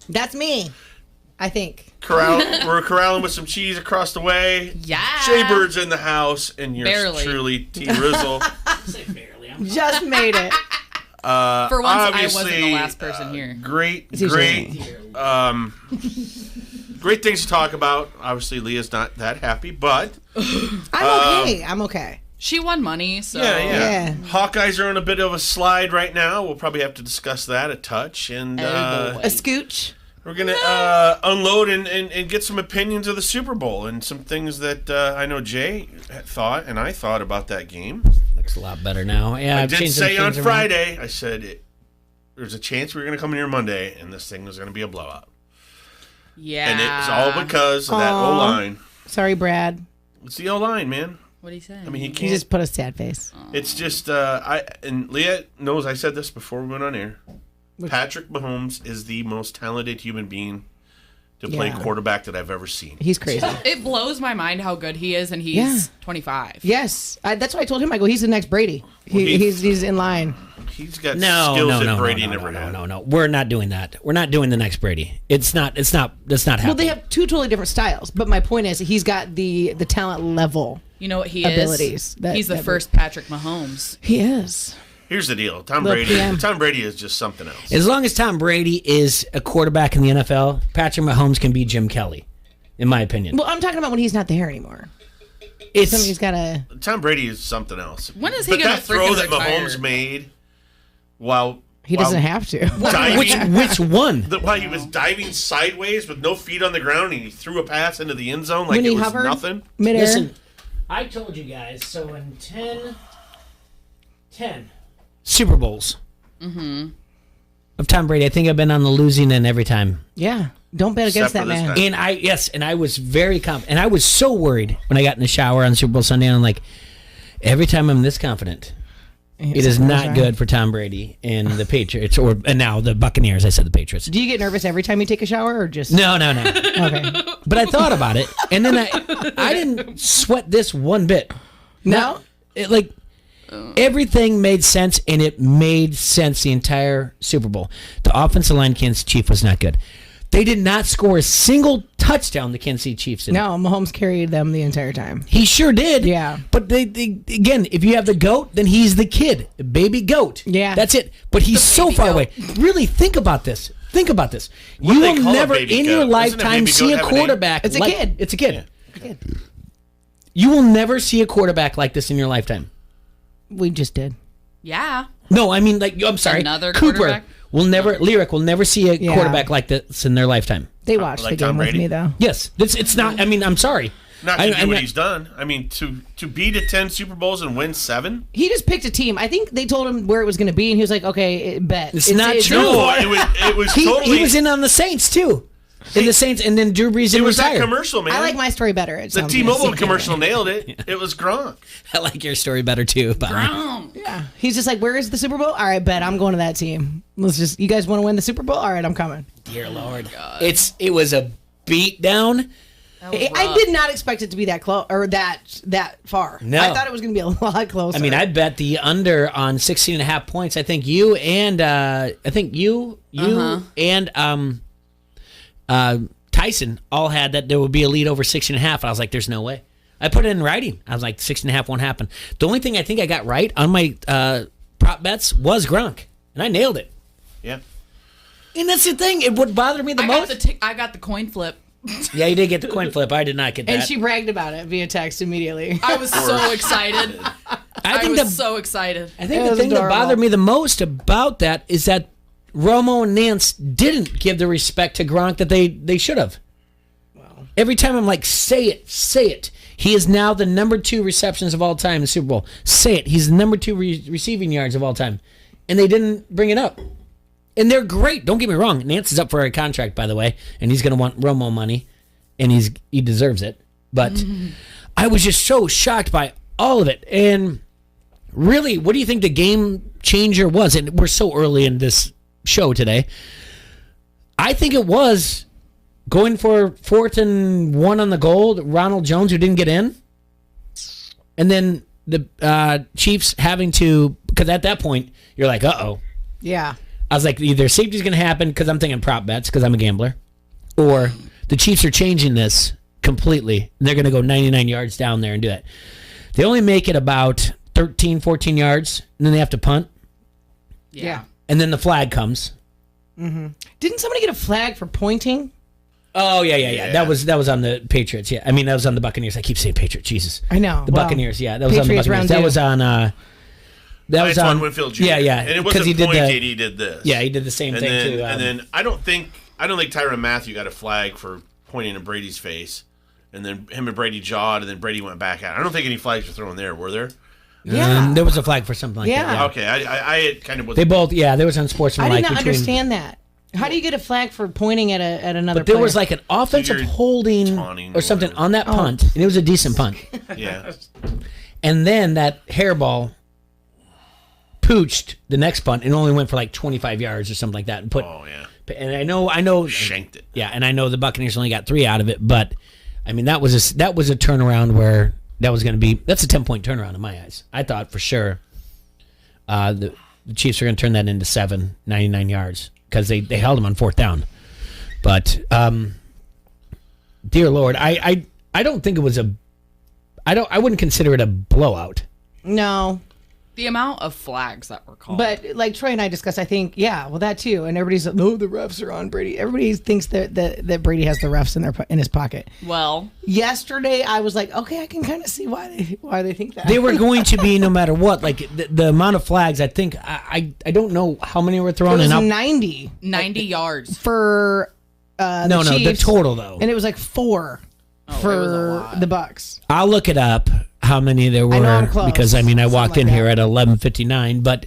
That's me, I think. We're corralling with some cheese across the way. Yeah. Jaybird's in the house, and yours Barely. truly, T. Rizzle. Say barely. I'm Just made it. For once, I wasn't the obviously, last person here. Great, usually great things to talk about. Obviously, Leah's not that happy, but I'm okay. She won money, so yeah. Hawkeyes are on a bit of a slide right now. We'll probably have to discuss that a touch, and boy. A scooch. we're gonna unload and get some opinions of the Super Bowl and some things that I know Jay thought and I thought about that game. looks a lot better now. Yeah, I I've did changed some say on things around. Friday, I said there's a chance we were going to come in here Monday, and this thing was going to be a blowout. Yeah. And it's all because of that O-line. Sorry, Brad. It's the O-line, man. What do you say? I mean, he You can't. just put a sad face. It's just, and Leah knows I said this before we went on air. Patrick Mahomes is the most talented human being to play Yeah. quarterback that I've ever seen. He's crazy. It blows my mind how good he is, and he's 25. Yes. That's what I told him. I go, he's the next Brady. He's in line. He's got No, skills no, that no, Brady no, never had. no. We're not doing that. We're not doing the next Brady. That's not happening. Well, they have two totally different styles. But my point is, he's got the talent level. You know what he Abilities is? He's the first Patrick Mahomes. He is. Here's the deal. Tom Little Brady. PM. Tom Brady is just something else. As long as Tom Brady is a quarterback in the NFL, Patrick Mahomes can be Jim Kelly, in my opinion. Well, I'm talking about when he's not there anymore. It's Somebody's got to. Tom Brady is something else. When is he But gonna that throw freaking that retire? Mahomes made while He doesn't have to. diving, which one? while he was diving sideways with no feet on the ground, and he threw a pass into the end zone like When it he was hovered nothing. midair. Listen, I told you guys. So in 10 Super Bowls of Tom Brady, I think I've been on the losing end every time. Yeah. Don't bet against Except that for this man. time. And I was very confident. And I was so worried when I got in the shower on Super Bowl Sunday, and I'm like, every time I'm this confident, it is not good for Tom Brady and the Patriots, and now the Buccaneers. I said the Patriots. Do you get nervous every time you take a shower or just. No. Okay. But I thought about it, and then I didn't sweat this one bit. No? Everything made sense, and it made sense the entire Super Bowl. The offensive line, Kansas Chiefs, was not good. They did not score a single touchdown, the Kansas City Chiefs did. No, Mahomes carried them the entire time. He sure did. Yeah. But they again, if you have the GOAT, then he's the kid. Baby GOAT. Yeah. That's it. But he's so far away. Really think about this. Think about this. What do You they will call a never baby in goat? your Doesn't a lifetime baby see goat a have a name? quarterback. It's a kid. It's a kid. Yeah. You will never see a quarterback like this in your lifetime. We just did. Yeah. No, I mean, I'm sorry. Another Cooper quarterback? Lyric will never see a Yeah. quarterback like this in their lifetime. They watched Like the game Tom with Brady? me, though. Yes, it's not. I mean, I'm sorry. Not to I- do I'm what not- he's done. I mean, to be to 10 Super Bowls and win 7? He just picked a team. I think they told him where it was going to be, and he was like, okay, bet. It's not true. No, it was He totally. was in on the Saints too. In the Saints, and then Drew Brees it was retired. that commercial, man. I like my story better. the T-Mobile commercial nailed it. It was Gronk. I like your story better too, Bob. Yeah. He's just like, where is the Super Bowl? All right, bet. I'm going to that team. You guys want to win the Super Bowl? All right, I'm coming. Dear Lord, it was a beat down. I did not expect it to be that close or that far. No. I thought it was going to be a lot closer. I mean, I bet the under on 16.5 points. I think you and Tyson all had that there would be a lead over 16.5. And I was like, there's no way. I put it in writing. I was like, 16.5 won't happen. The only thing I think I got right on my prop bets was Gronk, and I nailed it. Yeah. And that's the thing. It would bother me the most. I got the coin flip. Yeah, you did get the coin flip. I did not get that. and she bragged about it via text immediately. I was so excited. I was so excited. I think It the was thing that adorable. bothered me the most about that is that Romo and Nance didn't give the respect to Gronk that they should have. Every time I'm like, say it. He is now the number 2 receptions of all time in the Super Bowl. Say it. He's the number 2 receiving yards of all time. And they didn't bring it up. And they're great. Don't get me wrong. Nance is up for a contract, by the way, and he's going to want Romo money, and he deserves it. But I was just so shocked by all of it. And really, what do you think the game changer was? And we're so early in this show today. I think it was going for 4th and 1 on the goal, Ronald Jones, who didn't get in. And then the Chiefs having to, because at that point, you're like, uh-oh. Yeah. I was like, either safety's going to happen because I'm thinking prop bets because I'm a gambler, or the Chiefs are changing this completely. And they're going to go 99 yards down there and do that. They only make it about 13, 14 yards, and then they have to punt. Yeah. And then the flag comes. Mm-hmm. Didn't somebody get a flag for pointing? Oh, yeah. That was on the Patriots. Yeah, I mean, that was on the Buccaneers. I keep saying Patriots. Jesus. I know. The Buccaneers, yeah. That was Patriots on the Buccaneers. That was on... that was on Winfield Jr. Yeah. And it wasn't pointed, he did this. Yeah, he did the same thing, too. And then I don't think Tyrann Mathieu got a flag for pointing in Brady's face. And then him and Brady jawed, and then Brady went back at it. I don't think any flags were thrown there, were there? Yeah. There was a flag for something like that. Yeah. Okay, I kind of was... They both, there was unsportsmanlike. I did not understand that. How do you get a flag for pointing at another But there player? was like an offensive holding or something on that punt, and it was a decent punt. Yeah. And then that hairball pooched the next punt and only went for like 25 yards or something like that. And And I know... Shanked it. Yeah, and I know the Buccaneers only got 3 out of it, but, I mean, that was a turnaround where that was going to be... That's a 10-point turnaround in my eyes. I thought for sure the Chiefs are going to turn that into 99 yards. Because they held him on 4th down. But, dear Lord, I don't think it was I wouldn't consider it a blowout. No. The amount of flags that were called. But like Troy and I discussed, I think, that too. And everybody's like, no, the refs are on Brady. Everybody thinks that Brady has the refs in his pocket. Well, yesterday I was like, okay, I can kind of see why they think that. They were going to be no matter what. Like the amount of flags, I think, I don't know how many were thrown. It was 90 yards for the Chiefs. The total though, and it was like 4 for the Bucks. I'll look it up. How many there were, because I walked in here at 11:59, but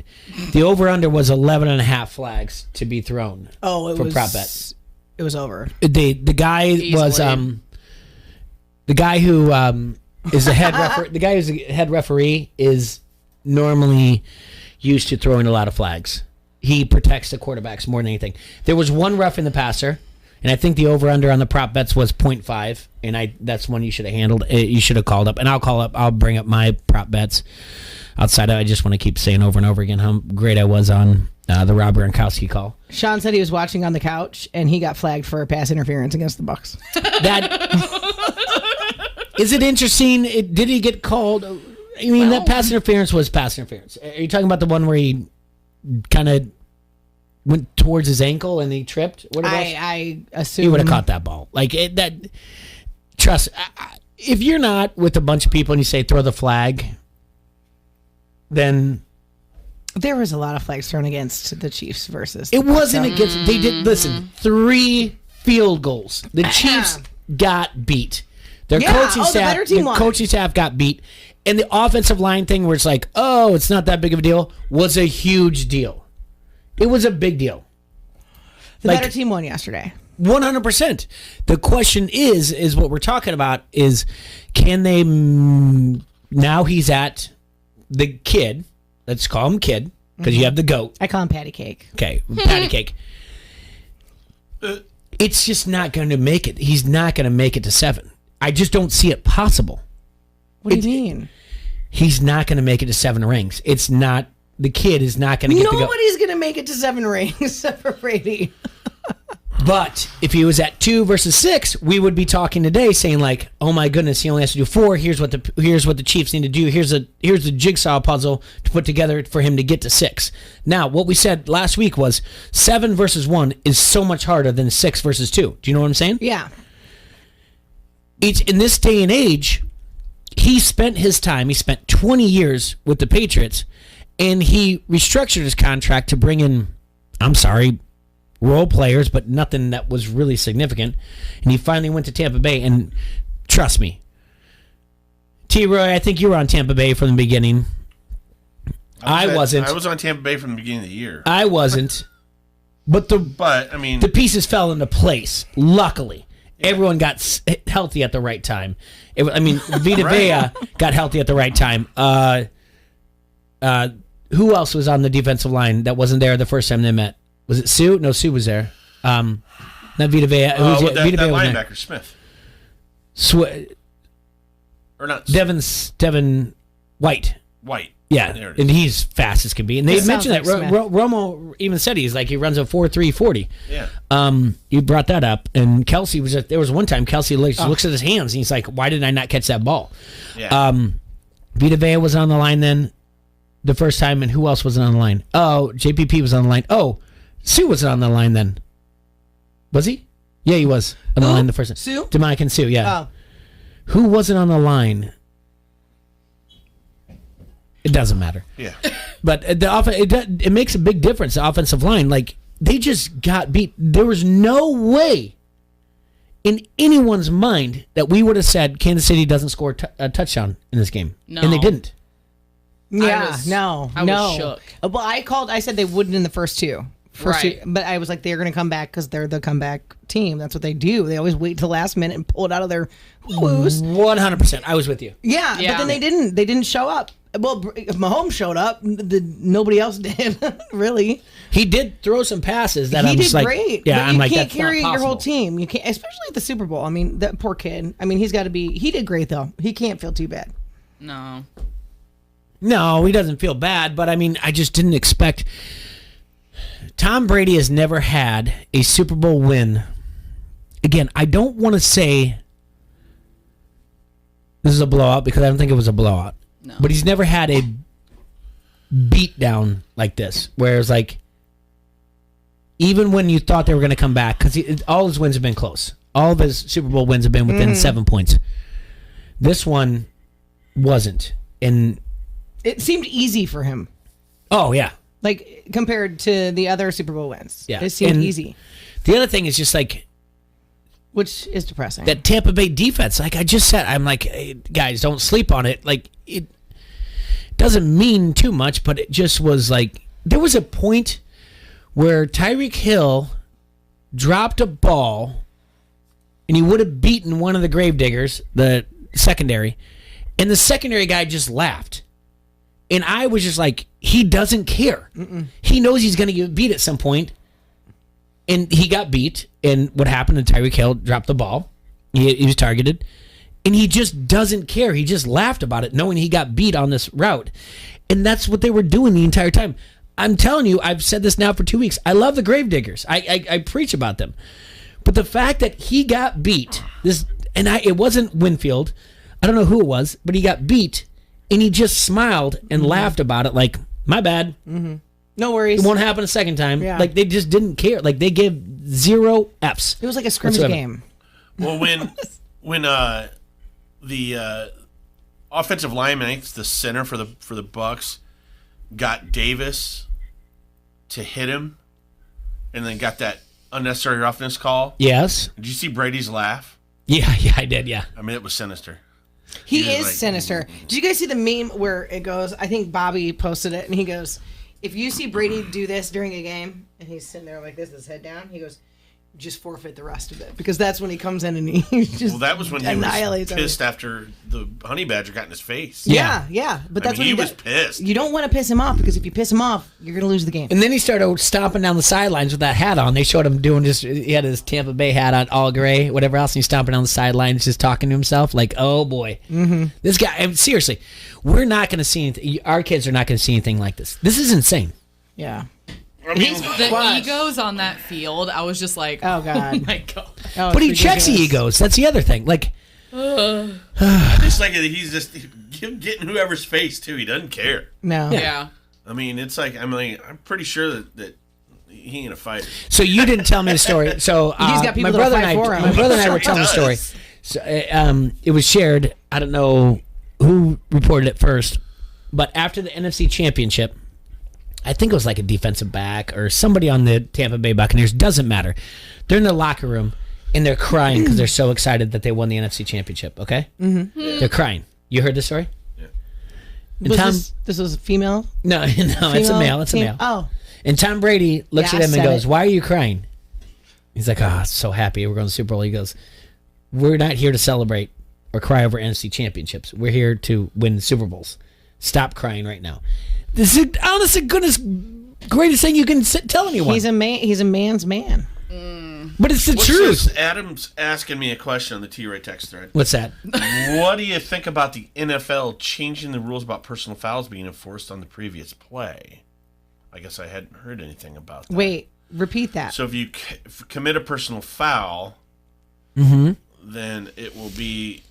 the over/under was 11.5 flags to be thrown. Oh, for prop bet. It was over. The guy Easily. was the guy who is the head referee. The guy who's the head referee is normally used to throwing a lot of flags. He protects the quarterbacks more than anything. There was one roughing the passer. And I think the over/under on the prop bets was 0.5, and that's one you should have handled. You should have called up, and I'll bring up my prop bets. Outside of, I just want to keep saying over and over again how great I was on the Rob Gronkowski call. Sean said he was watching on the couch, and he got flagged for a pass interference against the Bucks. Is it interesting? Did he get called? I mean, that pass interference was pass interference. Are you talking about the one where he kind of went towards his ankle and he tripped? What I assume he would have caught that ball. Trust. If you're not with a bunch of people and you say throw the flag, then there was a lot of flags thrown against the Chiefs versus. It wasn't against. They did 3 field goals. The Chiefs got beat. Their coaching staff got beat, and the offensive line thing where it's like, oh, it's not that big of a deal, was a huge deal. It was a big deal. The better team won yesterday. 100%. The question is what we're talking about is, can they, now he's at the kid, let's call him kid, because you have the goat. I call him Patty Cake. Okay, Patty Cake. It's just not going to make it. He's not going to make it to 7. I just don't see it possible. What do you mean? He's not going to make it to 7 rings. It's not. The kid is not going to get to go. Nobody's going to make it to 7 rings except for Brady. But if he was at 2 versus 6, we would be talking today saying like, oh my goodness, he only has to do 4. Here's what the Chiefs need to do. Here's the jigsaw puzzle to put together for him to get to 6. Now, what we said last week was 7 versus 1 is so much harder than 6 versus 2. Do you know what I'm saying? Yeah. It's in this day and age, he spent 20 years with the Patriots, and he restructured his contract to bring in, role players, but nothing that was really significant. And he finally went to Tampa Bay, and trust me, T-Roy, I think you were on Tampa Bay from the beginning. I wasn't. I was on Tampa Bay from the beginning of the year. I wasn't. But the pieces fell into place, luckily. Yeah. Everyone got healthy at the right time. Vita Vea got healthy at the right time. Who else was on the defensive line that wasn't there the first time they met? Was it Sue? No, Sue was there. Not Vita Vea. Vita Vea linebacker, Smith. Or not. Devin White. White. Yeah, There it is. and he's fast as can be. And they It mentioned that. sounds like Smith. Romo even said he runs a 4.340. Yeah. You brought that up, and Kelsey there was one time Kelsey looks at his hands, and he's like, "Why did I not catch that ball?" Yeah. Vita Vea was on the line then the first time, and who else was on the line? Oh, JPP was on the line. Oh, Sue was on the line then. Was he? Yeah, he was on the line the first time. Sue? Dominican Sue, yeah. Oh. Who wasn't on the line? It doesn't matter. Yeah. But it makes a big difference. The offensive line, like they just got beat. There was no way in anyone's mind that we would have said Kansas City doesn't score a touchdown in this game, No. and they didn't. Yeah, I was shook. Well, I said they wouldn't in the first two. Right. But I was like, they're going to come back because they're the comeback team. That's what they do. They always wait till the last minute and pull it out of their woos. 100%. I was with you. Yeah, Yeah. but then they didn't. They didn't show up. Well, if Mahomes showed up, nobody else did. Really, He did throw some passes that he I'm did just like, great. yeah, but I'm you like, can't that's carry not your whole possible. team. You can't, especially at the Super Bowl. I mean, that poor kid. I mean, he's got to be. He did great though. He can't feel too bad. No. No, he doesn't feel bad, but I mean, I just didn't expect. Tom Brady has never had a Super Bowl win. Again, I don't want to say this is a blowout because I don't think it was a blowout. No. But he's never had a beat down like this, where it's like, even when you thought they were going to come back, because all his wins have been close. All of his Super Bowl wins have been within 7 points. This one wasn't. And It seemed easy for him, oh yeah, like compared to the other Super Bowl wins. yeah, It seemed And easy, The other thing is just like which is depressing. that Tampa Bay defense. Like I just said, I'm like, hey, guys, don't sleep on it. Like it doesn't mean too much, but it just was like there was a point where Tyreek Hill dropped a ball, and he would have beaten one of the Gravediggers, the secondary, and the secondary guy just laughed. And I was just like, he doesn't care. He knows he's going to get beat at some point. And he got beat. And what happened? And Tyreek Hill dropped the ball. He was targeted. And he just doesn't care. He just laughed about it, knowing he got beat on this route. And that's what they were doing the entire time. I'm telling you, I've said this now for 2 weeks. I love the Gravediggers. I preach about them. But the fact that he got beat, it wasn't Winfield. I don't know who it was, but he got beat. And he just smiled and laughed about it like, my bad. No worries. It won't happen a second time. Yeah. Like, they just didn't care. Like, they gave 0 Fs. It was like a scrimmage whatsoever. game. Well, when the offensive lineman, I think it's the center for the Bucks, got Davis to hit him, and then got that unnecessary roughness call. Yes. Did you see Brady's laugh? Yeah, I did, yeah. I mean, it was sinister. He He was is like- sinister. Did you guys see the meme where it goes? I think Bobby posted it, and he goes, "If you see Brady do this during a game, and he's sitting there like this, his head down, he goes, just forfeit the rest of it because that's when he comes in and he just Well, that was when he was annihilates pissed after the honey badger got in his face. Yeah. But that's I mean, what he was pissed. You don't want to piss him off because if you piss him off, you're gonna lose the game. And then he started stomping down the sidelines with that hat on. They showed him doing just, he had his Tampa Bay hat on, all gray, whatever else, and he's stomping down the sidelines just talking to himself like, oh boy. This guy, I mean, seriously, we're not going to see anything, our kids are not going to see anything like this. This is insane. Yeah. I mean, The Watch. egos on that field, I was just like, Oh God. oh my God. Oh, But he it's checks the ridiculous. egos. That's the other thing. Like, it's like he's just getting whoever's face too. He doesn't care. No. Yeah. I mean, it's like I'm pretty sure that he ain't a fighter. so you didn't tell me the story. So He's got people my that'll brother and fight for him. my brother and I were He telling the story. does. So it was shared. I don't know who reported it first, but after the NFC Championship, I think it was like a defensive back or somebody on the Tampa Bay Buccaneers. Doesn't matter. They're in the locker room and they're crying because they're so excited that they won the NFC Championship. Okay, they're crying. You heard the story? And Was Tom, this was a female? no, it's a male. It's a team? male. Oh. And Tom Brady looks Yeah, at him and I said goes, it. "Why are you crying?" He's like, "Oh, so happy we're going to the Super Bowl." He goes, "We're not here to celebrate or cry over NFC championships. We're here to win Super Bowls. Stop crying right now." This is, honest to goodness, greatest thing you can tell anyone. He's a man. He's a man's man. But it's the truth. Adam's asking me a question on the T-Ray text thread. What's that? What do you think about the NFL changing the rules about personal fouls being enforced on the previous play? I guess I hadn't heard anything about that. Wait, repeat that. So if you commit a personal foul, then it will be...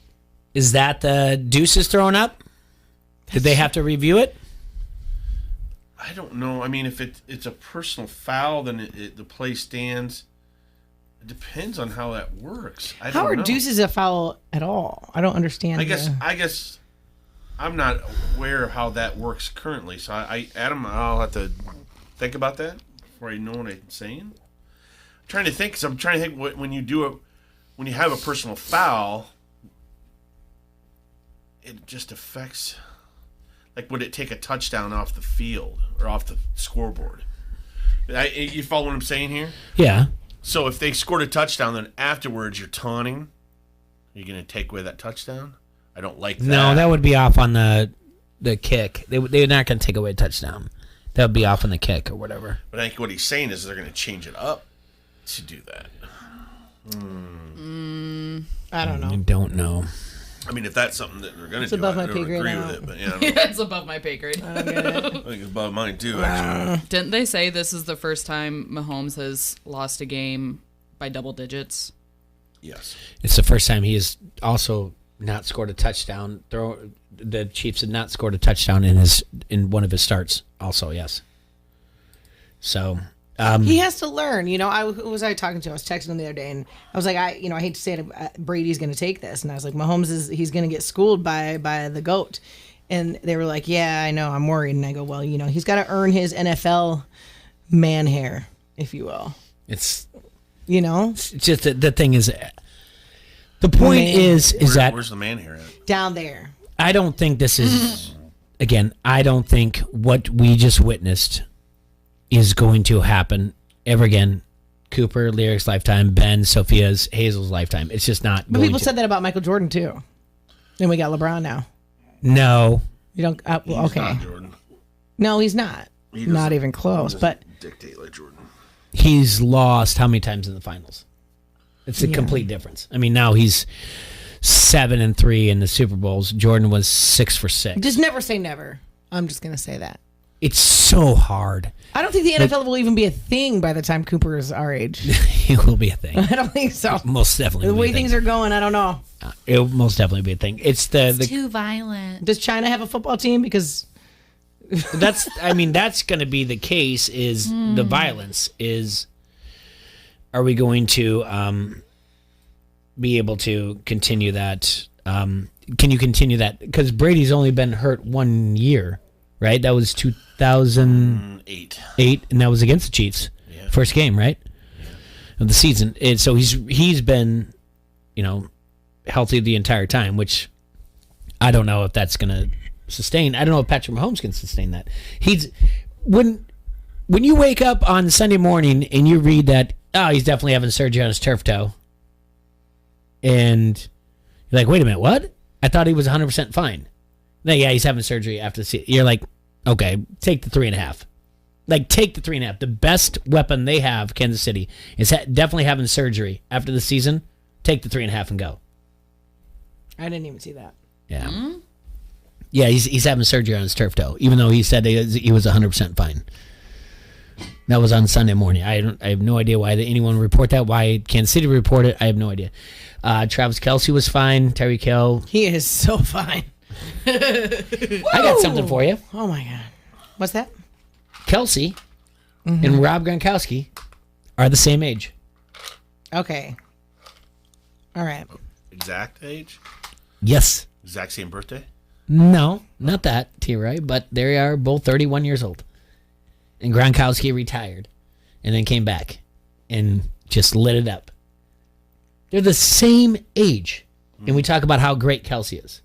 Is that the deuces thrown up? Did they have to review it? I don't know. I mean, if it's a personal foul, then the play stands. It depends on how that works. How are deuces a foul at all? I don't understand. I guess I'm not aware of how that works currently. So Adam, I'll have to think about that before I know what I'm saying. I'm trying to think when you have a personal foul, it just affects. Like, would it take a touchdown off the field or off the scoreboard? You follow what I'm saying here? Yeah. So if they scored a touchdown, then afterwards you're taunting, are you going to take away that touchdown? I don't like that. No, that would be off on the kick. They're not going to take away a touchdown. That would be off on the kick or whatever. But I think what he's saying is they're going to change it up to do that. I don't know. I don't know. I mean, if that's something that they're going to do, above my I don't pay grade agree now. with it. But yeah, I don't know. It's above my pay grade. I don't get it. I think it's above mine too, actually. Didn't they say this is the first time Mahomes has lost a game by double digits? Yes. It's the first time he has also not scored a touchdown. The Chiefs had not scored a touchdown in one of his starts. Also, yes. So He has to learn. Who was I talking to? I was texting him the other day, and I was like, I hate to say it, Brady's going to take this, and I was like, Mahomes he's going to get schooled by the GOAT, and they were like, yeah, I know, I'm worried, and I go, well, he's got to earn his NFL man hair, if you will. it's It's just the thing is, the point is that Where's the man here at? down there. I don't think this is again. I don't think what we just witnessed is going to happen ever again. Cooper, Lyric's lifetime, Ben, Sophia's, Hazel's lifetime. It's just not. But people said that about Michael Jordan too. Then we got LeBron now. No, You don't. He's Okay. not Jordan. No, he's not. He Not doesn't- even close. he But doesn't dictate like Jordan. he's lost how many times in the finals? It's a complete difference. I mean, now he's 7-3 in the Super Bowls. Jordan was 6 for 6. just never say never. I'm just gonna say that. It's so hard. I don't think the NFL will even be a thing by the time Cooper is our age. It will be a thing. I don't think so. Most definitely. The will way be a thing. things are going, I don't know. It will most definitely be a thing. It's the Too violent. Does China have a football team? Because that's going to be the case. Is the violence is? Are we going to be able to continue that? Can you continue that? Because Brady's only been hurt 1 year, right? That was 2008, and that was against the Chiefs. Yeah. First game, right? Of the season. And so he's been, healthy the entire time, which I don't know if that's going to sustain. I don't know if Patrick Mahomes can sustain that. When you wake up on Sunday morning and you read that, he's definitely having surgery on his turf toe, and you're like, wait a minute, what? I thought he was 100% fine. No, yeah, he's having surgery after the season. You're like, okay, take the 3.5. Like, take the 3.5. The best weapon they have, Kansas City, is definitely having surgery after the season. Take the 3.5 and go. I didn't even see that. Yeah. Yeah, he's having surgery on his turf toe, even though he said he was 100% fine. That was on Sunday morning. I have no idea why anyone would report that. Why Kansas City reported it, I have no idea. Travis Kelce was fine. Tyreek Hill. He is so fine. I got something for you. Oh my god. What's that? Kelce and Rob Gronkowski are the same age. Okay. All right. Exact age? Yes. Exact same birthday? No, not that, T-Ray, but they are both 31 years old. And Gronkowski retired and then came back and just lit it up. They're the same age. And we talk about how great Kelce is.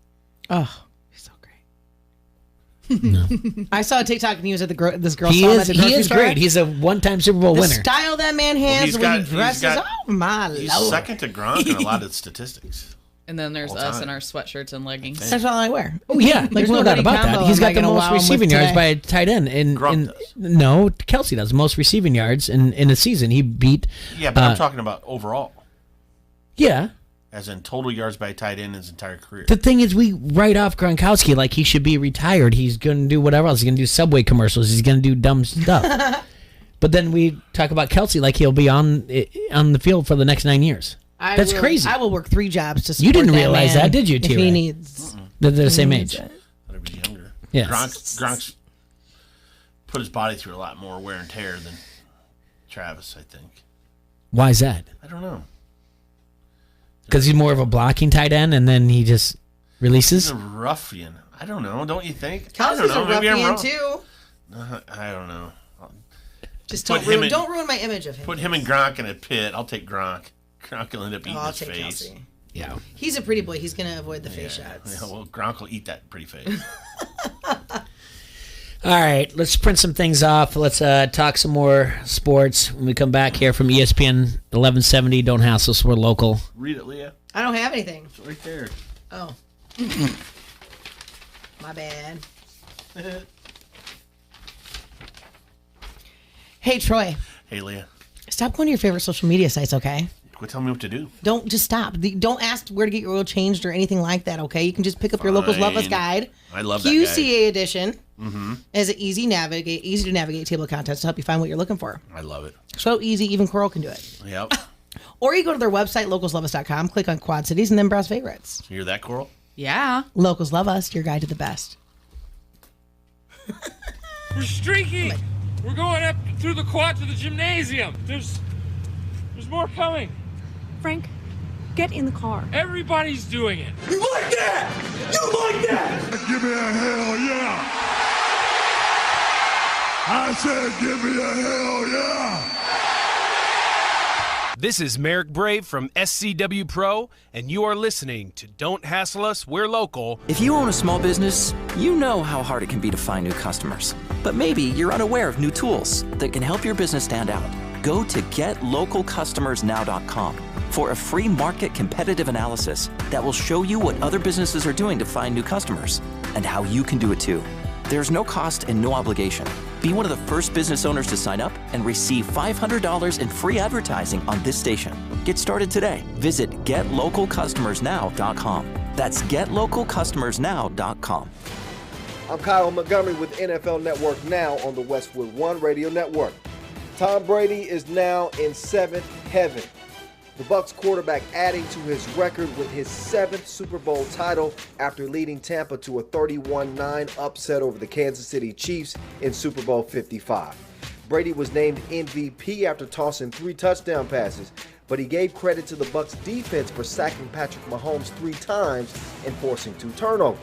Oh, he's so great. No. I saw a TikTok and he was at this girl. He saw him at the is grocery store. great. He's a one-time Super Bowl The winner. style that man has he's when got- he dresses. he's got- Oh my He's lord. second to Gronk in a lot of statistics. And then there's All us time. in our sweatshirts and leggings. That's all I wear. Oh yeah, There's like no no doubt Diddy about combo that. He's I'm got not the gonna most wow him with receiving yards today. by a tight end. Gronk does. No, Kelsey does the most receiving yards in a season. He beat. Yeah, but I'm talking about overall. Yeah. As in total yards by a tight end his entire career. The thing is, we write off Gronkowski like he should be retired. He's going to do whatever else. He's going to do Subway commercials. He's going to do dumb stuff. But then we talk about Kelsey like he'll be on the field for the next 9 years. That's crazy. I will work 3 jobs to support You didn't that realize man that, did you, if T-Ray? he needs. They're the same age. Thought he'd be younger. Yeah. Gronk's put his body through a lot more wear and tear than Travis, I think. Why is that? I don't know. Because he's more of a blocking tight end, and then he just releases. He's a ruffian. I don't know. Don't you think? Kelsey's I don't a know. Maybe I'm ruffian wrong. too. I don't know. Just Put don't him ruin, in- don't ruin my image of him. Put him and Gronk in a pit. I'll take Gronk. Gronk will end up eating I'll his take face. Kelsey. Yeah. He's a pretty boy. He's gonna avoid the face shots. Yeah, well, Gronk will eat that pretty face. All right, let's print some things off. Let's talk some more sports when we come back here from ESPN 1170. Don't hassle us. We're local. Read it, Leah. I don't have anything. It's right there. Oh. My bad. Hey, Troy. Hey, Leah. Stop going to your favorite social media sites, okay? Quit telling me what to do. Don't just stop. Don't ask where to get your oil changed or anything like that, okay? You can just pick up your Locals Love Us Fine. guide. I love that QCA edition Mm-hmm. as an easy to navigate table of contents to help you find what you're looking for. I love it. So easy, even Coral can do it. Yep. Or you go to their website, localsloveus.com, click on Quad Cities, and then browse favorites. You hear that, Coral? Yeah. Locals Love Us, your guide to the best. We're streaking. We're going up through the quad to the gymnasium. There's more coming. Frank, get in the car. Everybody's doing it. You like that? You like that? Give me a hell yeah! I said give me a hell yeah! This is Merrick Brave from SCW Pro, and you are listening to Don't Hassle Us, We're Local. If you own a small business, you know how hard it can be to find new customers. But maybe you're unaware of new tools that can help your business stand out. Go to GetLocalCustomersNow.com for a free market competitive analysis that will show you what other businesses are doing to find new customers and how you can do it too. There's no cost and no obligation. Be one of the first business owners to sign up and receive $500 in free advertising on this station. Get started today. Visit GetLocalCustomersNow.com. That's GetLocalCustomersNow.com. I'm Kyle Montgomery with NFL Network Now on the Westwood One Radio Network. Tom Brady is now in 7th heaven. The Bucs quarterback adding to his record with his 7th Super Bowl title after leading Tampa to a 31-9 upset over the Kansas City Chiefs in Super Bowl 55. Brady was named MVP after tossing 3 touchdown passes, but he gave credit to the Bucs defense for sacking Patrick Mahomes 3 times and forcing 2 turnovers.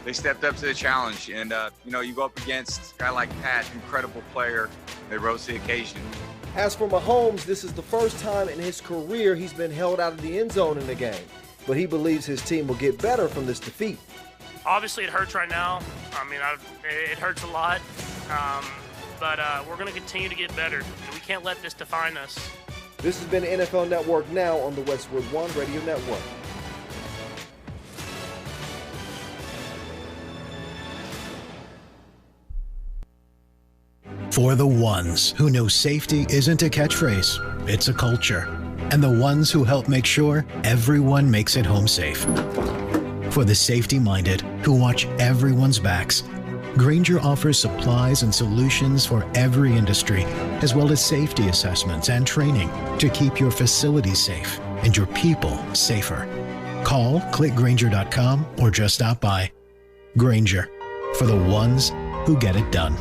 They stepped up to the challenge, and you go up against a guy like Pat, incredible player. They rose to the occasion. As for Mahomes, this is the first time in his career he's been held out of the end zone in the game, but he believes his team will get better from this defeat. Obviously, it hurts right now. It hurts a lot, but we're going to continue to get better, and we can't let this define us. This has been NFL Network Now on the Westwood One Radio Network. For the ones who know safety isn't a catchphrase, it's a culture. And the ones who help make sure everyone makes it home safe. For the safety-minded who watch everyone's backs, Grainger offers supplies and solutions for every industry, as well as safety assessments and training to keep your facilities safe and your people safer. Call, click Grainger.com, or just stop by. Grainger, for the ones who get it done.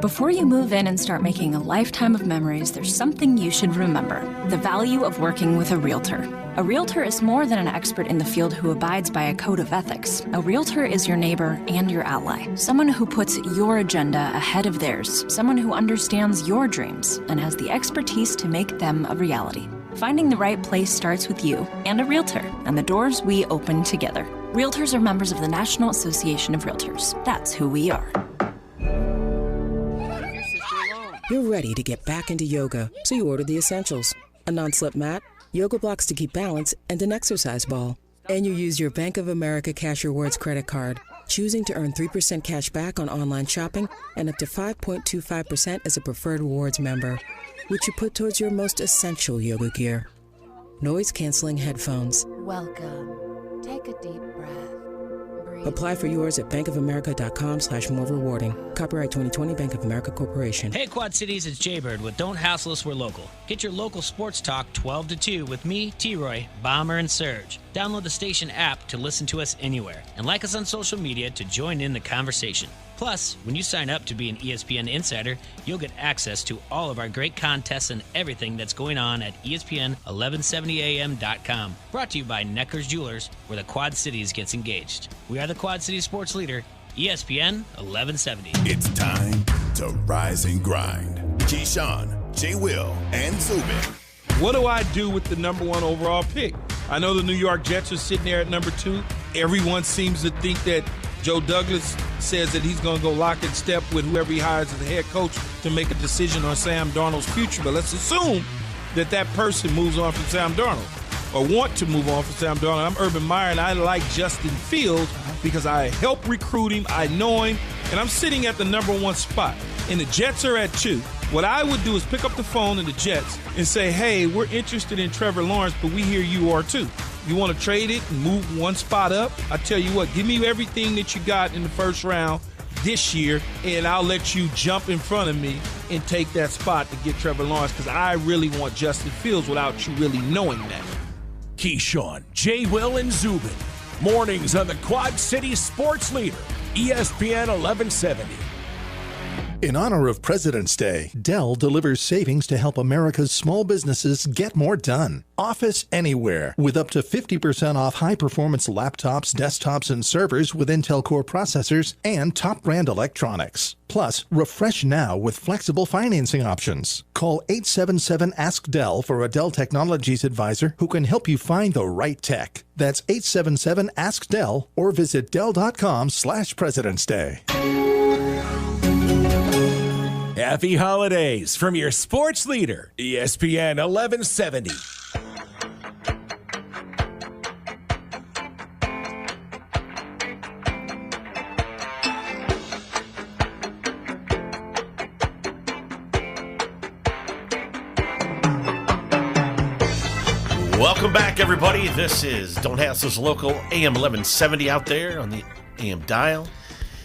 Before you move in and start making a lifetime of memories, there's something you should remember: the value of working with a realtor. A realtor is more than an expert in the field who abides by a code of ethics. A realtor is your neighbor and your ally, someone who puts your agenda ahead of theirs, someone who understands your dreams and has the expertise to make them a reality. Finding the right place starts with you and a realtor, and the doors we open together. Realtors are members of the National Association of Realtors. That's who we are. You're ready to get back into yoga, so you ordered the essentials. A non-slip mat, yoga blocks to keep balance, and an exercise ball. And you use your Bank of America Cash Rewards credit card, choosing to earn 3% cash back on online shopping and up to 5.25% as a preferred rewards member, which you put towards your most essential yoga gear. Noise-canceling headphones. Welcome. Take a deep breath. Breathe. Apply for yours at bankofamerica.com/more rewarding. Copyright 2020 Bank of America Corporation. Hey, Quad Cities, it's Jaybird with Don't Hassle Us, We're Local. Get your local sports talk 12 to 2 with me, T-Roy, Bomber, and Surge. Download the station app to listen to us anywhere. And like us on social media to join in the conversation. Plus, when you sign up to be an ESPN Insider, you'll get access to all of our great contests and everything that's going on at ESPN1170am.com. Brought to you by Necker's Jewelers, where the Quad Cities gets engaged. We are the Quad Cities sports leader, ESPN 1170. It's time to rise and grind. Keyshawn, J. Will, and Zubin. What do I do with the number 1 overall pick? I know the New York Jets are sitting there at number 2. Everyone seems to think that Joe Douglas says that he's going to go lock and step with whoever he hires as the head coach to make a decision on Sam Darnold's future. But let's assume that that person moves on from Sam Darnold or want to move on from Sam Darnold. I'm Urban Meyer, and I like Justin Fields because I helped recruit him, I know him, and I'm sitting at the number 1 spot. And the Jets are at 2. What I would do is pick up the phone to the Jets and say, hey, we're interested in Trevor Lawrence, but we hear you are too. You want to trade it and move 1 spot up? I tell you what, give me everything that you got in the first round this year, and I'll let you jump in front of me and take that spot to get Trevor Lawrence, because I really want Justin Fields without you really knowing that. Keyshawn, J. Will, and Zubin. Mornings on the Quad City Sports Leader, ESPN 1170. In honor of President's Day, Dell delivers savings to help America's small businesses get more done. Office Anywhere, with up to 50% off high-performance laptops, desktops, and servers with Intel Core processors and top-brand electronics. Plus, refresh now with flexible financing options. Call 877-ASK-DELL for a Dell Technologies advisor who can help you find the right tech. That's 877-ASK-DELL or visit Dell.com/President's Day. Happy holidays from your sports leader, ESPN 1170. Welcome back, everybody. This is Don't Hassle Us Local, AM 1170 out there on the AM dial.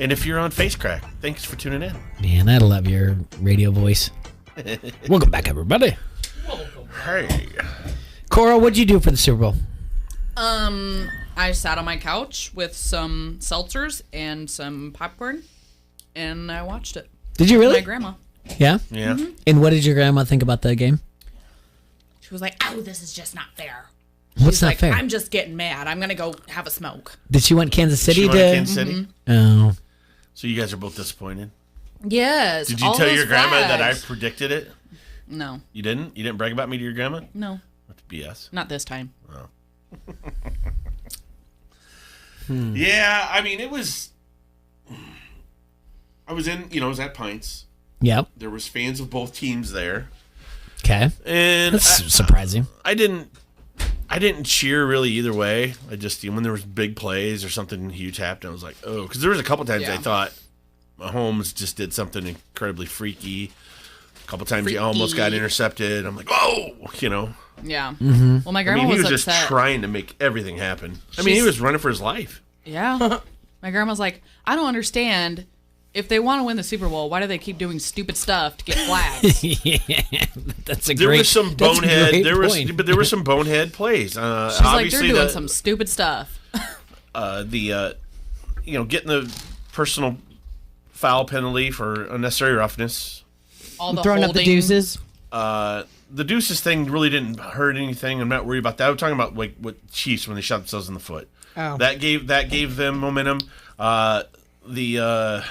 And if you're on FaceCrack, thanks for tuning in. Man, I love your radio voice. Welcome back, everybody. Hey. Cora, what'd you do for the Super Bowl? I sat on my couch with some seltzers and some popcorn, and I watched it. Did you really? My grandma. Yeah? Yeah. Mm-hmm. And what did your grandma think about the game? She was like, oh, this is just not fair. What's She's not like, fair? I'm just getting mad. I'm going to go have a smoke. Did she want Kansas City She to? wanted Kansas City? Mm-hmm. Oh. So you guys are both disappointed? Yes. Did you all tell those your grandma that I flags. predicted it? No. You didn't? You didn't brag about me to your grandma? No. That's BS. Not this time. Oh. Yeah, I mean, it was... I was at Pints. Yep. There was fans of both teams there. Okay. And that's surprising. I didn't cheer really either way. I just, when there was big plays or something huge happened, I was like, oh, because there was a couple times I thought Mahomes just did something incredibly freaky. A couple times he almost got intercepted. I'm like, oh, Yeah. Mm-hmm. Well, my grandma he was upset. just trying to make everything happen. I mean, he was running for his life. Yeah. My grandma's like, I don't understand. If they want to win the Super Bowl, why do they keep doing stupid stuff to get flags? Yeah, that's a There great. was some that's a bonehead. great There was, point. but there were some bonehead plays. She's like, Obviously, they're doing some stupid stuff. getting the personal foul penalty for unnecessary roughness. All the throwing up the deuces. The deuces thing really didn't hurt anything. I'm not worried about that. I'm talking about like what Chiefs when they shot themselves in the foot. Oh. That gave them momentum. The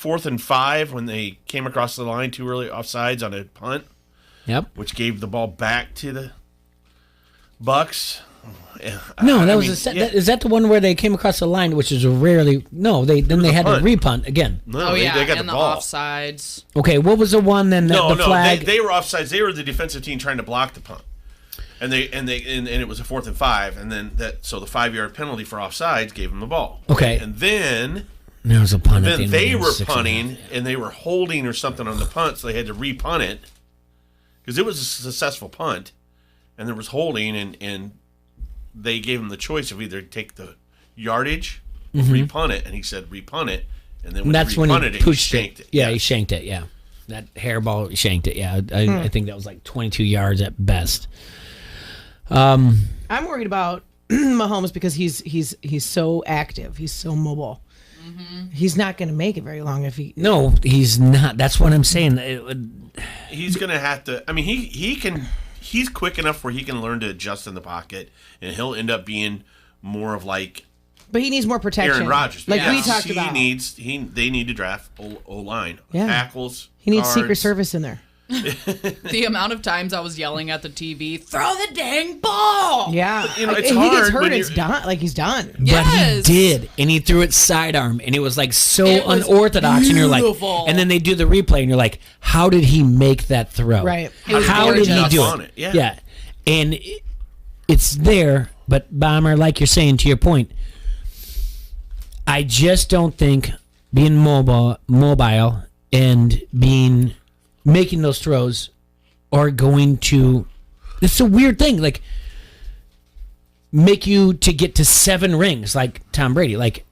4th and 5 when they came across the line too early offsides on a punt. Yep. Which gave the ball back to the Bucks. No, that was is that the one where they came across the line, which is rarely. No, they had to repunt again. No, they got and the the ball. offsides. Okay, what was the one then? The flag. They were offsides. They were the defensive team trying to block the punt. And it was a 4th and 5, and then the 5-yard penalty for offsides gave them the ball. Okay. And then there was a punt. Then they were punting, and they were holding or something on the punt, so they had to re-punt it because it was a successful punt, and there was holding, and they gave him the choice of either take the yardage or re-punt it, and he said re-punt it, and then that's when he shanked it. Yeah, he shanked it. Yeah, that hairball shanked it. Yeah, I think that was like 22 yards at best. I'm worried about Mahomes because he's so active. He's so mobile. He's not going to make it very long if he. No, he's not. That's what I'm saying. He's going to have to. I mean, he can. He's quick enough where he can learn to adjust in the pocket, and he'll end up being more of like. But he needs more protection. Aaron Rodgers, like we talked about. They need to draft O-line, Yeah. tackles. He needs guards. Secret Service in there. The amount of times I was yelling at the TV, throw the dang ball! Yeah, You know, it's he hard gets hurt. when It's you're- done. Like he's done. But Yes. he did, and he threw it sidearm, and it was like so It was unorthodox. And you're like, beautiful. and then they do the replay, and you're like, how did he make that throw? Right. It was How did he gorgeous. do On it? it, yeah. And it's there, but Bomber, like you're saying, to your point, I just don't think being mobile and making those throws are going to. It's a weird thing, like make you to get to 7 rings, like Tom Brady. Like,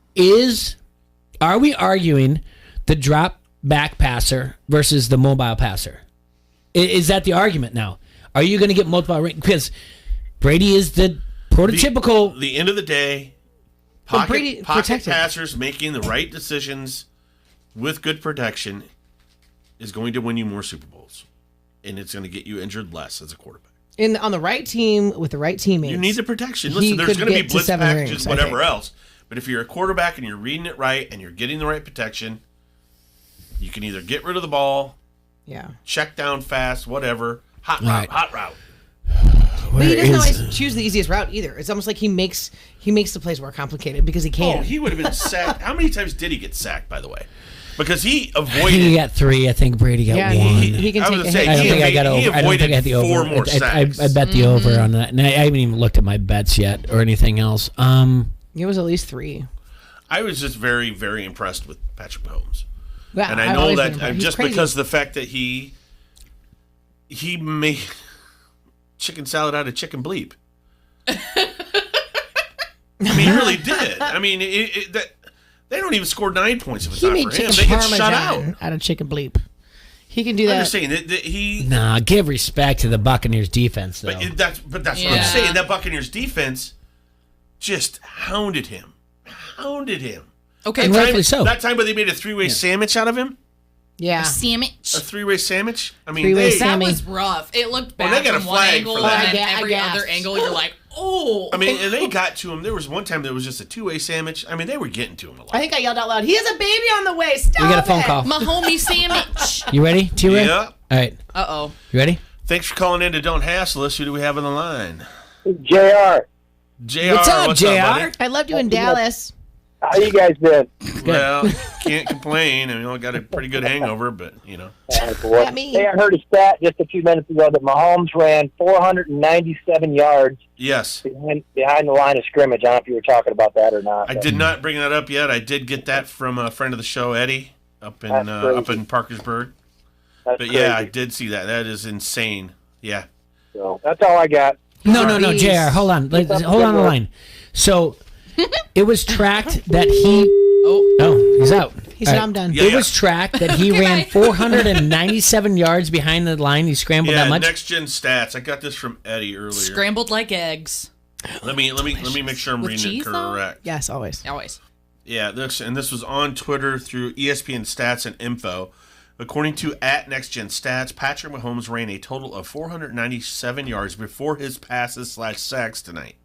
are we arguing the drop back passer versus the mobile passer? Is that the argument now? Are you going to get multiple rings? Because Brady is the prototypical. The end of the day, But Brady pocket protected. passers making the right decisions with good protection is going to win you more Super Bowls, and it's going to get you injured less as a quarterback. On the right team with the right teammates. You need the protection. he Listen, there's could going to be get to blitz 7 packages, rings, I whatever think. else. But if you're a quarterback and you're reading it right and you're getting the right protection, you can either get rid of the ball, Yeah. check down fast, whatever, hot Right. route. But he doesn't is- always choose the easiest route either. It's almost like he makes the plays more complicated because he can. Oh, he would have been sacked. How many times did he get sacked, by the way? Because he I avoided. think he got 3. I think Brady got Yeah, 1. he can I was take gonna a say, hit. I don't he think I got he over. I don't think I had the avoided over. 4 more I sacks. bet the over on that, and I haven't even looked at my bets yet or anything else. It was at least 3. I was just very, very impressed with Patrick Mahomes. Yeah, And I I've know always that been impressed. He's just crazy. because of the fact that he made chicken salad out of chicken bleep. I mean, he really did. I mean, they don't even score 9 points if it's He not made for him. chicken They get shut out. parmesan out of chicken bleep. He can do I'm that. just saying that he. Nah, give respect to the Buccaneers defense, though. But that's what I'm Yeah. saying. That Buccaneers defense just hounded him. Okay, And but rightfully so. That time where they made a 3-way sandwich out of him. Yeah. sandwich. A 3-way sandwich. I mean, Three-way they, sandwich. That was rough. It looked Well, bad they got a from one flag angle, for that. and then I every gasped. other angle, you're like, oh. I mean, and they got to him. There was one time that was just a 2-way sandwich. I mean, they were getting to him a lot. I think I yelled out loud, he has a baby on the way. Stop We got a phone it." call. My homie sandwich. You ready? T-Ray? Yeah. All right. Uh-oh. You ready? Thanks for calling in to Don't Hassle Us. Who do we have on the line? JR, JR. What's up, JR? buddy? I loved you in Dallas. how you guys been? Well, can't complain. I mean, I got a pretty good hangover, but, you know. Not me. Hey, I heard a stat just a few minutes ago that Mahomes ran 497 yards Yes. behind the line of scrimmage. I don't know if you were talking about that or not. I but- did not bring that up yet. I did get that from a friend of the show, Eddie, up in Parkersburg. That's But yeah, I crazy. did see that. That is insane. Yeah. So that's all I got. No, Please. JR. Hold on. Hold on the line. So it was tracked that he. Oh, he's out. He said, All right. I'm done. Yeah, It was tracked that he ran 497 yards behind the line. He scrambled Yeah, that much. next gen stats. I got this from Eddie earlier. Scrambled like eggs. Let me make sure I'm With reading cheese, it though? correct. Yes, always. Always. Yeah, this was on Twitter through ESPN Stats and Info. According to @NextGenStats, Patrick Mahomes ran a total of 497 yards before his passes/sacks tonight.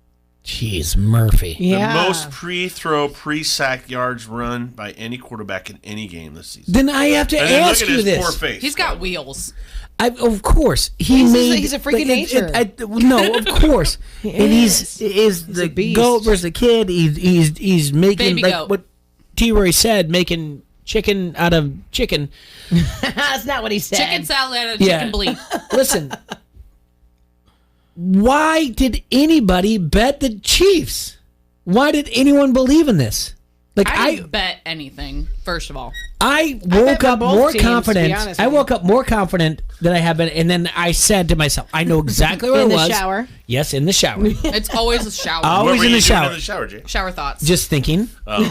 Jeez, Murphy. Yeah. The most pre-throw, pre-sack yards run by any quarterback in any game this season. Then I have to And then look ask at you his this. poor face. He's got wheels. Of course, He's a freak of nature. No, of course, and is. he's the a beast. goat versus the kid. He's making Baby like goat. what T-Roy said, making chicken out of chicken. That's not what he said. Chicken salad out of Yeah. chicken bleep. Listen, why did anybody bet the Chiefs? Why did anyone believe in this? Like I didn't bet anything, first of all. I bet woke for up both more teams, to be confident. honest I with woke up more confident than I have been, and then I said to myself, "I know exactly where In it the was." shower? Yes, in the shower. It's always a shower. Always What were in you the doing shower. in the shower, Jay? Shower thoughts. Just thinking. Oh,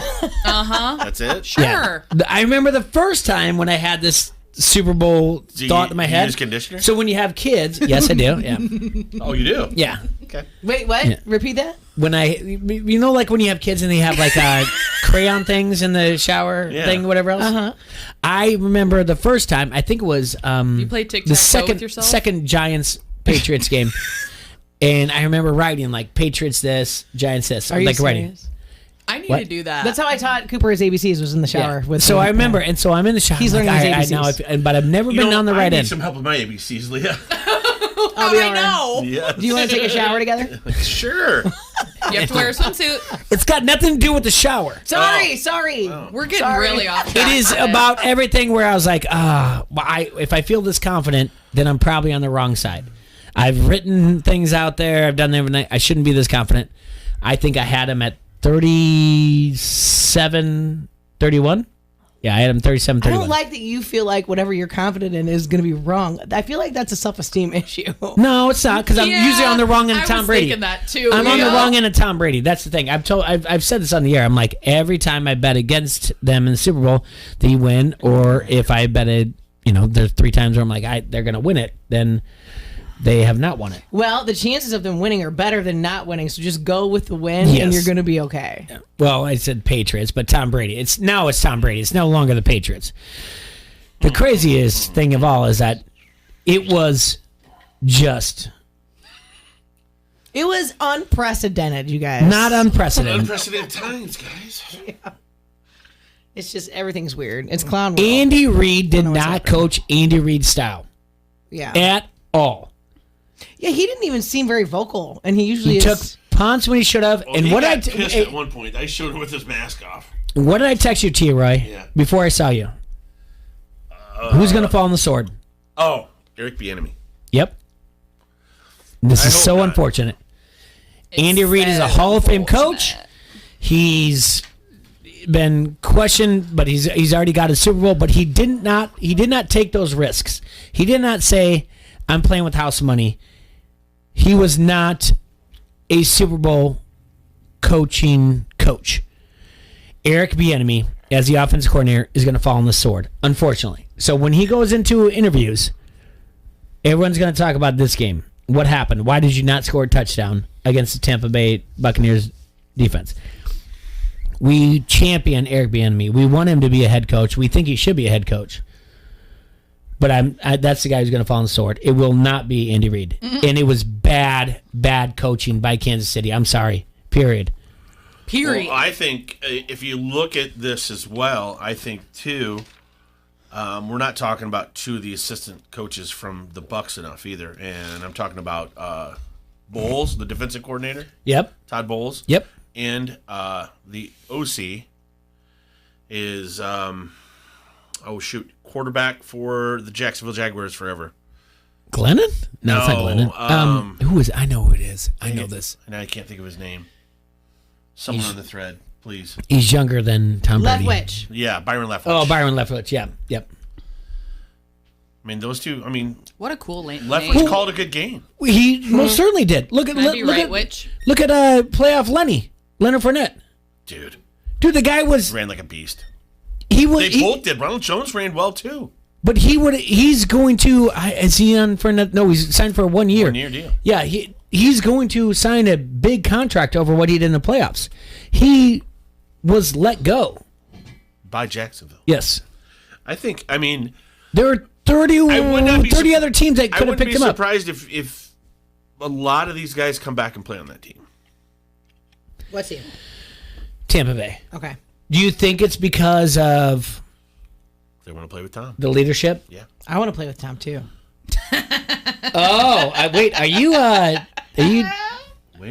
Uh-huh. that's it. Sure. Yeah. I remember the first time when I had this Super Bowl Do thought in my you head. use conditioner? So when you have kids, yes, I do. Yeah, Oh, you do? yeah. Okay. Wait, what? Yeah. Repeat that? When like when you have kids and they have like crayon things in the shower Yeah. thing, whatever else. Uh-huh. I remember the first time. I think it was You played tic-tac-toe the second with yourself? second Giants Patriots game, and I remember writing like Patriots this, Giants this. Are you like writing. serious? I need What? to do that. That's how I taught Cooper his ABCs, was in the shower. Yeah. With So him. I remember, and so I'm in the shower. He's I'm learning like, his I know, ABCs. but I've never been on the right I need end. some help with my ABCs, Leah. I'll be I all right. know. Yes. Do you want to take a shower together? Sure. You have to wear a swimsuit. It's got nothing to do with the shower. Sorry. We're getting Sorry. really off It track is today. about everything where I was like, if I feel this confident, then I'm probably on the wrong side. I've written things out there. I've done everything. I shouldn't be this confident. I think I had him at 37, 31. Yeah, I had him 37, I 31. don't like that you feel like whatever you're confident in is going to be wrong. I feel like that's a self-esteem issue. No, it's not, because I'm Yeah, usually on the wrong end of I Tom was Brady. thinking that too. I'm on the Yeah. wrong end of Tom Brady. That's the thing. I've said this on the air. I'm like, every time I bet against them in the Super Bowl, they win. Or if I betted, there's 3 times where I'm like, they're going to win it, then they have not won it. Well, the chances of them winning are better than not winning, so just go with the win, Yes. and you're going to be okay. Well, I said Patriots, but Tom Brady. It's Tom Brady. It's no longer the Patriots. The craziest thing of all is that it was just It was unprecedented, you guys. not unprecedented. Unprecedented times, guys. It's just everything's weird. It's clown world. Andy Reid did I don't know what's not happening. coach Andy Reid style Yeah. at all. Yeah, he didn't even seem very vocal, and he usually He is. took punts when he should have. Well, And he what got pissed at one point. I showed him with his mask off. what did I text you, T. Roy, Yeah. before I saw you? Who's going to fall on the sword? Oh, Eric Bieniemy. Yep. This I is hope so not. unfortunate. Andy Reid is a Hall of Fame coach. He's been questioned, but he's already got a Super Bowl. But he did not take those risks. He did not say, "I'm playing with house money." He was not a Super Bowl coaching coach. Eric Bieniemy, as the offensive coordinator, is going to fall on the sword, unfortunately. So when he goes into interviews, everyone's going to talk about this game. What happened? Why did you not score a touchdown against the Tampa Bay Buccaneers defense? We champion Eric Bieniemy. We want him to be a head coach. We think he should be a head coach. But that's the guy who's going to fall on the sword. It will not be Andy Reid. Mm-hmm. And it was bad coaching by Kansas City. I'm sorry. Period. Period. Well, I think if you look at this as well, I think too, we're not talking about 2 of the assistant coaches from the Bucs enough either, and I'm talking about Bowles, the defensive coordinator. Yep. Todd Bowles. Yep. And the OC is quarterback for the Jacksonville Jaguars forever. Glennon? No, it's not No, Glennon. Who is? I know who it is. I know this. And I can't think of his name. Someone on the thread, please. He's younger than Tom Brady. Leftwich. Yeah, Byron Leftwich. Oh, Byron Leftwich. Yeah. Yep. I mean, those two. I mean, What a cool name. Leftwich called a good game. He most certainly did. Look at Can I be look right, at Witch? look at playoff Leonard Fournette. Dude, the guy was ran like a beast. he was They he, both did. Ronald Jones ran well too. but he's going to is he on for no he's signed for a 1 year. 1 year deal. Yeah, he's going to sign a big contract over what he did in the playoffs. He was let go By Jacksonville. Yes. I think. I mean, there were 30 other teams that could have picked him up. I wouldn't be surprised if a lot of these guys come back and play on that team. What team? Tampa Bay. Okay. Do you think it's because of They want to play with Tom. the leadership? Yeah. I want to play with Tom too. Wait, are you Wait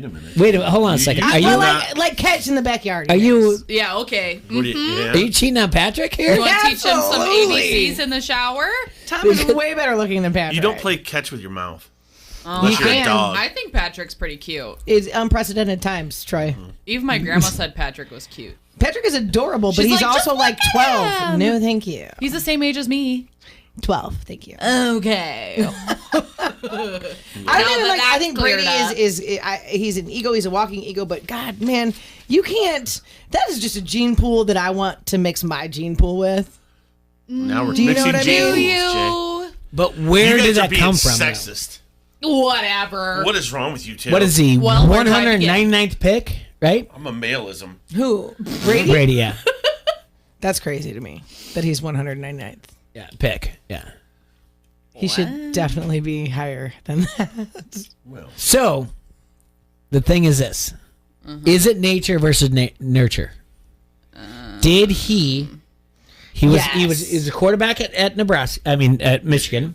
a minute. Wait a minute, hold on a second. Are you like catch in the backyard? Are you Yeah, okay. Are you cheating on Patrick here? You want to teach him some Absolutely. ABCs in the shower? Tom is way better looking than Patrick. You don't play catch with your mouth. Unless you're a dog. I think Patrick's pretty cute. It's unprecedented times, Troy. Even my grandma said Patrick was cute. Patrick is adorable, but She's he's like, also "Just like look at 12. him." No, thank you. He's the same age as me. 12, thank you. Okay. I think Brady he's an ego. He's a walking ego. But God, man, you can't. That is just a gene pool that I want to mix my gene pool with. Now we're Do you know mixing what I genes, mean? Jay. But where You guys did are that being come from? Sexist. Whatever. What is wrong with you two? What is he? Well, we're trying to 199th pick, right? I'm a maleism. Who? Brady? Brady, yeah. That's crazy to me that he's 199th. Yeah, pick. Yeah. He should definitely be higher than that. Well, So, the thing is this. Is it nature versus nurture? Did he was a quarterback at Nebraska, at Michigan.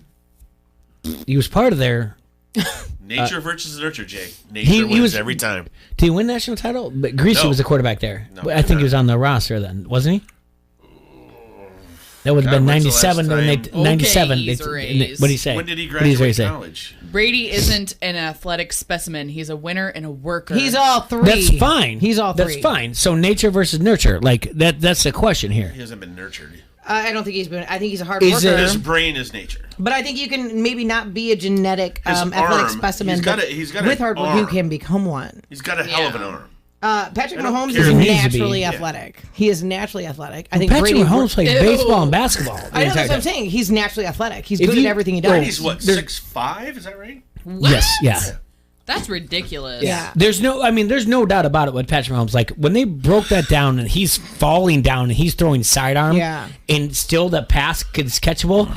He was part of their nature versus nurture, Jay. Nature wins every time. Did he win national title? But Greasy No. was a quarterback there. No, I think he was on the roster then, wasn't he? That would have been God, when's the 97. last When time? 97. Okay, Israelis. What did he say? When did he What did graduate say? college? Brady isn't an athletic specimen. He's a winner and a worker. He's all three. That's fine. He's all three. That's fine. So nature versus nurture, like that's the question here. He hasn't been nurtured. I don't think he's been. I think he's a hard Is worker. His brain is nature. But I think you can maybe not be a genetic His athletic arm, specimen. he's got but a with hard work, you arm. can become one. He's got a hell of an arm. Patrick I don't Mahomes care is if he needs to be. naturally Yeah. athletic. He is naturally athletic. I think Patrick Brady Mahomes played baseball and basketball. I know that's what I'm saying. He's naturally athletic. He's good at everything he does. Brady's what, 6'5"? Is that right? Yes, yeah. That's ridiculous. Yeah. There's no doubt about it with Patrick Mahomes. Like when they broke that down and he's falling down and he's throwing sidearm, Yeah. and still the pass is catchable.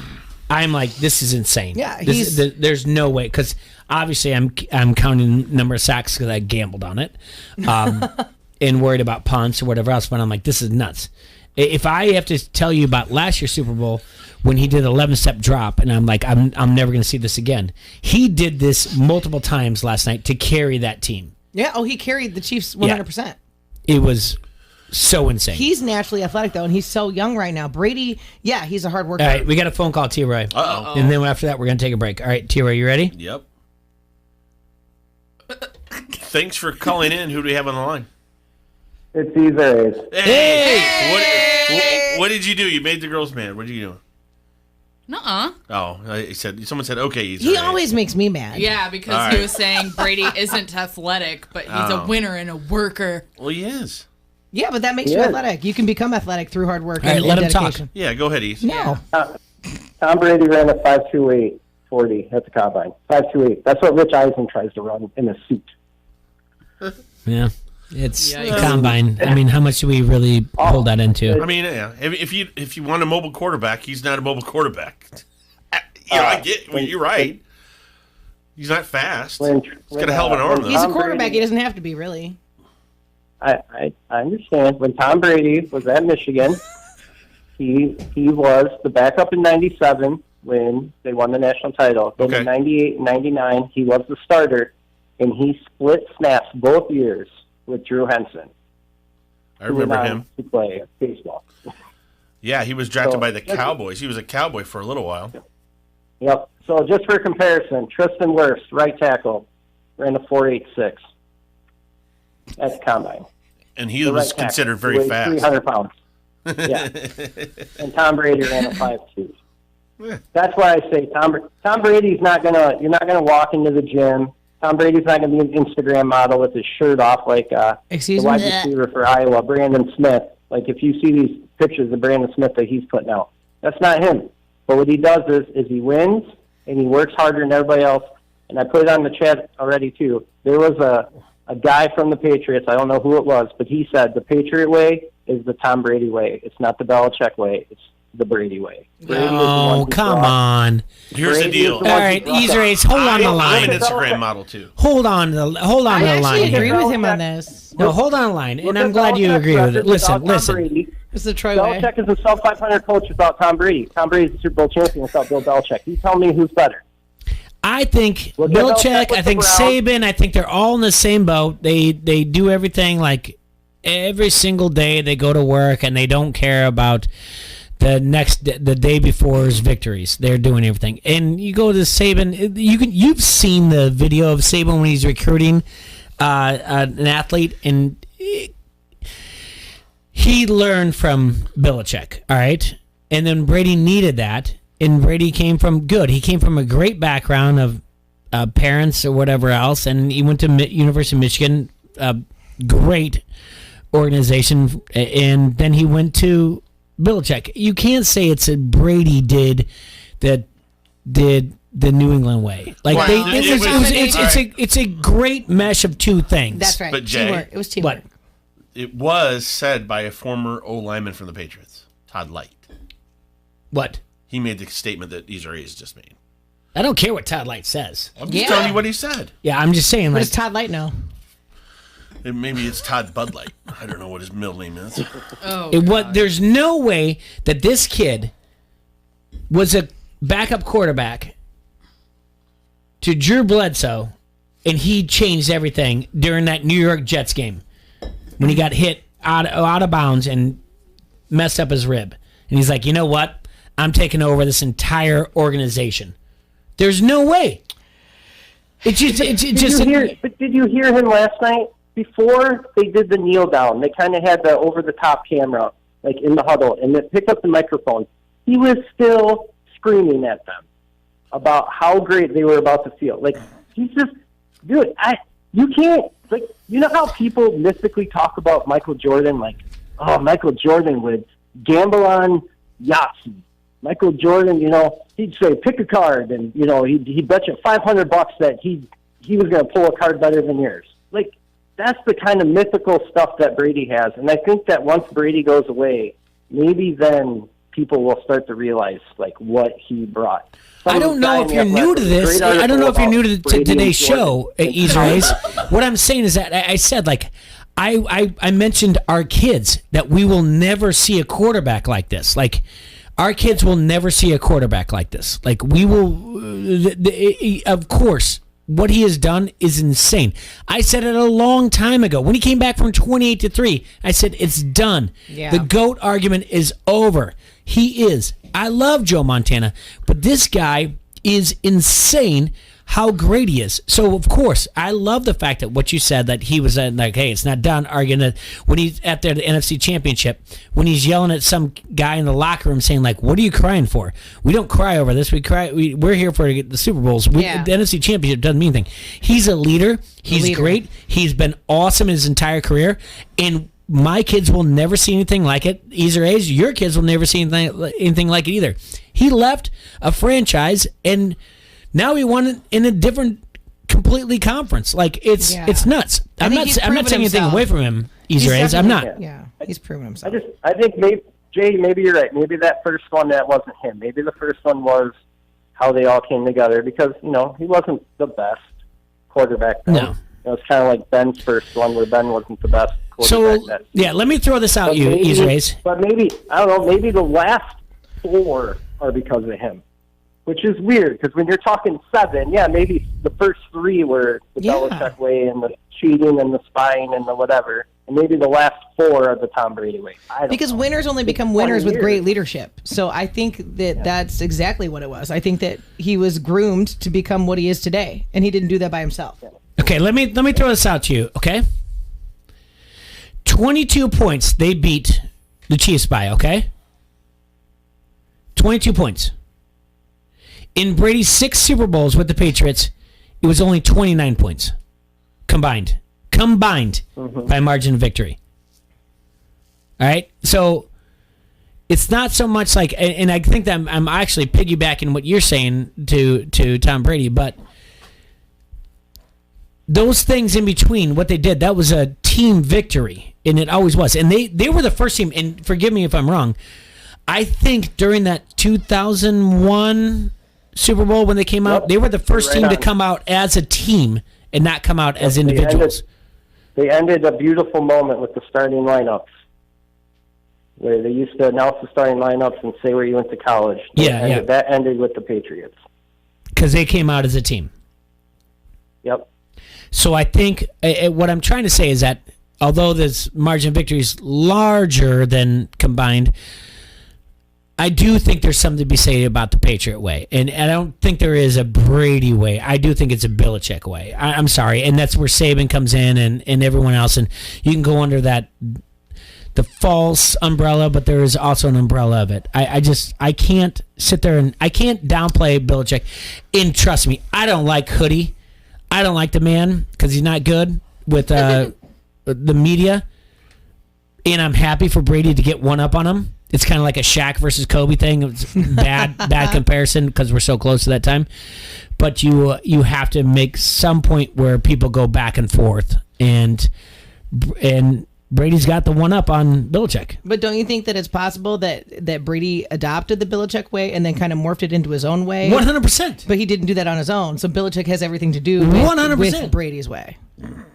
I'm like, this is insane. Yeah, there's no way because obviously I'm counting number of sacks because I gambled on it, and worried about punts or whatever else. But I'm like, this is nuts. If I have to tell you about last year's Super Bowl when he did 11-step drop, and I'm like, I'm never going to see this again. He did this multiple times last night to carry that team. Yeah. Oh, he carried the Chiefs 100%. It was so insane. He's naturally athletic though, and he's so young right now. Brady, yeah, he's a hard worker. All right, we got a phone call, T-Roy. Uh-oh. And then after that, we're going to take a break. All right, T-Roy, you ready? Yep. Thanks for calling in. Who do we have on the line? It's these A's. Hey! What did you do? You made the girls mad. What did you do? Nuh-uh. Oh, someone said, okay. He always makes me mad. Yeah, because All he right. was saying Brady isn't athletic, but he's a Oh. winner and a worker. Well, he is. Yeah, but that makes you athletic. You can become athletic through hard work All right, and let him dedication. talk. Yeah, go ahead, East. No. Tom Brady ran a 5.28 40 at the combine. 5.28. That's what Rich Eisen tries to run in a suit. Yeah. It's Yikes. combine. I mean, how much do we really hold that into? I mean, yeah. If you want a mobile quarterback, he's not a mobile quarterback. I get. You're right. He's not fast. He's got a hell of an arm, though. He's a quarterback. He doesn't have to be, really. I understand. When Tom Brady was at Michigan, he was the backup in 97 when they won the national title. Then in 98 and 99, he was the starter, and he split snaps both years with Drew Henson. I remember him. To play baseball. Yeah, he was drafted So, by the Cowboys. He was a Cowboy for a little while. Yep. So just for comparison, Tristan Wirfs, right tackle, ran a 4.86 at the combine. And he The was right tackle. considered He very weighed fast. 300 pounds. Yeah. And Tom Brady ran a 5.2. That's why I say Tom Brady's not gonna. You're not gonna walk into the gym. Tom Brady's not gonna be an Instagram model with his shirt off like the wide receiver for Iowa, Brandon Smith. Like if you see these pictures of Brandon Smith that he's putting out, that's not him. But what he does is he wins and he works harder than everybody else. And I put it on the chat already too. There was a guy from the Patriots. I don't know who it was, but he said the Patriot way is the Tom Brady way. It's not the Belichick way. It's the Brady way. Brady is the one Oh, who come brought- on. Here's the deal. Brady is All one who right, brought the- Easer hold on the I'm line. an Instagram model, too. Hold on to the line I here. agree with him on this. No, hold on the line, Look and at I'm glad you Belichick's agree with it. record Listen, without Tom listen. Brady. It's the Troy way. Belichick is a sub 500 coach without Tom Brady. Tom Brady's a Super Bowl champion without Bill Belichick. You tell me who's better. I think Look at Belichick, Belichick I think with the Saban, I think they're all in the same boat. They do everything like every single day they go to work and they don't care about the day before his victories. They're doing everything. And you go to Saban, you've seen the video of Saban when he's recruiting an athlete, and he learned from Belichick, all right? And then Brady needed that, and Brady came from a great background of parents or whatever else, and he went to University of Michigan, great organization, and then he went to Belichick. You can't say it's a Brady did the New England way. Like it's a great mesh of two things. That's right. But Jay, teamwork. It was teamwork. What? It was said by a former O lineman from the Patriots, Todd Light. What? He made the statement that Ezra Hayes just made. I don't care what Todd Light says. I'm just telling you what he said. Yeah, I'm just saying. What Like, does Todd Light know? Maybe it's Todd Bud Light. I don't know what his middle name is. There's no way that this kid was a backup quarterback to Drew Bledsoe, and he changed everything during that New York Jets game when he got hit out of bounds and messed up his rib. And he's like, you know what? I'm taking over this entire organization. There's no way. Did you hear him last night? Before they did the kneel down, they kind of had the over-the-top camera, like in the huddle, and they picked up the microphone. He was still screaming at them about how great they were about to feel. Like, he's just, dude, you can't, like, you know how people mystically talk about Michael Jordan? Like, oh, Michael Jordan would gamble on Yahtzee. Michael Jordan, he'd say, pick a card, and, he'd bet you $500 that he was going to pull a card better than yours. Like, that's the kind of mythical stuff that Brady has. And I think that once Brady goes away, maybe then people will start to realize, like, what he brought. I don't know if you're new to this. I don't know if you're new to today's show, Ezra. What I'm saying is that I said, like, I mentioned our kids, that we will never see a quarterback like this. Like, our kids will never see a quarterback like this. Like, we will, of course, what he has done is insane. I said it a long time ago. When he came back from 28-3, I said, it's done. Yeah. The GOAT argument is over. He is. I love Joe Montana, but this guy is insane how great he is. So, of course, I love the fact that what you said, that he was like, hey, it's not done, arguing that when he's at the NFC Championship, when he's yelling at some guy in the locker room saying, like, what are you crying for? We don't cry over this. We're here for the Super Bowls. The NFC Championship doesn't mean anything. He's a leader. He's great. He's been awesome his entire career. And my kids will never see anything like it. Ezra Hayes, your kids will never see anything like it either. He left a franchise, and now he won in a different, completely conference. Like, it's nuts. I'm not taking anything away from him, Ezra Hayes. I'm not. Yeah, he's proven himself. I think Jay, maybe you're right. Maybe that first one, that wasn't him. Maybe the first one was how they all came together, because he wasn't the best quarterback then. No. It was kind of like Ben's first one, where Ben wasn't the best quarterback. So, let me throw this out you, Ezra Hayes. But maybe, I don't know, maybe the last 4 are because of him, which is weird, because when you're talking 7, maybe the first 3 were the Belichick way and the cheating and the spying and the whatever, and maybe the last 4 are the Tom Brady way. Because winners only become winners with great leadership. So I think that that's exactly what it was. I think that he was groomed to become what he is today, and he didn't do that by himself. Yeah. Okay, let me throw this out to you, okay? 22 points they beat the Chiefs by, okay? 22 points. In Brady's 6 Super Bowls with the Patriots, it was only 29 points combined by margin of victory. All right? So it's not so much like, and I think that I'm actually piggybacking what you're saying to Tom Brady, but those things in between, what they did, that was a team victory, and it always was. And they were the first team, and forgive me if I'm wrong, I think during that 2001 Super Bowl when they came out, they were the first team to come out as a team and not come out as individuals. They ended a beautiful moment with the starting lineups, where they used to announce the starting lineups and say where you went to college. That ended with the Patriots. Because they came out as a team. Yep. So I think what I'm trying to say is that although this margin of victory is larger than combined, I do think there's something to be said about the Patriot way. And I don't think there is a Brady way. I do think it's a Belichick way. I'm sorry. And that's where Saban comes in and everyone else. And you can go under that, the false umbrella, but there is also an umbrella of it. I can't sit there and I can't downplay Belichick. And trust me, I don't like Hoodie. I don't like the man because he's not good with the media. And I'm happy for Brady to get one up on him. It's kind of like a Shaq versus Kobe thing. It's bad comparison because we're so close to that time. But you have to make some point where people go back and forth, and Brady's got the one up on Belichick. But don't you think that it's possible that Brady adopted the Belichick way and then kind of morphed it into his own way? 100%. But he didn't do that on his own. So Belichick has everything to do with, 100%. with Brady's way.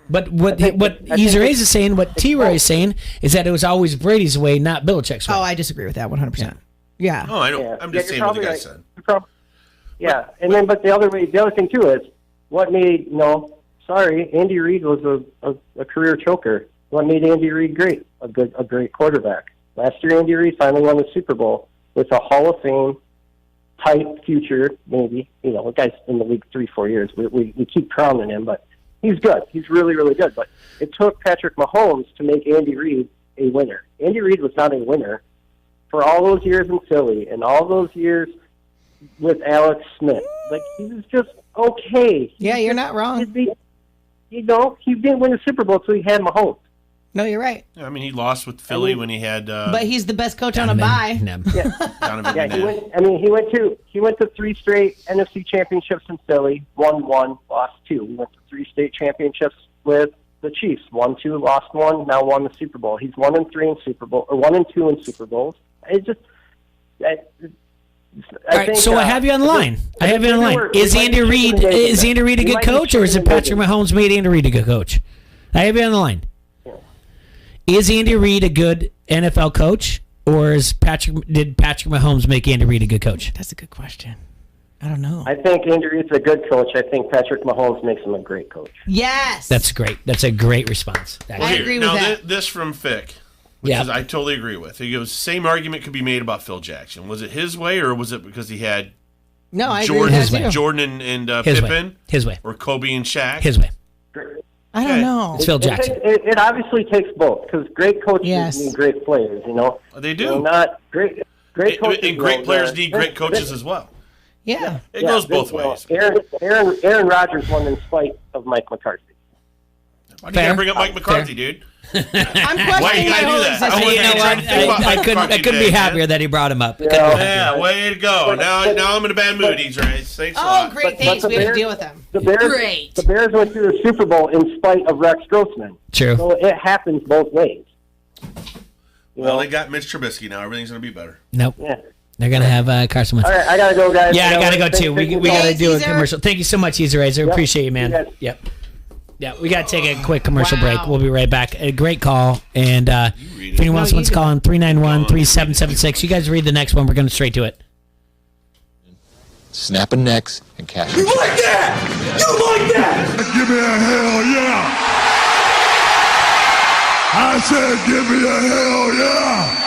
But what Ezra is saying, what T-Roy is saying, is that it was always Brady's way, not Belichick's way. Oh, I disagree with that 100%. Yeah. Oh, I don't. I'm just saying what the guy said. And then, but the other thing too is what made Andy Reid was a career choker. What made Andy Reid great? A great quarterback. Last year, Andy Reid finally won the Super Bowl with a Hall of Fame type future. Maybe the guy's in the league 3-4 years. We keep crowning him, but he's good. He's really, really good. But it took Patrick Mahomes to make Andy Reid a winner. Andy Reid was not a winner for all those years in Philly and all those years with Alex Smith. Like, he was just okay. Yeah, you're not wrong. He didn't win the Super Bowl until he had Mahomes. No, you're right. Yeah, I mean, he lost with Philly when he had. But he's the best coach on a bye. He went to 3 straight NFC championships in Philly, won 1, lost 2. He went to 3 state championships with the Chiefs, won 2, lost 1, now won the Super Bowl. He's 1-3 in Super Bowl, or 1-2 in Super Bowls. It's just. All right, so I have you on the line. Is Andy Reid a good coach, or is it Patrick Mahomes made Andy Reid a good coach? I have you on the line. Is Andy Reid a good NFL coach, or did Patrick Mahomes make Andy Reid a good coach? That's a good question. I don't know. I think Andy Reid's a good coach. I think Patrick Mahomes makes him a great coach. Yes. That's great. That's a great response. I agree with that. This from Fick, which is I totally agree with. He goes, same argument could be made about Phil Jackson. Was it his way, or was it because he had Jordan and Pippen? His way. Or Kobe and Shaq? His way. I don't know. It's Phil Jackson. It obviously takes both, because great coaches need great players. They do. Not great coaches. And great players need great coaches as well. Yeah. It goes both ways. Aaron Rodgers won in spite of Mike McCarthy. Why do you gotta bring up Mike McCarthy, dude? I'm questioning my whole existence. I couldn't be happier that he brought him up. Yeah, way to go. Now I'm in a bad mood, Thanks a lot. Great. Thanks. We have to deal with them. The Bears went through the Super Bowl in spite of Rex Grossman. True. So it happens both ways. Well, they got Mitch Trubisky now. Everything's going to be better. Nope. Yeah. They're going to have Carson Wentz. All right, I got to go, guys. Yeah, I got to go, too. We got to do a commercial. Thank you so much, Easer Razor. Appreciate you, man. Yep. Yeah, we got to take a quick commercial break. We'll be right back. A great call. And if anyone else wants to call on 391-3776, you guys read the next one. We're going straight to it. Snapping necks and cash. You like that? You like that? Give me a hell yeah! I said give me a hell yeah!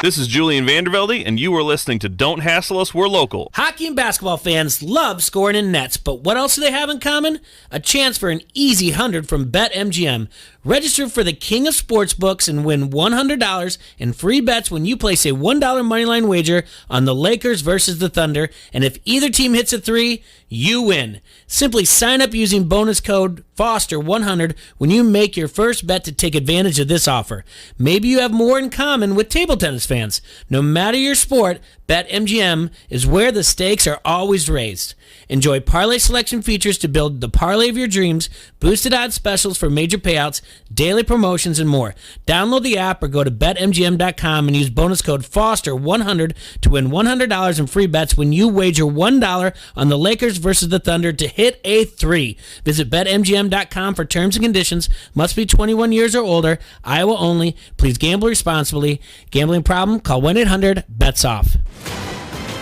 This is Julian Vandervelde, and you are listening to Don't Hassle Us, We're Local. Hockey and basketball fans love scoring in nets, but what else do they have in common? A chance for an easy 100 from BetMGM. Register for the King of Sportsbooks and win $100 in free bets when you place a $1 moneyline wager on the Lakers versus the Thunder, and if either team hits a 3, you win. Simply sign up using bonus code FOSTER100 when you make your first bet to take advantage of this offer. Maybe you have more in common with table tennis fans. No matter your sport, BetMGM is where the stakes are always raised. Enjoy parlay selection features to build the parlay of your dreams, boosted odds specials for major payouts, daily promotions, and more. Download the app or go to BetMGM.com and use bonus code FOSTER100 to win $100 in free bets when you wager $1 on the Lakers versus the Thunder to hit a 3. Visit BetMGM.com for terms and conditions. Must be 21 years or older. Iowa only. Please gamble responsibly. Gambling problem? Call 1-800-BETS-OFF.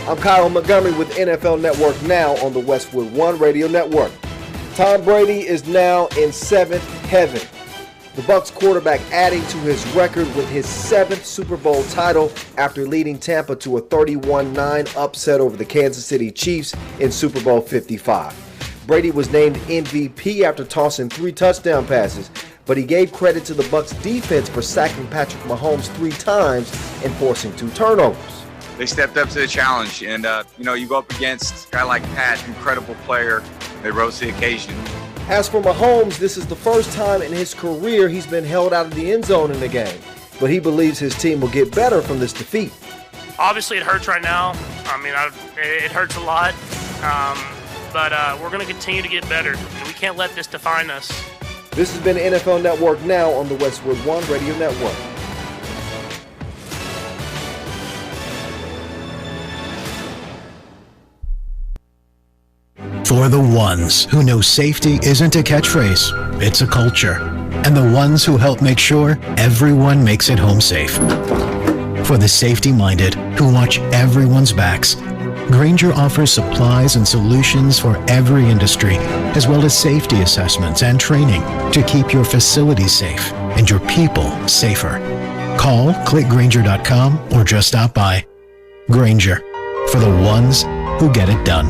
I'm Kyle Montgomery with NFL Network Now on the Westwood One Radio Network. Tom Brady is now in 7th heaven. The Bucs quarterback adding to his record with his 7th Super Bowl title after leading Tampa to a 31-9 upset over the Kansas City Chiefs in Super Bowl 55. Brady was named MVP after tossing 3 touchdown passes, but he gave credit to the Bucs defense for sacking Patrick Mahomes 3 times and forcing 2 turnovers. They stepped up to the challenge, and you go up against a guy like Pat, incredible player. They rose to the occasion. As for Mahomes, this is the first time in his career he's been held out of the end zone in the game, but he believes his team will get better from this defeat. Obviously, it hurts right now. It hurts a lot, but we're going to continue to get better, and we can't let this define us. This has been NFL Network Now on the Westwood One Radio Network. For the ones who know safety isn't a catchphrase, it's a culture. And the ones who help make sure everyone makes it home safe. For the safety-minded who watch everyone's backs, Grainger offers supplies and solutions for every industry, as well as safety assessments and training to keep your facilities safe and your people safer. Call, clickgrainger.com, or just stop by. Grainger, for the ones who get it done.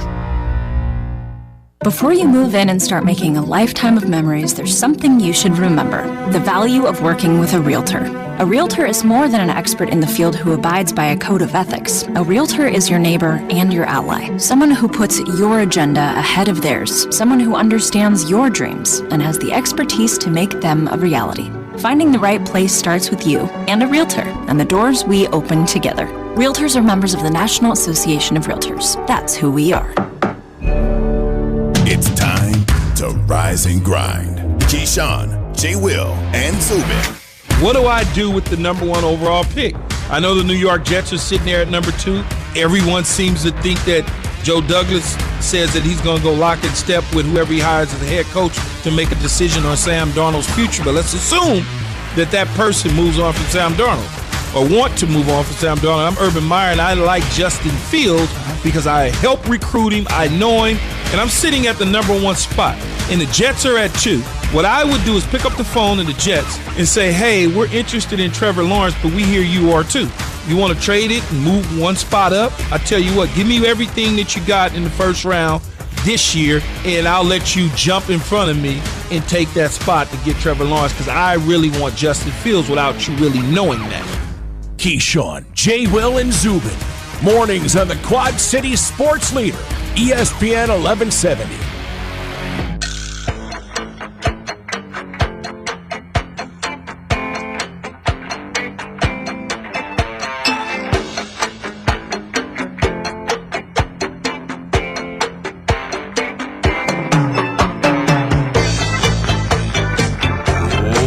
Before you move in and start making a lifetime of memories, there's something you should remember: the value of working with a realtor. A realtor is more than an expert in the field who abides by a code of ethics. A realtor is your neighbor and your ally. Someone who puts your agenda ahead of theirs. Someone who understands your dreams and has the expertise to make them a reality. Finding the right place starts with you and a realtor, and the doors we open together. Realtors are members of the National Association of Realtors. That's who we are. It's time to rise and grind. Keyshawn, J. Will, and Zubin. What do I do with the number 1 overall pick? I know the New York Jets are sitting there at number 2. Everyone seems to think that Joe Douglas says that he's going to go lock and step with whoever he hires as the head coach to make a decision on Sam Darnold's future. But let's assume that that person moves on from Sam Darnold, or want to move on from Sam Darnold. I'm Urban Meyer, and I like Justin Fields because I help recruit him, I know him, and I'm sitting at the number 1 spot. And the Jets are at 2. What I would do is pick up the phone in the Jets and say, hey, we're interested in Trevor Lawrence, but we hear you are too. You want to trade it and move 1 spot up? I tell you what, give me everything that you got in the first round this year, and I'll let you jump in front of me and take that spot to get Trevor Lawrence, because I really want Justin Fields without you really knowing that. Keyshawn, J. Will, and Zubin. Mornings on the Quad City Sports Leader, ESPN 1170.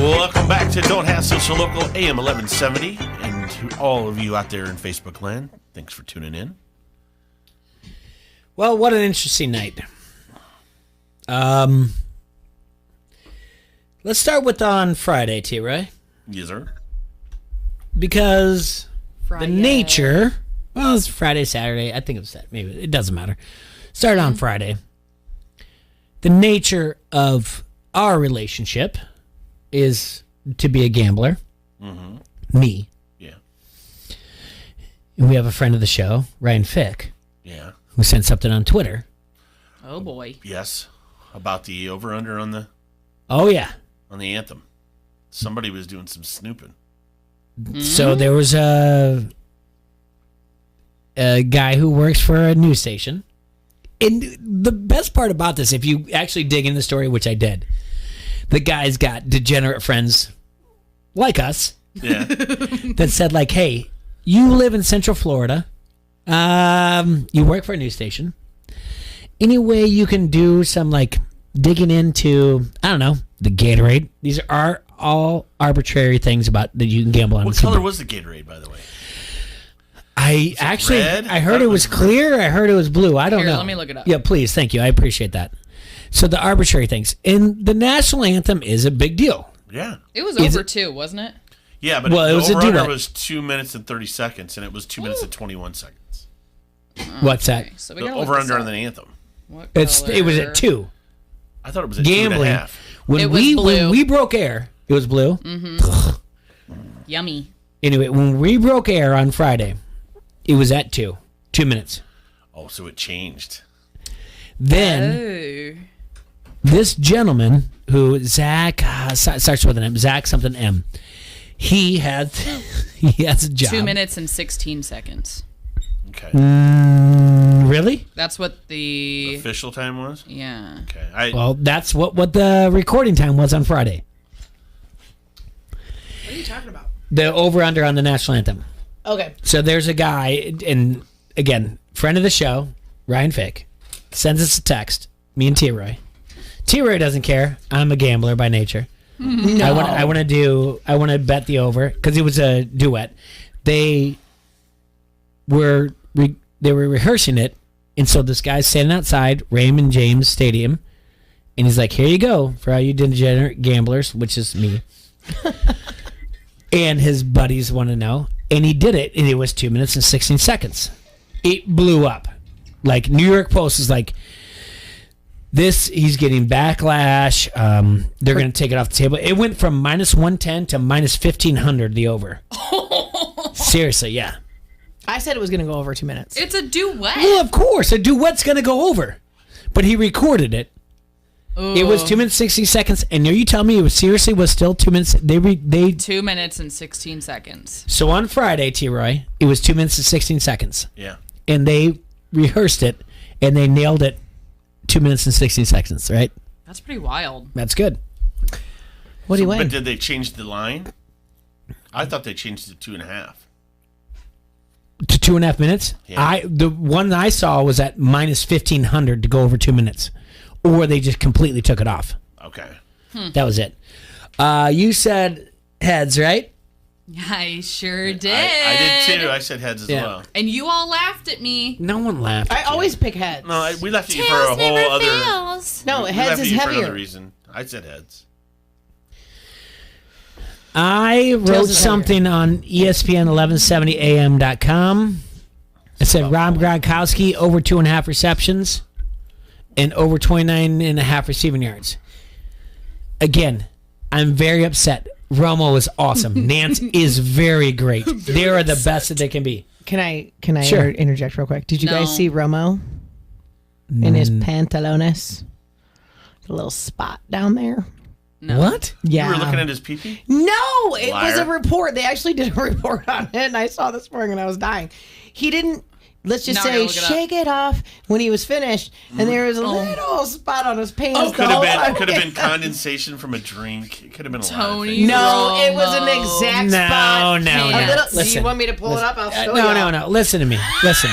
Welcome back to Don't Hassle So Local, AM 1170, and to all of you out there in Facebook land, thanks for tuning in. Well, what an interesting night. Let's start with on Friday, T-Ray. Yes, sir. Because the nature, well, it's Friday, Saturday. I think it was Saturday. Maybe it doesn't matter. Started on Friday. The nature of our relationship is to be a gambler. Mm-hmm. Me. Yeah. And we have a friend of the show, Ryan Fick. Yeah. Who sent something on Twitter. Oh boy. Yes. About the over-under on the... Oh, yeah. On the anthem. Somebody was doing some snooping. So there was a guy who works for a news station. And the best part about this, if you actually dig in the story, which I did, the guy's got degenerate friends like us. Yeah. That said, like, hey, you live in Central Florida. You work for a news station. Any way you can do some, like, digging into, I don't know, the Gatorade. These are all arbitrary things about that you can gamble on. What color was the Gatorade, by the way? I actually, red? I heard it was clear. I heard it was blue. I don't know. Let me look it up. Yeah, please. Thank you. I appreciate that. So the arbitrary things. And the national anthem is a big deal. Yeah. It was over 2, wasn't it? Yeah, but Well, it was the a over-under duet. was 2 minutes and 30 seconds, and it was 2 minutes and 21 seconds. What's that? So we The gotta look over-under this on up. the anthem. It was at 2. I thought it was at Gambling. 2.5. When It was we blue. when we broke air, It was blue? Mm-hmm. Yummy. Anyway, when we broke air on Friday, it was at 2 minutes. Oh, so it changed. Then this gentleman who Zach starts with an M, Zach something M. He has a job. 2 minutes and 16 seconds. Okay. Really? That's what the official time was? Yeah. Okay. Well, that's what the recording time was on Friday. What are you talking about? The over-under on the national anthem. Okay. So there's a guy, and again, friend of the show, Ryan Fick, sends us a text, me and T-Roy. T-Roy doesn't care. I'm a gambler by nature. No. I want to bet the over because it was a duet. They were rehearsing it, and so this guy's standing outside Raymond James Stadium, and he's like, "Here you go for all you degenerate gamblers," which is me. And his buddies want to know, and he did it, and it was 2 minutes and 16 seconds. It blew up. Like New York Post is like, this, he's getting backlash. They're going to take it off the table. It went from -110 to -1500, the over. Seriously, yeah. I said it was going to go over 2 minutes. It's a duet. Well, of course, a duet's going to go over. But he recorded it. It was 2 minutes 60 seconds, and are you telling me it was still 2 minutes? They 2 minutes and 16 seconds. So on Friday, T-Roy, it was 2 minutes and 16 seconds. Yeah. And they rehearsed it, and they nailed it 2 minutes and 16 seconds, right? That's pretty wild. That's good. What do you win? But did they change the line? I thought they changed it to 2.5. To 2.5 minutes? Yeah. The one I saw was at -1500 to go over 2 minutes. Or they just completely took it off. Okay. That was it. You said heads, right? I sure did. I did too. I said heads as well. And you all laughed at me. No one laughed. I always pick heads. No, we left you for a whole other. No, we heads left is you for heavier. another reason. I said heads. I wrote something on ESPN1170am.com. It said Rob Gronkowski over 2.5 receptions and over 29.5 receiving yards. Again, I'm very upset. Romo is awesome. Nance is very great. They are the best that they can be. Can I Sure. interject real quick? Did you No. guys see Romo in his pantalones? The little spot down there. No. What? Yeah. You were looking at his pee-pee? No, it was a Liar. report. They actually did a report on it, and I saw this morning and I was dying. He didn't, let's just Now I say, gotta look it up. shake it off when he was finished, and there was a little spot on his pants. Oh, the could whole have time. been condensation from a drink. It could have been a lot of Tony things. No, it was an exact spot. No. A little, do you Listen. want me to pull it up? I'll show you. No. Listen to me. Listen.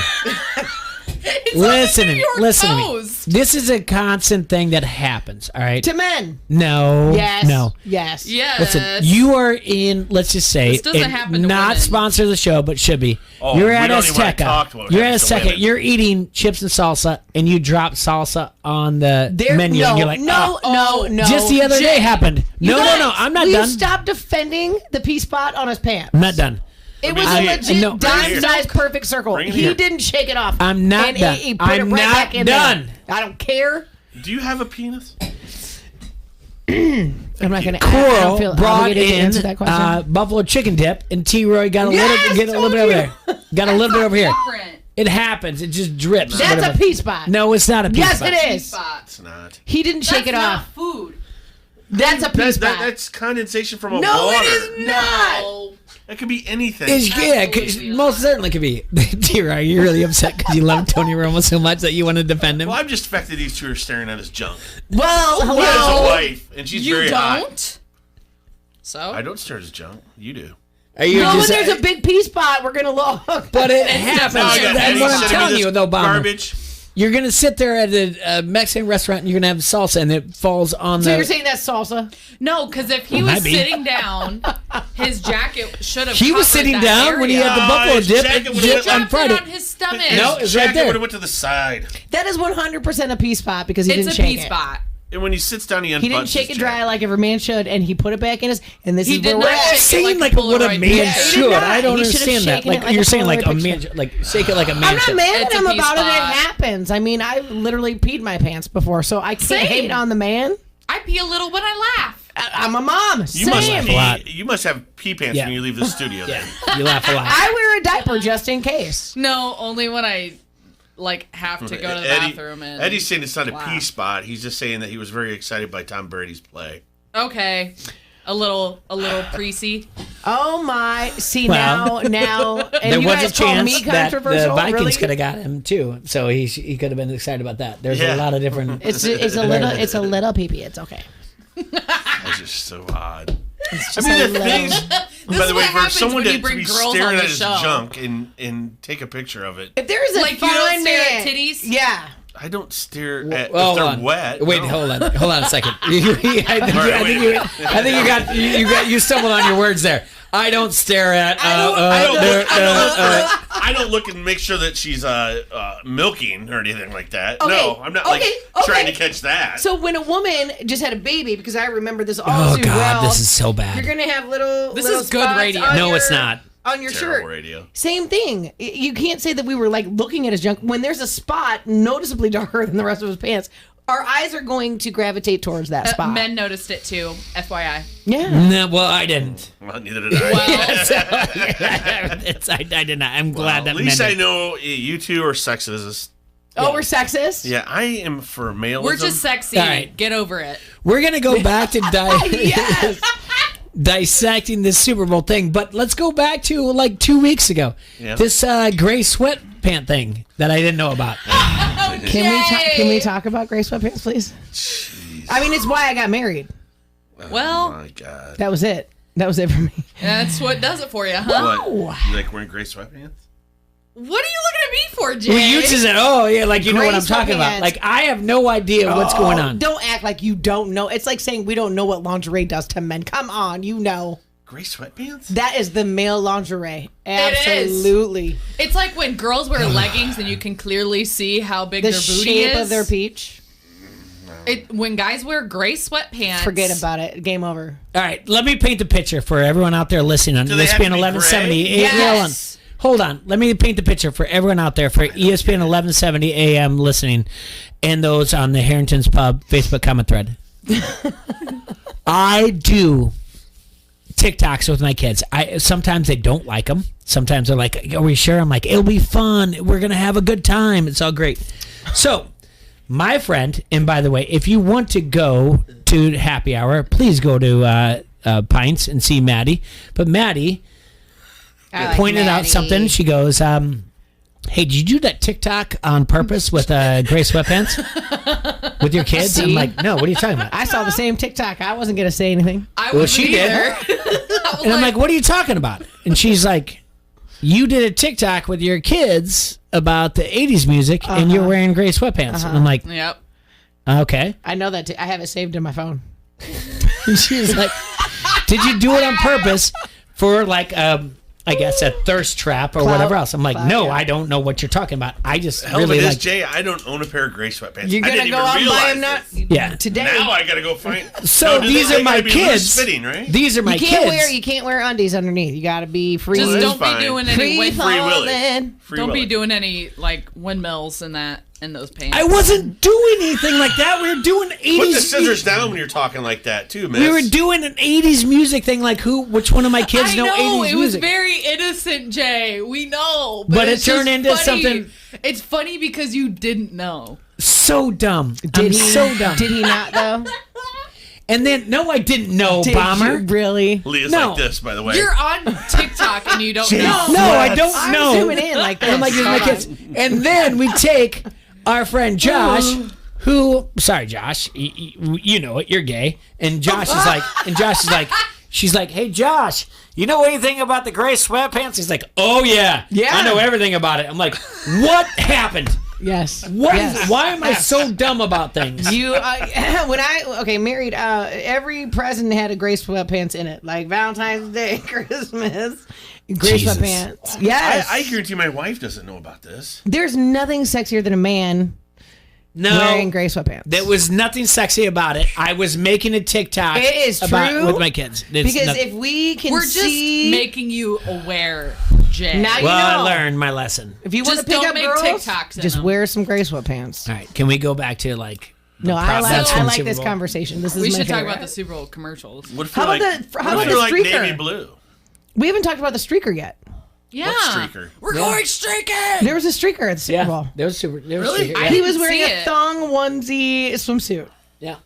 Listen to me. Listen to me. This is a constant thing that happens. All right. To men. No. Yes. No. Yes. Yes. Listen, you are in, let's just say, This doesn't and happen to not women. sponsor of the show, but should be. Oh, You're we at don't even wanna talk Azteca. about You're at happens to Azteca. women. You're eating chips and salsa, and you drop salsa on the menu, and you're like, no. Just the other day happened. You No. guys, I'm not will done. You stop defending the pea spot on his pants. I'm not done. It was I- a legit no. dime-sized perfect circle. Bring it He here. didn't shake it off. I'm not and done. He put I'm it right not back in done. there. I don't care. Do you have a penis? I'm not going to. Coral brought obligated to in answer that question. buffalo chicken dip, and T-Roy got a Yes, little bit over there. Got a little bit over here. Different. It happens. It just drips. That's Whatever. a pea spot. No, it's not a pea Yes, spot. it is. It's not. He didn't shake That's it not off. food. That's a pea spot. That's condensation from a No, water. it is not. No. That could be anything. Yeah, most certainly could be. T-Roy, you're really upset because you love Tony Romo so much that you want to defend him. Well, I'm just affected these two are staring at his junk. Well, He has a hello. wife, and she's You very don't? hot. So? I don't stare at his junk. You do. Are you No, when just, there's a big pea spot, we're going to look. but it It's happens. Now I got That's Eddie what I'm sending me telling this you, though, Bomber. garbage. You're gonna sit there at a Mexican restaurant and you're gonna have salsa and it falls on So the. you're saying that's salsa? No, because if he It was might be. sitting down, his jacket should have. He was covered sitting that down when he area. had the buffalo his dip jacket and would've He dip went- on dropped Friday. it on his stomach. No, it's right jacket there. would have went to the side. That is 100% a pea spot because he It's didn't a shake pea it. spot. And when he sits down, he unbuttons He didn't shake his it dry jacket. like every man should, and he put it back in his. And this He is did where we're not at. shake it Saying like like a what a Polaroid man picture. He should. did not. I don't He should have understand that. shaken it Like like you're a saying, like a Polaroid man, like shake it like a man I'm not should. mad It's at a him pea about it. It spot. happens. I mean, I literally peed my pants before, so I can't Same. hate on the man. I pee a little when I laugh. I'm a mom. You must have pee pants when you leave the studio. Then you laugh a lot. I wear a diaper just in case. No, only when I have to go to the bathroom. And Eddie's saying it's not a pee spot. He's just saying that he was very excited by Tom Brady's play. Okay, a little precy. Oh my! See now, and there you was guys a call chance me that the controversial. Vikings Really? could have got him too, so he could have been excited about that. There's a lot of different. It's a little pee-pee. It's okay. That's just so odd. It's I just mean, a the little- things. This By is the way, what for happens someone when you to bring be girls staring on at the his show. junk and take a picture of it. If there's a Like, you don't fine stare man, at titties? yeah. I don't stare at Well, if they're hold on. wet. Wait, no. hold on a second. I think you stumbled on your words there. I don't stare at. I don't look and make sure that she's milking or anything like that. Okay, No, I'm not trying to catch that. So when a woman just had a baby, because I remember this all Oh too God, well. this is so bad. You're gonna have little. This little is good spots radio. on No, your- it's not. On your Terrible shirt. radio. Same thing. You can't say that we were like looking at his junk when there's a spot noticeably darker than the rest of his pants. Our eyes are going to gravitate towards that spot. Men noticed it too. FYI. Yeah. No, well, I didn't. Well, neither did I. I did not. I'm glad that. At least men I did. know you two are sexist. Oh, we're sexist? Yeah, I am for maleism. We're just sexy. All right. Get over it. We're gonna go back to dissecting this Super Bowl thing, but let's go back to like 2 weeks ago. Yeah. This gray sweatpant thing that I didn't know about. Can we talk about gray sweatpants, please? Jeez. I mean, it's why I got married. Well, my God. That was it. That was it for me. That's what does it for you, huh? What? You like wearing gray sweatpants? What are you looking at me for, Jay? Well, you just said, "Oh yeah," like you know Gray what I'm talking about. sweatpants. Like I have no idea what's going on. Don't act like you don't know. It's like saying we don't know what lingerie does to men. Come on, you know. Gray sweatpants? That is the male lingerie. It is. Absolutely. It's like when girls wear leggings and you can clearly see how big The their booty shape is. of their peach. When guys wear gray sweatpants, Forget about it. Game over. All right, let me paint the picture for everyone out there listening on Do they have ESPN to be 1170. gray? Yes. Hold on. Let me paint the picture for everyone out there for ESPN 1170 AM listening and those on the Harrington's Pub Facebook comment thread. I do TikToks with my kids. Sometimes they don't like them. Sometimes they're like, "Are we sure?" I'm like, "It'll be fun. We're going to have a good time. It's all great." So, my friend, and by the way, if you want to go to happy hour, please go to Pints and see Maddie. But Maddie pointed out something. She goes, "Hey, did you do that TikTok on purpose with gray sweatpants with your kids?" See? I'm like, "No, what are you talking about?" I saw the same TikTok. I wasn't going to say anything. Well, she did. And I'm like, "What are you talking about?" And she's like, "You did a TikTok with your kids about the 80s music and you're wearing gray sweatpants." And I'm like, "Yep. Okay." I know that. I have it saved in my phone. And she's like, "Did you do it on purpose for like I guess a thirst trap or whatever else?" I'm like, "No, I don't know what you're talking about. I just Hell really of it is, like." Jay, I don't own a pair of gray sweatpants. You're I going to didn't go even out and buy them realize now? it. Yeah. Today. Now I gotta go find. So these are my kids. Fitting, right? These are my You can't kids. you can't wear undies underneath. You got to be free. Just Well, don't that's be fine. doing any Free wind- falling. Don't be doing any like windmills in those pants. I wasn't doing anything like that. We were doing 80s. Put the scissors down when you're talking like that, too, miss. We were doing an 80s music thing, like which one of my kids I know 80s it was music? very innocent, Jay. We know, But it it's turned just into funny. something- It's funny because you didn't know. So dumb. I'm so dumb. Did he not, though? And then, no, I didn't know, Did Bomber. you really? Leah's No. like this, by the way. You're on TikTok and you don't know. No, I don't I'm know. zooming in like this. I'm like, my kids. And then we take our friend Josh, who, sorry, Josh, you know it, you're gay. And Josh is like, she's like, "Hey, Josh, you know anything about the gray sweatpants?" He's like, "Oh, yeah. Yeah. I know everything about it." I'm like, "What happened? Yes. What? Yes. Why am I so dumb about things?" You when I married, every present had a gray sweatpants in it, like Valentine's Day, Christmas, gray Jesus. sweatpants. Yes, I guarantee my wife doesn't know about this. there's nothing sexier than a man wearing gray sweatpants. There was nothing sexy about it. I was making a TikTok It is about true, with my kids. It's because nothing. if we can We're just see, making you aware, Jay. Now you well, know. I learned my lesson. If you want to Just pick don't up make girls, TikToks in just them. wear some gray sweatpants. All right, can we go back to like No, I like Super this Bowl. conversation. This is We my should talk favorite. about the Super Bowl commercials. What if How you're about like, the- how what if about you're the like streaker? navy blue? We haven't talked about the streaker yet. Yeah. What streaker? We're going streaking. There was a streaker at the Super Bowl. There was super. There was Really? streaker, I yeah. He was didn't wearing see a it. thong onesie swimsuit. Yeah.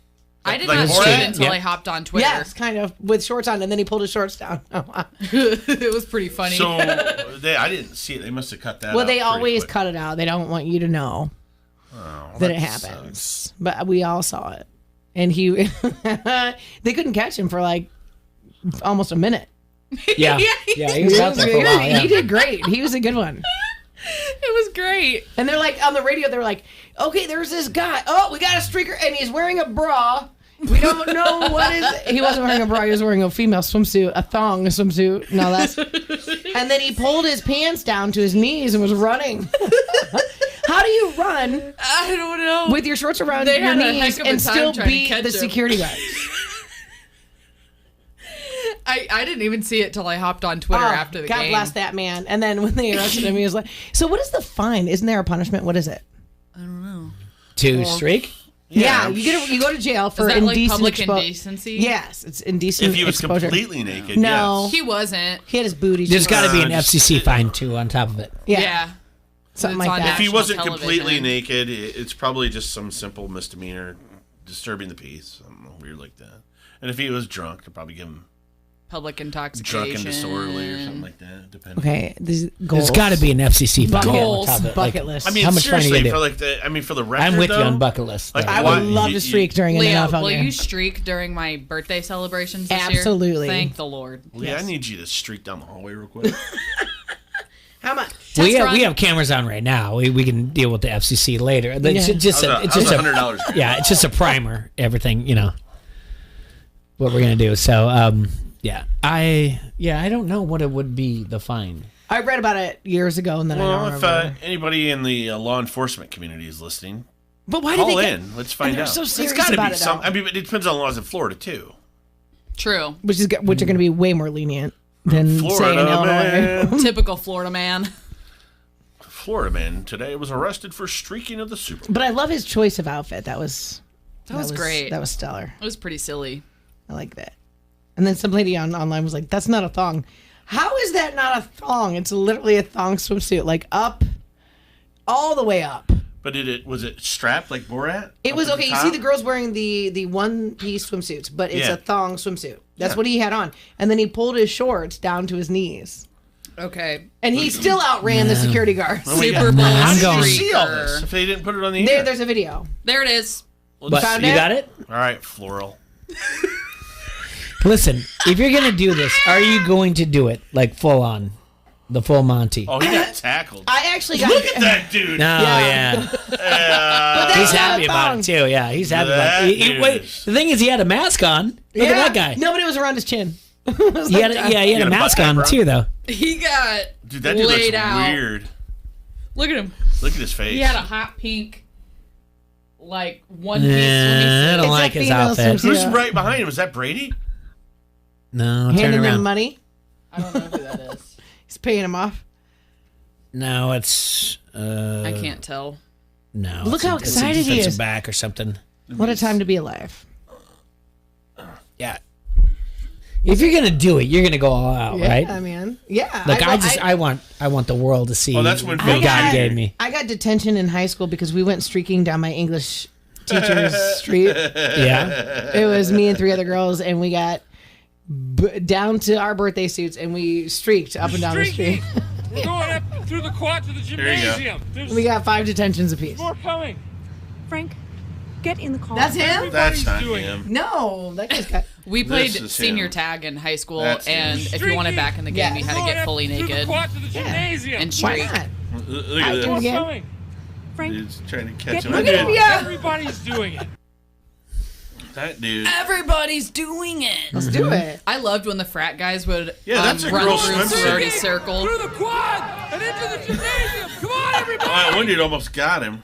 I did Like not Borat? see it until Yep. I hopped on Twitter. Yes, kind of with shorts on, and then he pulled his shorts down. It was pretty funny. So I didn't see it. They must have cut that. Well, out they pretty always quick. cut it out. They don't want you to know Oh, that it sucks. happens. But we all saw it, and he they couldn't catch him for like almost a minute. Yeah. Yeah. He was out there for a while. He Yeah. did great. He was a good one. It was great. And they're like on the radio. They're like, "Okay, there's this guy. Oh, we got a streaker, and he's wearing a bra. We don't know what is." He wasn't wearing a bra. He was wearing a female swimsuit, a thong swimsuit. No, that's. And then he pulled his pants down to his knees and was running. How do you run I don't know. with your shorts around They your had a knees heck of a and time still trying to beat catch the him. security guard? I didn't even see it till I hopped on Twitter after the God game. bless that man. And then when they arrested him, he was like, "So what is the fine? Isn't there a punishment? What is it?" To streak? Yeah, you go to jail for Is that like indecent public expo- indecency? Yes, it's indecent If he was exposure. completely naked, No, yes. He wasn't. he had his booty. There's got to be an just- FCC fine too on top of it. Yeah. Something It's like on that. If he national wasn't television. completely naked, it's probably just some simple misdemeanor, disturbing the peace, something weird like that. And if he was drunk, they'd probably give him Public intoxication. drunk and disorderly or something like that. Depending. Okay, this goals. There's got to be an FCC fine Goals. on top of it. Bucket Like, list. I mean, how much fine are you seriously, gonna for do? like for the record, I'm with you though, on bucket list. like, though. I why- would love to streak during an Leo, NFL will game. you streak during my birthday celebrations this Absolutely. year? Thank the Lord. Leah, I need you to streak down the hallway real quick. How much? We Test have run. cameras on right now. We can deal with the FCC later. It's Yeah. just How's $100? yeah, it's just a primer. Everything what we're gonna do. So yeah, I don't know what it would be the fine. I read about it years ago, and then I Well, don't if remember. anybody in the law enforcement community is listening, But why do call they get? in. Let's find they're out. so It's serious gotta about be it, some. though. I mean, it depends on laws in Florida too. True. which are going to be way more lenient than say in Florida Illinois. man. Typical Florida man. Florida man today was arrested for streaking of the Super Bowl. But I love his choice of outfit. That was great. That was stellar. It was pretty silly. I like that. And then some lady online was like, "That's not a thong." How is that not a thong? It's literally a thong swimsuit, like up, all the way up. But was it strapped like Borat? It Up was at okay. the You see top? the girls wearing the one piece swimsuits, but it's Yeah. a thong swimsuit. That's Yeah. what he had on. And then he pulled his shorts down to his knees. Okay. And he still outran the security guards. Oh, yeah. Super Bowl How did you streaker. see all this if they didn't put it on the air? There's a video. There it is. But found you it? got it? All right, Floral. Listen, if you're gonna do this, are you going to do it like full on, the full Monty? Oh, he got tackled. I actually got Look at that dude. No, yeah. But He's that's happy not a about thong. it too. Yeah, he's happy about That it. Wait, is- the thing is, he had a mask on. Look at that guy. No, but it was around his chin. He had He a had a mask butt on diaper on? too, though. He got Dude, that dude looks laid out. weird. Look at him. Look at his face. He had a hot pink, like one piece. Nah, I swimming don't It's like a his female outfit. swimsuit. Who's right behind him? Was that Brady? No, turn handing him around. money. I don't know who that is. He's paying him off. No, it's. I can't tell. No. Look it's a- how it's a excited he defensive is. back or something. What a time to be alive. Yeah. If you're gonna do it, you're gonna go all out, right? Yeah, man. Yeah. Look, I want the world to see Oh, that's when what Bill God got- gave me. I got detention in high school because we went streaking down my English teacher's street. Yeah. It was me and three other girls, and we got down to our birthday suits, and we streaked up and down the street. We're going up through the quad to the There you go. gymnasium. There's We got 5 detentions apiece. more coming. Frank, get in the car. That's him? That's not doing him. No, that guy's got. We played This is senior him. tag in high school, That's him. and if you wanted back in the game, Yes. you had to Going get up fully through the naked quad to the gymnasium. and Why streak. not? Look I at do this. it again. Coming. Frank, Dude's trying to catch him. Look at him, yeah. Everybody's doing it. That dude. Everybody's doing it. Let's do it. I loved when the frat guys would Yeah, that's a run girl's through swimsuit. sorority circle. Through the quad and into the gymnasium. Come on, everybody. Oh, one dude almost got him.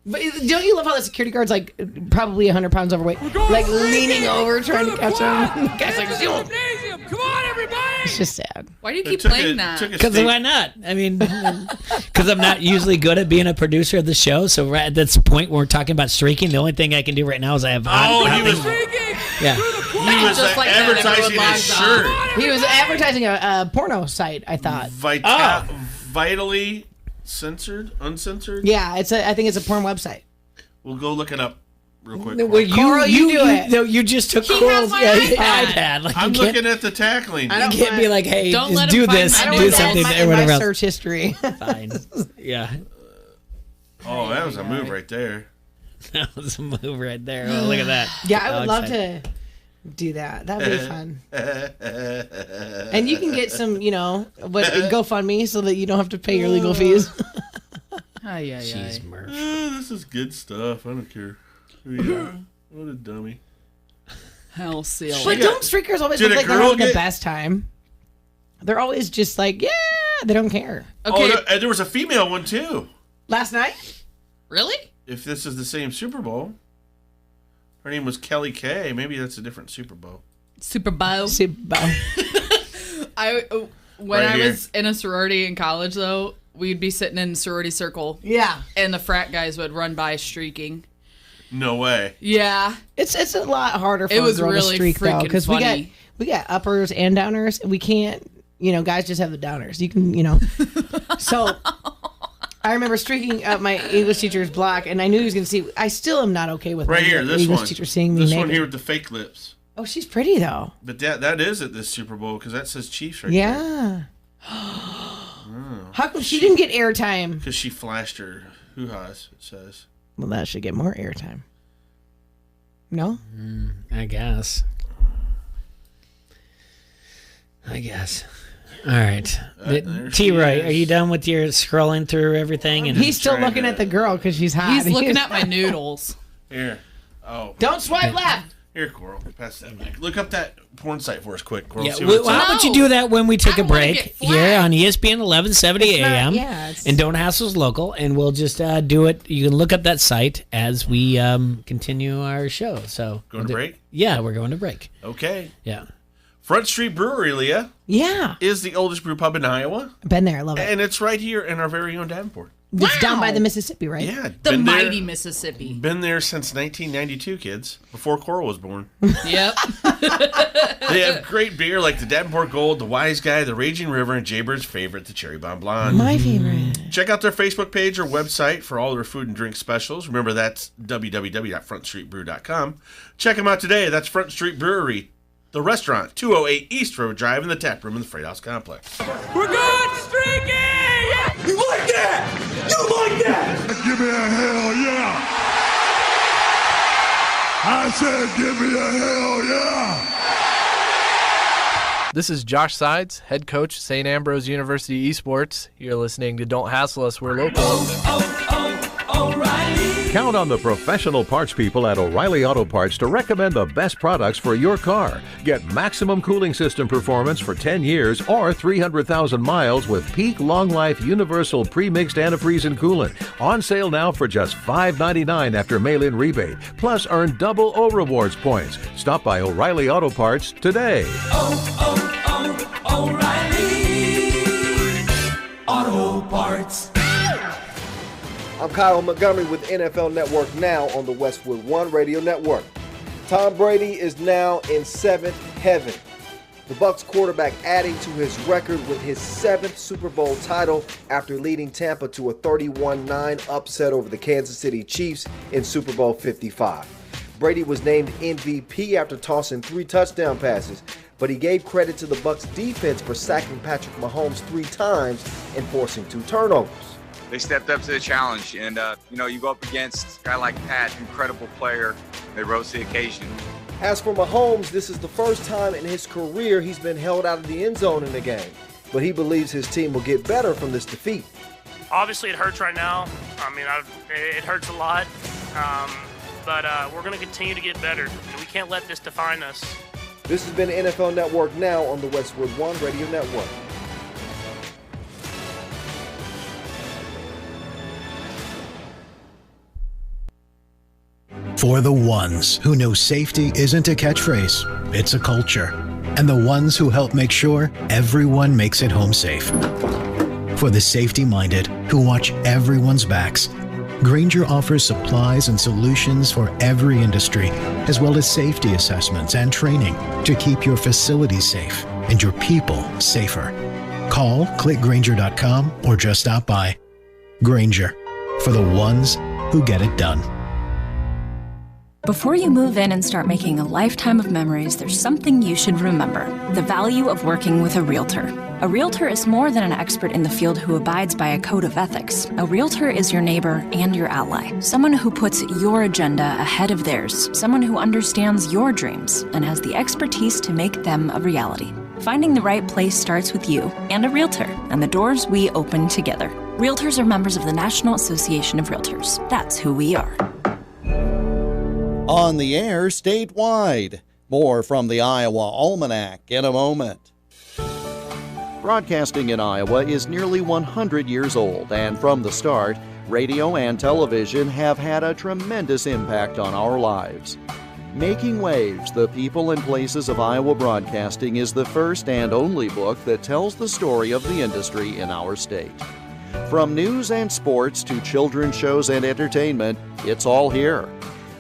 But don't you love how the security guard's like probably 100 pounds overweight, like leaning over trying to catch him? The guy's like, "Zoom." Gymnasium. Come on, everybody. It's just sad. Why do you keep playing that? Because why not? I mean, because I'm not usually good at being a producer of the show. So right at this point when we're talking about streaking, the only thing I can do right now is I have. He was streaking. Yeah. He was advertising his shirt. He was advertising a porno site, I thought. Vitally censored, uncensored. Yeah, I think it's a porn website. We'll go look it up real quick. Well, you do it. No, you just took Coral's iPad. Like, I'm looking at the tackling. You can't be like, hey, Don't just let do him find this, my do noodles. something, in or whatever my else. search history. Fine. Yeah. Oh, that was a move right there. That was a move right there. Oh, look at that. Yeah, I would love to do that. That'd be fun. And you can get some, GoFundMe so that you don't have to pay your legal fees. Jeez, Murph. This is good stuff. I don't care who you are. What a dummy. Hell silly. But don't streakers always look like they're having the best time? They're always just like, yeah, they don't care. Okay. Oh, there was a female one too. Last night? Really? If this is the same Super Bowl. Her name was Kelly Kay. Maybe that's a different Super Bowl. Super Bowl. When I was in a sorority in college, though, we'd be sitting in sorority circle. Yeah. And the frat guys would run by streaking. No way. Yeah. It's a lot harder for it was a girl really to streak, though, because funny. we got uppers and downers, and we can't, guys just have the downers. You can, So I remember streaking up my English teacher's block, and I knew he was going to see. I still am not okay with right here. This English one. teacher seeing me this naked. one here with the fake lips. Oh, she's pretty though. But that is at this Super Bowl because that says Chiefs right there. Yeah. How come she didn't get airtime? Because she flashed her hoo-has, it says. Well, that should get more airtime. No? I guess. All right. T-Roy, are you done with your scrolling through everything? And he's still looking at the girl because she's hot. He's looking at my noodles. Here. Oh. Don't swipe left. Here, Coral. Pass that back. Look up that porn site for us quick, Coral. Yeah, how about you do that when we take a break here on ESPN 1170 AM and Don't Hassle's local, and we'll just do it. You can look up that site as we continue our show. So Going to break? Yeah, we're going to break. Okay. Yeah. Front Street Brewery, Leah. Yeah. Is the oldest brew pub in Iowa. Been there, I love it. And it's right here in our very own Davenport. It's down by the Mississippi, right? Yeah. The mighty Mississippi. Been there since 1992, kids. Before Coral was born. Yep. They have great beer like the Davenport Gold, the Wise Guy, the Raging River, and Jaybird's favorite, the Cherry Bomb Blonde. My favorite. Check out their Facebook page or website for all their food and drink specials. Remember, that's www.frontstreetbrew.com. Check them out today. That's Front Street Brewery, the restaurant, 208 East Road Drive, and the tap room in the Freight House Complex. We're good streaking! Yeah! You like that? You like that? Give me a hell yeah! I said give me a hell yeah! This is Josh Sides, head coach, St. Ambrose University Esports. You're listening to Don't Hassle Us, We're Local. Count on the professional parts people at O'Reilly Auto Parts to recommend the best products for your car. Get maximum cooling system performance for 10 years or 300,000 miles with peak long life universal pre-mixed antifreeze and coolant. On sale now for just $5.99 after mail-in rebate. Plus earn double O Rewards points. Stop by O'Reilly Auto Parts today. O'Reilly Auto Parts. I'm Kyle Montgomery with NFL Network Now on the Westwood One Radio Network. Tom Brady is now in seventh heaven. The Bucs quarterback adding to his record with his seventh Super Bowl title after leading Tampa to a 31-9 upset over the Kansas City Chiefs in Super Bowl 55. Brady was named MVP after tossing 3 touchdown passes, but he gave credit to the Bucs defense for sacking Patrick Mahomes 3 times and forcing 2 turnovers. They stepped up to the challenge, and you go up against a guy like Pat, incredible player. They rose to the occasion. As for Mahomes, this is the first time in his career he's been held out of the end zone in a game, but he believes his team will get better from this defeat. Obviously, it hurts right now. It hurts a lot, but we're going to continue to get better. We can't let this define us. This has been NFL Network Now on the Westwood One Radio Network. For the ones who know safety isn't a catchphrase, it's a culture. and the ones who help make sure everyone makes it home safe. For the safety-minded who watch everyone's backs, Grainger offers supplies and solutions for every industry, as well as safety assessments and training to keep your facilities safe and your people safer. Call, click Grainger.com, or just stop by. Grainger, for the ones who get it done. Before you move in and start making a lifetime of memories, there's something you should remember: the value of working with a realtor. A realtor is more than an expert in the field who abides by a code of ethics. A realtor is your neighbor and your ally, someone who puts your agenda ahead of theirs, someone who understands your dreams and has the expertise to make them a reality. Finding the right place starts with you and a realtor, and the doors we open together. Realtors are members of the National Association of Realtors. That's who we are. On the air statewide. More from the Iowa Almanac in a moment. Broadcasting in Iowa is nearly 100 years old, and from the start, radio and television have had a tremendous impact on our lives. Making Waves, The People and Places of Iowa Broadcasting is the first and only book that tells the story of the industry in our state. From news and sports to children's shows and entertainment, it's all here.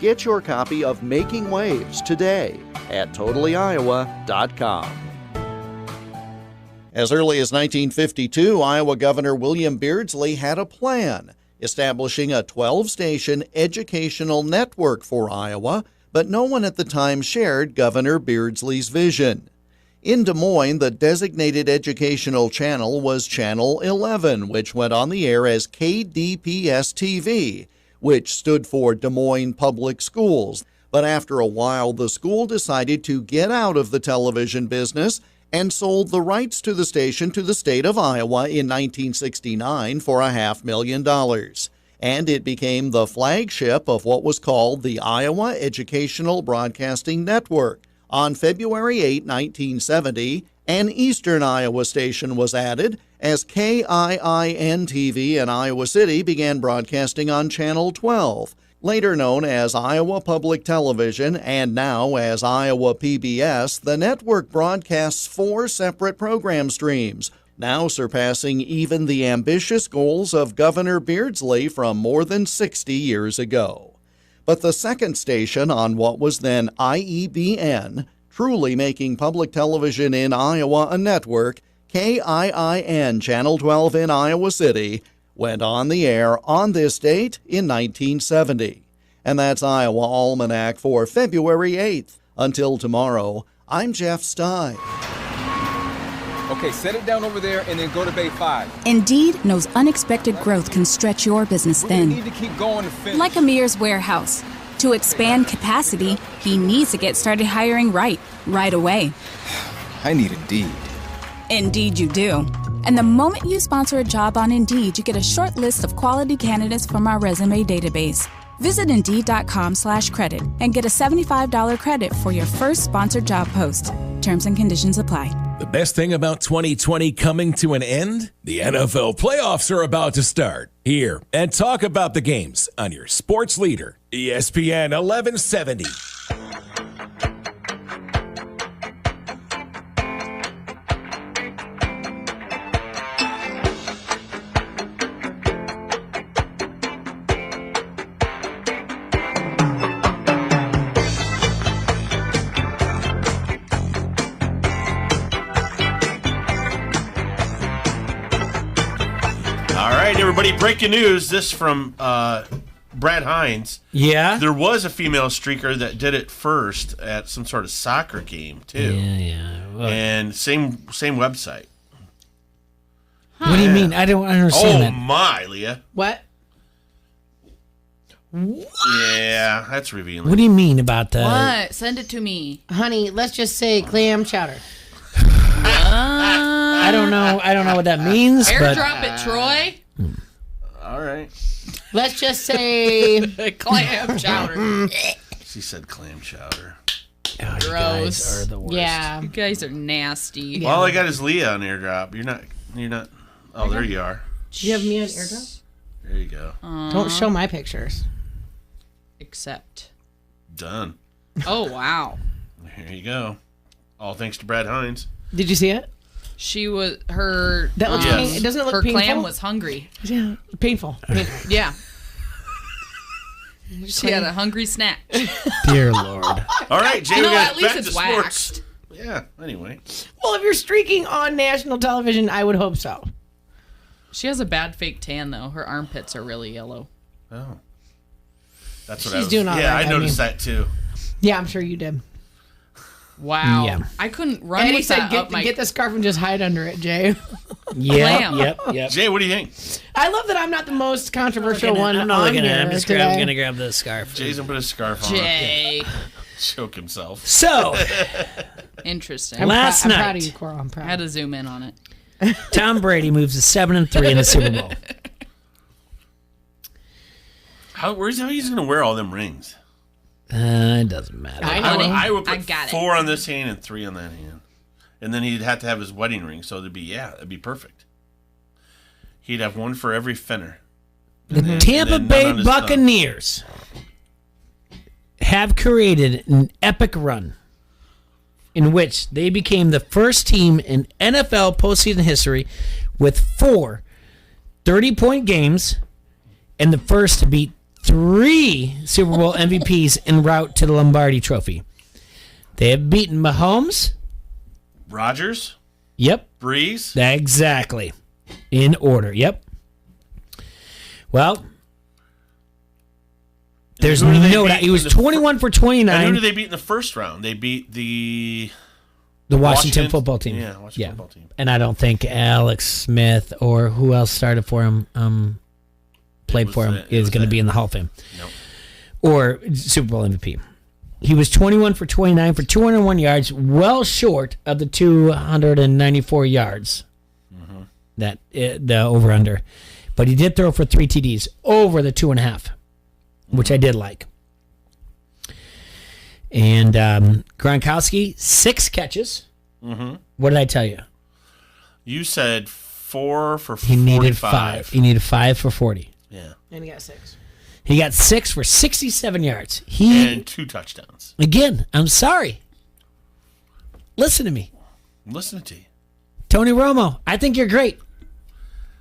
Get your copy of Making Waves today at totallyiowa.com. As early as 1952, Iowa Governor William Beardsley had a plan, establishing a 12-station educational network for Iowa, but no one at the time shared Governor Beardsley's vision. In Des Moines, the designated educational channel was Channel 11, which went on the air as KDPS-TV, which stood for Des Moines Public Schools. But after a while, the school decided to get out of the television business and sold the rights to the station to the state of Iowa in 1969 for $500,000. And it became the flagship of what was called the Iowa Educational Broadcasting Network. On February 8, 1970, an Eastern Iowa station was added as KIIN-TV in Iowa City began broadcasting on Channel 12, later known as Iowa Public Television and now as Iowa PBS. The network broadcasts 4 separate program streams, now surpassing even the ambitious goals of Governor Beardsley from more than 60 years ago. But the second station on what was then IEBN, truly making public television in Iowa a network, KIIN Channel 12 in Iowa City, went on the air on this date in 1970. And that's Iowa Almanac for February 8th. Until tomorrow, I'm Jeff Stein. Okay, set it down over there and then go to Bay 5. Indeed knows unexpected growth can stretch your business thin. We need to keep going to finish. Like Amir's warehouse. To expand capacity, he needs to get started hiring right away. I need Indeed. Indeed you do. And the moment you sponsor a job on Indeed, you get a short list of quality candidates from our resume database. Visit Indeed.com/credit and get a $75 credit for your first sponsored job post. Terms and conditions apply. The best thing about 2020 coming to an end? The NFL playoffs are about to start. Hear and talk about the games on your sports leader, ESPN 1170. Everybody, breaking news. This from Brad Hines. Yeah? There was a female streaker that did it first at some sort of soccer game, too. Yeah. Well, and same website. What do you mean? I don't understand that. Oh, my, Leah. What? Yeah, that's revealing. What do you mean about that? What? Send it to me. Honey, let's just say clam chowder. I don't know what that means. Airdrop it, Troy. All right. Let's just say clam chowder. She said clam chowder. Oh, Gross. You guys are the worst. Yeah. You guys are nasty. All I got is Leah on airdrop. You're not. Oh, there you are. Do you have me on airdrop? There you go. Don't show my pictures. Except. Done. Oh, wow. Here you go. All thanks to Brad Hines. Did you see it? She was her. That looks Yes. doesn't it look her painful? clam was hungry. Yeah, painful. Yeah. She had a hungry snack. Dear Lord. All right, Jay, You know, we got at least back it's to sports. waxed. Yeah, anyway. Well, if you're streaking on national television, I would hope so. She has a bad fake tan though. Her armpits are really yellow. Oh. That's what She's I was doing all Yeah, right, I noticed that too. Yeah, I'm sure you did. Wow. Yeah. I couldn't run Eddie with said, that up my. get the scarf and just hide under it, Jay. Clam. Yep. Jay, what do you think? I love that I'm not the most controversial one I'm not on looking here at it. I'm just today. gonna grab the scarf. Jay's gonna put his scarf on. Jay. Choke himself. So, Interesting. Last I'm night, proud of you, Coral. I'm I proud. had to zoom in on it. Tom Brady moves to 7-3 in the Super Bowl. Where's how he's gonna wear all them rings? It doesn't matter. I would put I got it. 4 on this hand and 3 on that hand, and then he'd have to have his wedding ring. So it'd be perfect. He'd have one for every finner. The Tampa and then none Bay on his thumb. Buccaneers have created an epic run in which they became the first team in NFL postseason history with 4 30-point games and the first to beat 3 Super Bowl MVPs en route to the Lombardi Trophy. They have beaten Mahomes. Rodgers. Yep. Breeze. Exactly. In order. Yep. Well, there's Who did they no beat doubt. He was in the 21 for And who 29. did they beat in the first round? They beat the Washington football team. Yeah, Washington football team. And I don't think Alex Smith or who else started for him, played for him, is going to be in the Hall of Fame. Nope. Or Super Bowl MVP. He was 21 for 29 for 201 yards, well short of the 294 yards. That the over-under. But he did throw for 3 TDs over the 2.5, which I did like. And Gronkowski, 6 catches. Mm-hmm. What did I tell you? You said 4 for 45. He needed 5. He needed 5 for 40. Yeah. And he got 6. He got 6 for 67 yards. He And 2 touchdowns. Again, I'm sorry. Listen to me. I'm listening to you. Tony Romo, I think you're great.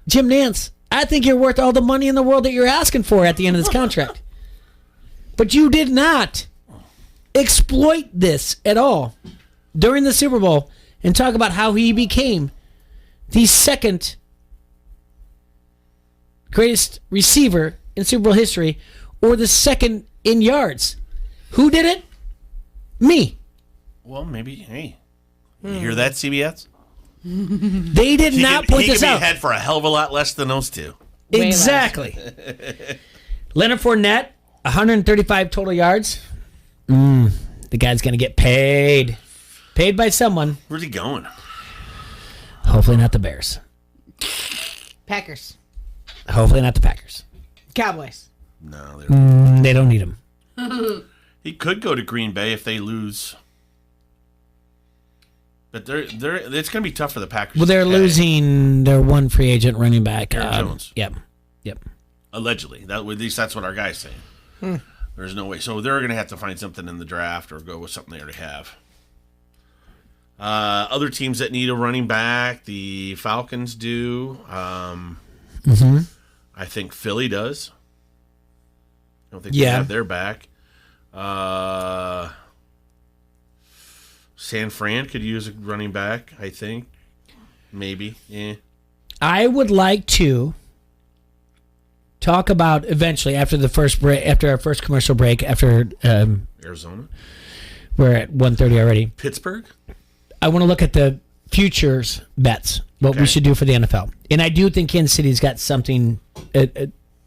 Jim Nance, I think you're worth all the money in the world that you're asking for at the end of this contract. But you did not exploit this at all during the Super Bowl and talk about how he became the second greatest receiver in Super Bowl history or the second in yards. Who did it? Me. Well, maybe. Hey, you hear that, CBS? They did not point this out. He had for a hell of a lot less than those two. Exactly. Leonard Fournette, 135 total yards. The guy's going to get paid. Paid by someone. Where's he going? Hopefully not the Bears. Packers. Hopefully not the Packers. Cowboys. No, They don't need him. he could go to Green Bay if they lose. But it's going to be tough for the Packers. Well, they're to pay. losing their one free agent running back. Aaron Jones. Yep. Allegedly. At least that's what our guy's saying. There's no way. So they're going to have to find something in the draft or go with something they already have. Other teams that need a running back, the Falcons do. I think Philly does. I don't think they have their back. San Fran could use a running back, I think. Maybe. I would like to talk about eventually after the first break, after our first commercial break, after Arizona. We're at 1:30 already. Pittsburgh. I want to look at the futures bets, what we should do for the NFL, and I do think Kansas City's got something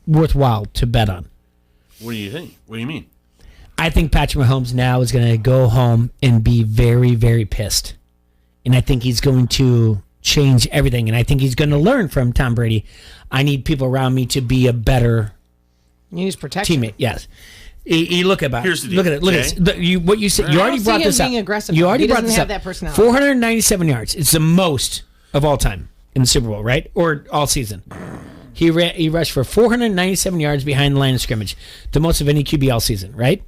worthwhile to bet on. What do you think? What do you mean? I think Patrick Mahomes now is going to go home and be very, very pissed, and I think he's going to change everything, and I think he's going to learn from Tom Brady. I need people around me to be a better teammate. Yes. You look at it. Here's the deal, Look at it. Look at it. What you said. You I already don't brought see this him up. being aggressive. You already He brought doesn't this have up. that personality. 497 yards. It's the most of all time in the Super Bowl, right? Or all season. He rushed for 497 yards behind the line of scrimmage, the most of any QB all season, right?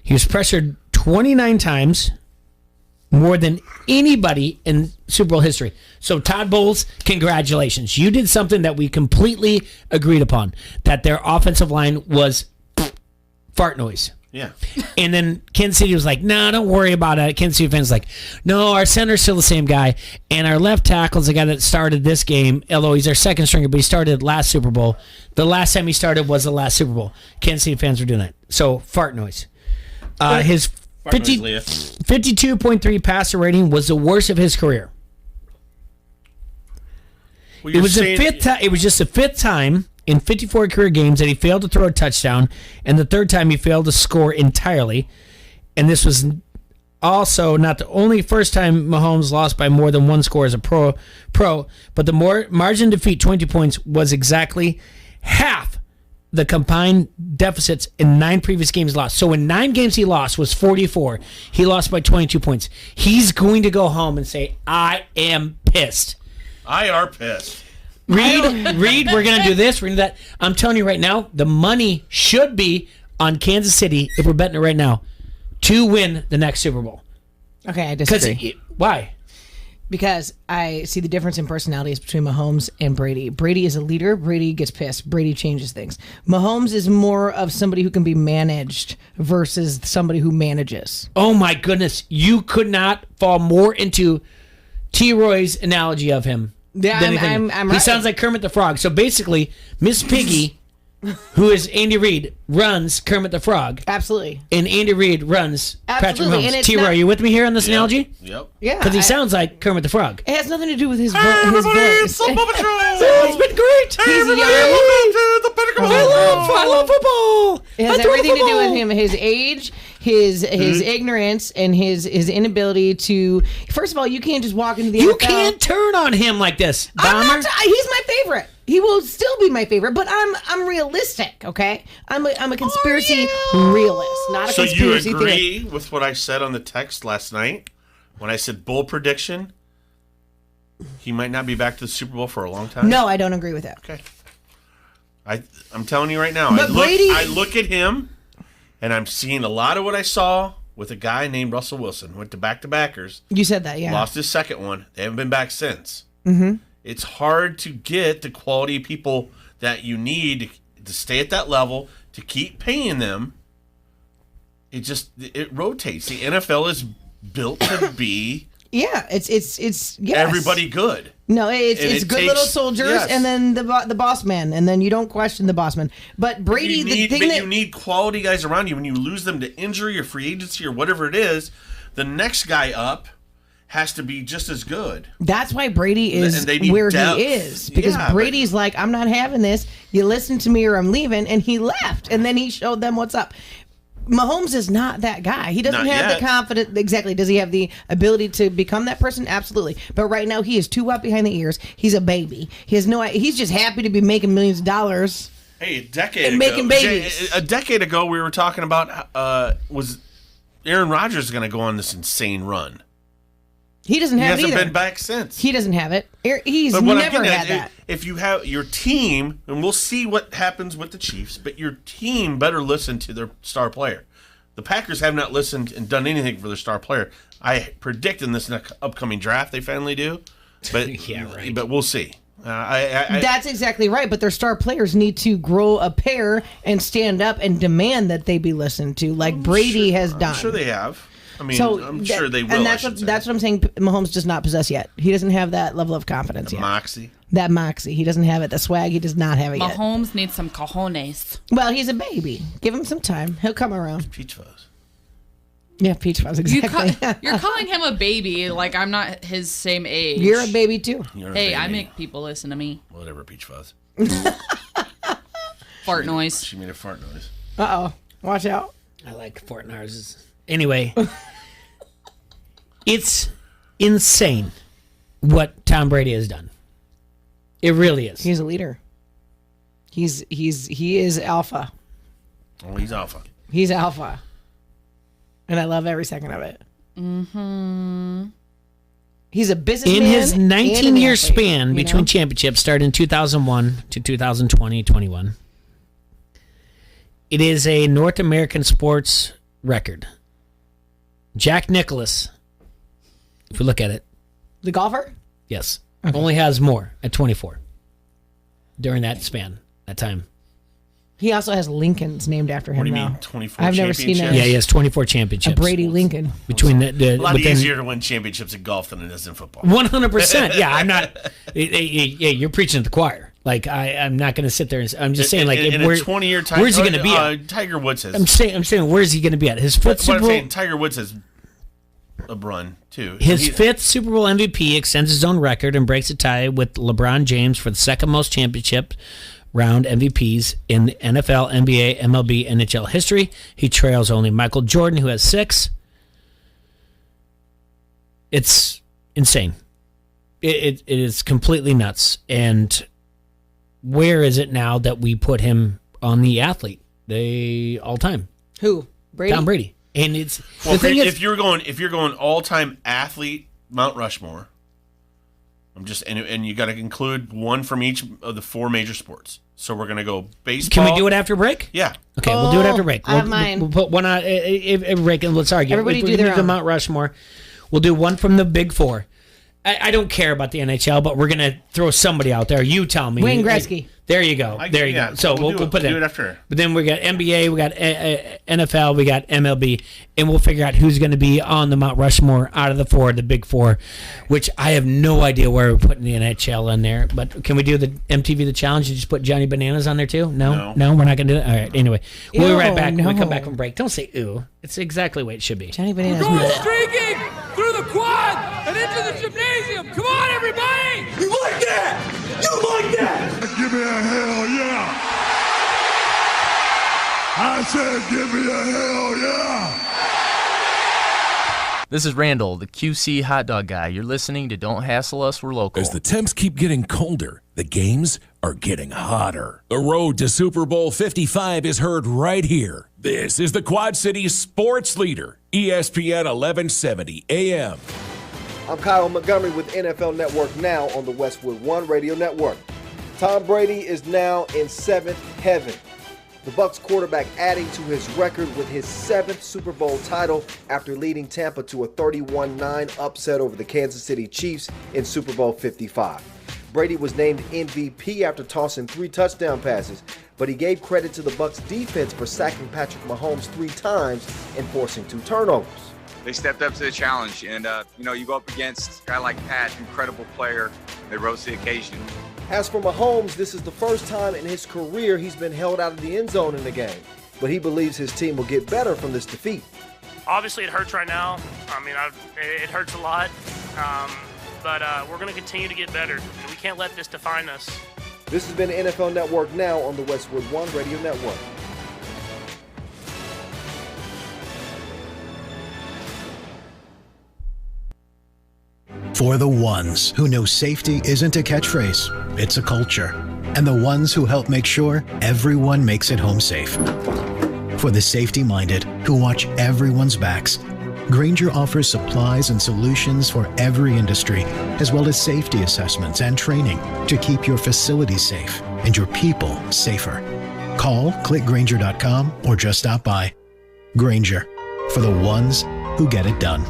He was pressured 29 times, more than anybody in Super Bowl history. So Todd Bowles, congratulations. You did something that we completely agreed upon, that their offensive line was fart noise. Yeah. And then Kansas City was like, no, don't worry about it. Kansas City fans like, no, our center's still the same guy. And our left tackle's the guy that started this game, although he's our second stringer, but he started last Super Bowl. The last time he started was the last Super Bowl. Kansas City fans were doing that. So, fart noise. His 52.3 passer rating was the worst of his career. Well, It was just the fifth time in 54 career games that he failed to throw a touchdown, and the third time he failed to score entirely. And this was also not the only first time Mahomes lost by more than one score as a pro, but the margin of defeat, 22 points, was exactly half the combined deficits in 9 previous games lost. So in 9 games he lost was 44. He lost by 22 points. He's going to go home and say, I am pissed. I are pissed. Reed, we're going to do this, we're going to do that. I'm telling you right now, the money should be on Kansas City, if we're betting it right now, to win the next Super Bowl. Okay, I disagree. Why? Because I see the difference in personalities between Mahomes and Brady. Brady is a leader. Brady gets pissed. Brady changes things. Mahomes is more of somebody who can be managed versus somebody who manages. Oh my goodness. You could not fall more into T-Roy's analogy of him. Yeah, I'm He right. sounds like Kermit the Frog. So basically, Miss Piggy, who is Andy Reid, runs Kermit the Frog. Absolutely. And Andy Reid runs Patrick Absolutely, and Mahomes. it's T-Roy, not- are you with me here on this analogy? Yep. Yeah. Because he sounds like Kermit the Frog. It has nothing to do with his, his Everybody, voice. it's the Bubba Show. It's been great. He's Everybody, young. welcome to the Pentagon. I love football. It has everything to do with him, his age, his ignorance, and his inability to. First of all, you can't just walk into the You NFL. can't turn on him like this, I'm Bomber. not he's my favorite. He will still be my favorite, but I'm realistic. Okay, I'm a conspiracy realist, not a So you conspiracy agree theorist. with what I said on the text last night when I said bull prediction? He might not be back to the Super Bowl for a long time. No, I don't agree with that. Okay. I'm telling you right now. But Brady- I look at him, and I'm seeing a lot of what I saw with a guy named Russell Wilson. Went to back-to-backers. You said that, yeah. Lost his second one. They haven't been back since. Mm-hmm. It's hard to get the quality people that you need to stay at that level, to keep paying them. It rotates. The NFL is built to be Yeah, it's yes. everybody good. No, it's And it good takes- little soldiers, yes. and then the boss man, and then you don't question the boss man. But Brady, You need quality guys around you. When you lose them to injury or free agency or whatever it is, the next guy up has to be just as good. that's why Brady is And they need where depth. he is, because Yeah, but- Brady's like, I'm not having this. You listen to me or I'm leaving, and he left, and then he showed them what's up. Mahomes is not that guy. He doesn't Not have yet. the confidence. Exactly. Does he have the ability to become that person? Absolutely. But right now, he is too wet behind the ears. He's a baby. He has no. He's just happy to be making millions of dollars. Hey, a decade And ago, making babies. A decade ago, we were talking about was Aaron Rodgers going to go on this insane run? He doesn't He have it hasn't either. been back since. He doesn't have it. He's But what I'm never getting had at, that. if you have your team, and we'll see what happens with the Chiefs, but your team better listen to their star player. The Packers have not listened and done anything for their star player. I predict in this next upcoming draft they finally do, but Yeah, right. But we'll see. I That's exactly right. But their star players need to grow a pair and stand up and demand that they be listened to, like Brady has done. I'm sure they have. I mean, So I'm that- sure they will. And that's I what should say. that's what I'm saying. Mahomes does not possess yet. He doesn't have that level of confidence yet. Moxie. That moxie. He doesn't have it. The swag. He does not have it yet. Mahomes needs some cojones. Well, he's a baby. Give him some time. He'll come around. Peach fuzz. Yeah, peach fuzz. Exactly. You're calling him a baby, like I'm not his same age. You're a baby too. You're a Hey, I baby. make people listen to me. Whatever, peach fuzz. Fart noise. She made a fart noise. Uh oh. Watch out. I like Fort Nars. Anyway, it's insane what Tom Brady has done. It really is. He's a leader. He is alpha. Oh, he's alpha. He's alpha. And I love every second of it. Mm-hmm. He's a businessman. In his and an 19-year athlete, span you between know? championships, started in 2001 to 2020-21, it is a North American sports record. Jack Nicklaus If you look at it. The golfer? Yes. Only has more at 24 during that span, that time. He also has Lincolns named after him. What do you now. mean, 24 I've never seen that. Yeah, he has 24 championships. A Brady Lincoln. Between the A lot but then- easier to win championships in golf than it is in football. 100%. Yeah, I'm not. You're preaching to the choir. Like I'm not going to sit there and I'm just saying like in where, a 20-year time. where's he going to be at? Tiger Woods has. I'm saying where's he going to be at? His fifth What Super I'm Bowl. saying, Tiger Woods has a run too. His fifth Super Bowl MVP extends his own record and breaks a tie with LeBron James for the second most championship round MVPs in NFL, NBA, MLB, NHL history. He trails only Michael Jordan, who has 6. It's insane. It is completely nuts. And where is it now that we put him on the athlete? All time. Who? Brady? Tom Brady. And it's Well, the thing if you're going all-time athlete, Mount Rushmore. And you got to include one from each of the 4 major sports. So we're going to go baseball. Can we do it after break? Yeah. Okay, we'll do it after break. I have mine. We'll put one on break and let's argue. Everybody If we do their the own. Mount Rushmore. We'll do one from the Big 4. I don't care about the NHL, but we're going to throw somebody out there. You tell me. Wayne Gretzky. There you go. There you go. So we'll put do it after. But then we got NBA, we got NFL, we got MLB, and we'll figure out who's going to be on the Mount Rushmore out of the 4, the Big 4, which I have no idea where we're putting the NHL in there. But can we do the MTV The Challenge and just put Johnny Bananas on there too? No, we're not going to do that. All right. Anyway, we'll be right back when we come back from break. Don't say ooh. It's exactly the way it should be. Johnny Bananas. Going streaking through the quad and into the gymnasium. Come on, everybody! You like that? You like that? Give me a hell yeah! I said, give me a hell yeah! This is Randall, the QC hot dog guy. You're listening to Don't Hassle Us, We're Local. As the temps keep getting colder, the games are getting hotter. The road to Super Bowl 55 is heard right here. This is the Quad Cities sports leader, ESPN 1170 AM. I'm Kyle Montgomery with NFL Network Now on the Westwood One Radio Network. Tom Brady is now in 7th heaven. The Bucs quarterback adding to his record with his 7th Super Bowl title after leading Tampa to a 31-9 upset over the Kansas City Chiefs in Super Bowl 55. Brady was named MVP after tossing 3 touchdown passes, but he gave credit to the Bucs defense for sacking Patrick Mahomes 3 times and forcing 2 turnovers. They stepped up to the challenge, and you go up against a guy like Pat, incredible player. They rose to the occasion. As for Mahomes, this is the first time in his career he's been held out of the end zone in the game, but he believes his team will get better from this defeat. Obviously, it hurts right now. I mean, it hurts a lot, but we're going to continue to get better, and we can't let this define us. This has been NFL Network Now on the Westwood One Radio Network. For the ones who know safety isn't a catchphrase, it's a culture. And the ones who help make sure everyone makes it home safe. For the safety-minded who watch everyone's backs, Grainger offers supplies and solutions for every industry, as well as safety assessments and training to keep your facilities safe and your people safer. Call, click Grainger.com, or just stop by. Grainger, for the ones who get it done.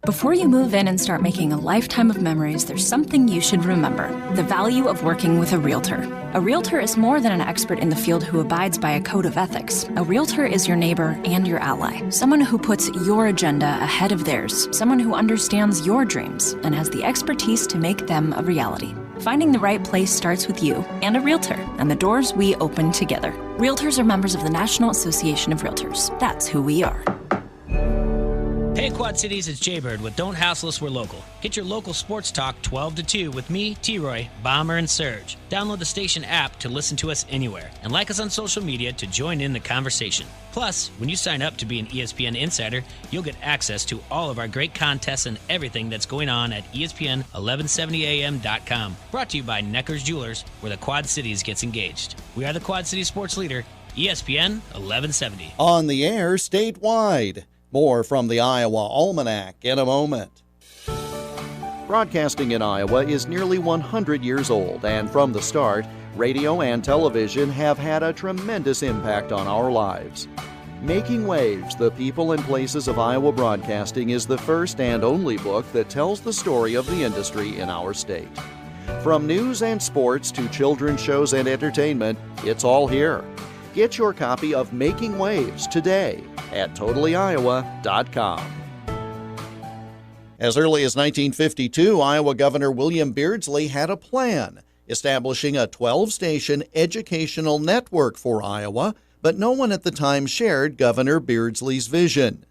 Before you move in and start making a lifetime of memories, there's something you should remember: the value of working with a realtor. A realtor is more than an expert in the field who abides by a code of ethics. A realtor is your neighbor and your ally, someone who puts your agenda ahead of theirs, someone who understands your dreams and has the expertise to make them a reality. Finding the right place starts with you and a realtor, and the doors we open together. Realtors are members of the National Association of Realtors. That's who we are. Hey Quad Cities, it's Jaybird with Don't Hassle Us, We're Local. Get your local sports talk 12 to 2 with me, T-Roy, Bomber, and Serge. Download the station app to listen to us anywhere, and like us on social media to join in the conversation. Plus, when you sign up to be an ESPN Insider, you'll get access to all of our great contests and everything that's going on at ESPN1170am.com. Brought to you by Necker's Jewelers, where the Quad Cities gets engaged. We are the Quad City Sports Leader, ESPN 1170. On the air statewide. More from the Iowa Almanac in a moment. Broadcasting in Iowa is nearly 100 years old, and from the start, radio and television have had a tremendous impact on our lives. Making Waves, The People and Places of Iowa Broadcasting is the first and only book that tells the story of the industry in our state. From news and sports to children's shows and entertainment, it's all here. Get your copy of Making Waves today at totallyiowa.com. As early as 1952, Iowa Governor William Beardsley had a plan, establishing a 12-station educational network for Iowa, but no one at the time shared Governor Beardsley's vision.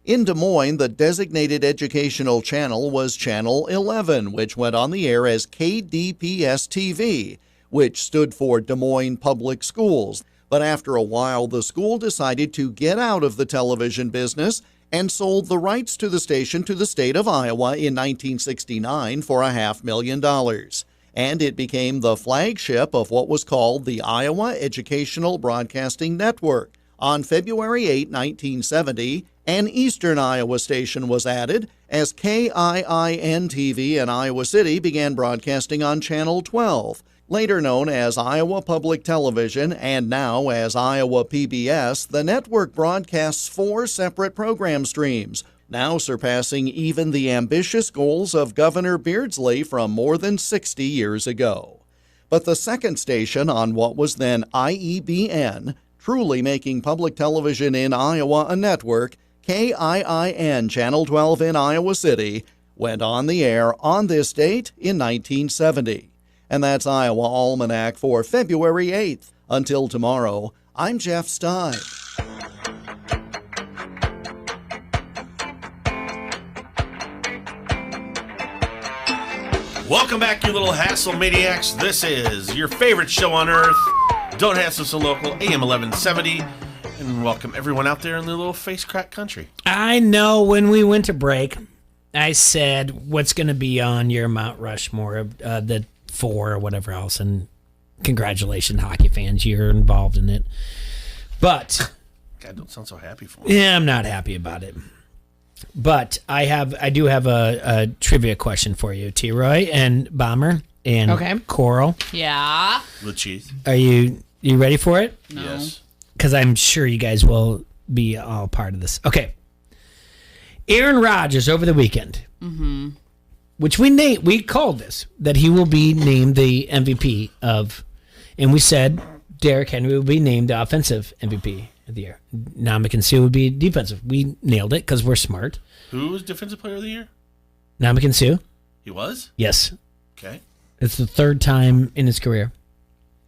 In Des Moines, the designated educational channel was Channel 11, which went on the air as KDPS-TV, which stood for Des Moines Public Schools. But after a while, the school decided to get out of the television business and sold the rights to the station to the state of Iowa in 1969 for $500,000. And it became the flagship of what was called the Iowa Educational Broadcasting Network. On February 8, 1970, an Eastern Iowa station was added as KIIN-TV in Iowa City began broadcasting on Channel 12, later known as Iowa Public Television and now as Iowa PBS. The network broadcasts 4 separate program streams, now surpassing even the ambitious goals of Governor Beardsley from more than 60 years ago. But the second station on what was then IEBN, truly making public television in Iowa a network, KIIN Channel 12 in Iowa City, went on the air on this date in 1970. And that's Iowa Almanac for February 8th. Until tomorrow, I'm Jeff Stein. Welcome back, you little hassle maniacs. This is your favorite show on earth. Don't Hassle So Local, AM 1170. And welcome everyone out there in the little face crack country. I know when we went to break, I said, what's going to be on your Mount Rushmore, the 4 or whatever else. And congratulations, hockey fans, you're involved in it. But God, don't sound so happy for me. Yeah, I'm not happy about it. But I do have a trivia question for you, T-Roy and Bomber and Coral. Yeah. With cheese. Are you ready for it? No. Yes. Because I'm sure you guys will be all part of this. Okay. Aaron Rodgers over the weekend, which we called this, that he will be named the MVP of, and we said Derrick Henry will be named the offensive MVP of the year. Ndamukong Suh would be defensive. We nailed it because we're smart. Who was Defensive Player of the Year? Ndamukong Suh. He was? Yes. Okay. It's the 3rd time in his career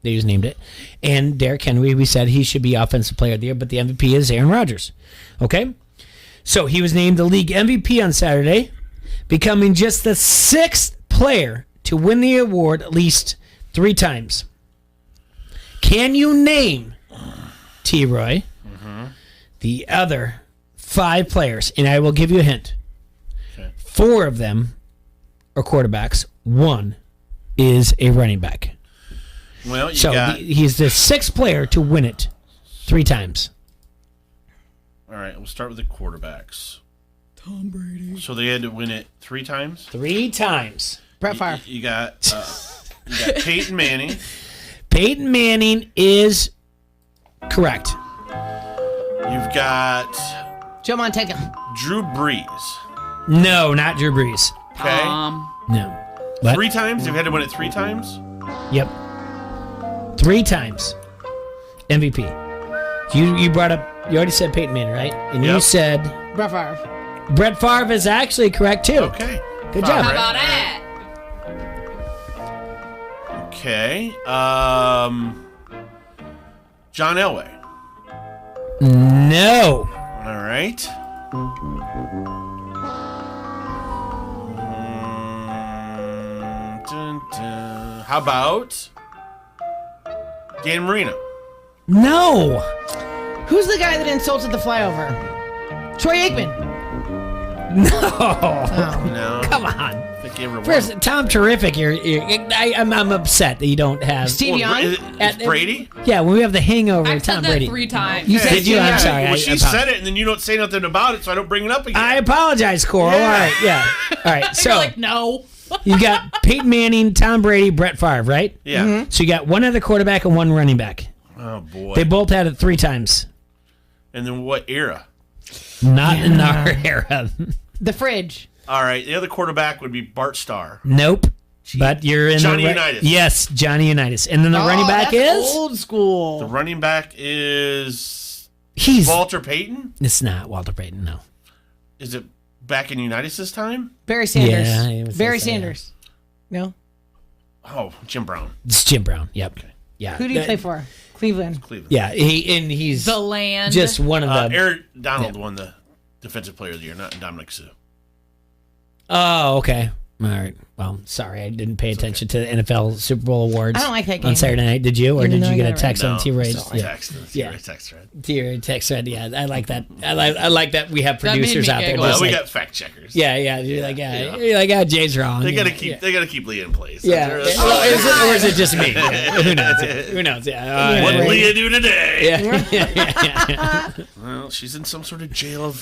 they just named it. And Derrick Henry, we said he should be Offensive Player of the Year, but the MVP is Aaron Rodgers. Okay? So he was named the league MVP on Saturday, becoming just the 6th player to win the award at least 3 times. Can you name, T-Roy, the other 5 players? And I will give you a hint. Okay. 4 of them are quarterbacks. 1 is a running back. Well, he's the 6th player to win it 3 times. All right, we'll start with the quarterbacks. Tom Brady. So they had to win it 3 times? 3 times. Brett Favre. You got Peyton Manning. Peyton Manning is correct. You've got Joe Montana. Drew Brees. No, not Drew Brees. Okay. No. 3 times? You've had to win it 3 times? Yep. 3 times. MVP. You brought up, you already said Peyton Manning, right? And you said Brett Favre. Brett Favre is actually correct too. Okay. Good job. How about that? Okay. John Elway. No. All right. How about Dan Marino? No. Who's the guy that insulted the flyover? Troy Aikman. No. No. Come on. I think he ever First, won. Tom Terrific. I'm upset that you don't have Steve Young? Is Brady? Yeah, when we have the hangover I've of Tom said that Brady. 3 times. You said you. I'm sorry. Well, I she said it, and then you don't say nothing about it, so I don't bring it up again. I apologize, Coral. Yeah. All right. Yeah. All right. So You're like, no. you got Peyton Manning, Tom Brady, Brett Favre, right? Yeah. So you got 1 other quarterback and 1 running back. Oh boy. They both had it 3 times. And then what era? Not in our era. The fridge. All right. The other quarterback would be Bart Starr. Nope. But you're in Johnny the Unitas. Yes, Johnny Unitas. And then the running back is old school. The running back is Walter Payton. It's not Walter Payton. No. Is it back in Unitas' time? Barry Sanders. Yeah, I would say Barry so, Sanders. No. Oh, Jim Brown. It's Jim Brown. Yep. Okay. Yeah. Who do you play for? Cleveland. Yeah, he's The land. just one of the. Aaron Donald won the Defensive Player of the Year, not Dominic Sue. Oh, okay. All right. Well, sorry, I didn't pay attention to the NFL Super Bowl awards. I don't like that game. On Saturday night. Did you, or Even did though you I get a got it text right. on T-Ray? Text thread. T-Ray text thread. Yeah, I like that. I like that we have That made producers me out there. giggle. Well, just we like- got fact checkers. Yeah. You're like, you're like, Jay's wrong. They gotta Yeah. keep Leah in place. Yeah. That's- Or is it just me? Yeah. Who knows? Yeah. Who knows? Yeah. What did Leah do today? Yeah. Well, she's in some sort of jail of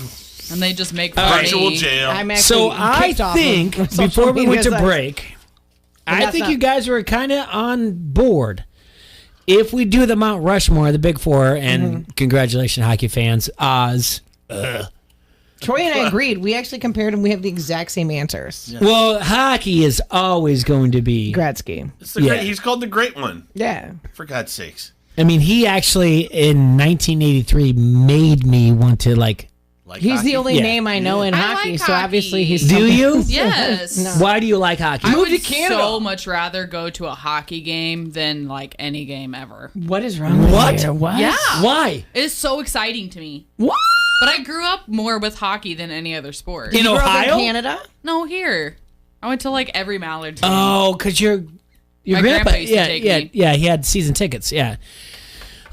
And they just make virtual funny. jail. I'm actually So I kicked off think of social before we went to media sites. break, But I that's think not- you guys were kind of on board. If we do the Mount Rushmore, the Big Four, and congratulations, hockey fans, Oz. Troy and I agreed. We actually compared and we have the exact same answers. Well, hockey is always going to be. Gretzky. It's the great, he's called the Great One. Yeah. For God's sakes. I mean, he actually in 1983 made me want to He's the only Yeah. name I know in I hockey, like so obviously he's. Do you? Yes. No. Why do you like hockey? I moved would to Canada. so much rather go to a hockey game than like any game ever. What is wrong with What? you? What? Yeah. Why? It's so exciting to me. What? But I grew up more with hockey than any other sport. In You grew up Ohio? in Canada? No, here. I went to like every Mallard team. Oh, because your My grandpa, grandpa used to take me. yeah, he had season tickets. Yeah.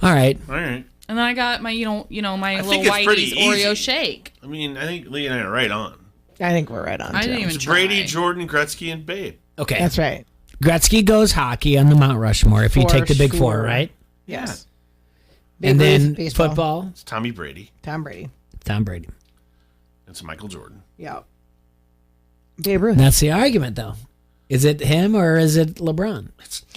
All right. All right. And then I got my, my I little think it's pretty Whitey's Oreo easy. shake. I mean, I think Leah and I are right on. I think we're right on. I too. didn't even It's try. Brady, Jordan, Gretzky, and Babe. Okay. That's right. Gretzky goes hockey on the Mount Rushmore if you For take the Big Four, sure. right? Yes. And Babe Ruth, then baseball. football, It's Tommy Brady. Tom Brady. Tom Brady. It's Michael Jordan. Yeah. Babe Ruth. That's the argument, though. Is it him or is it LeBron?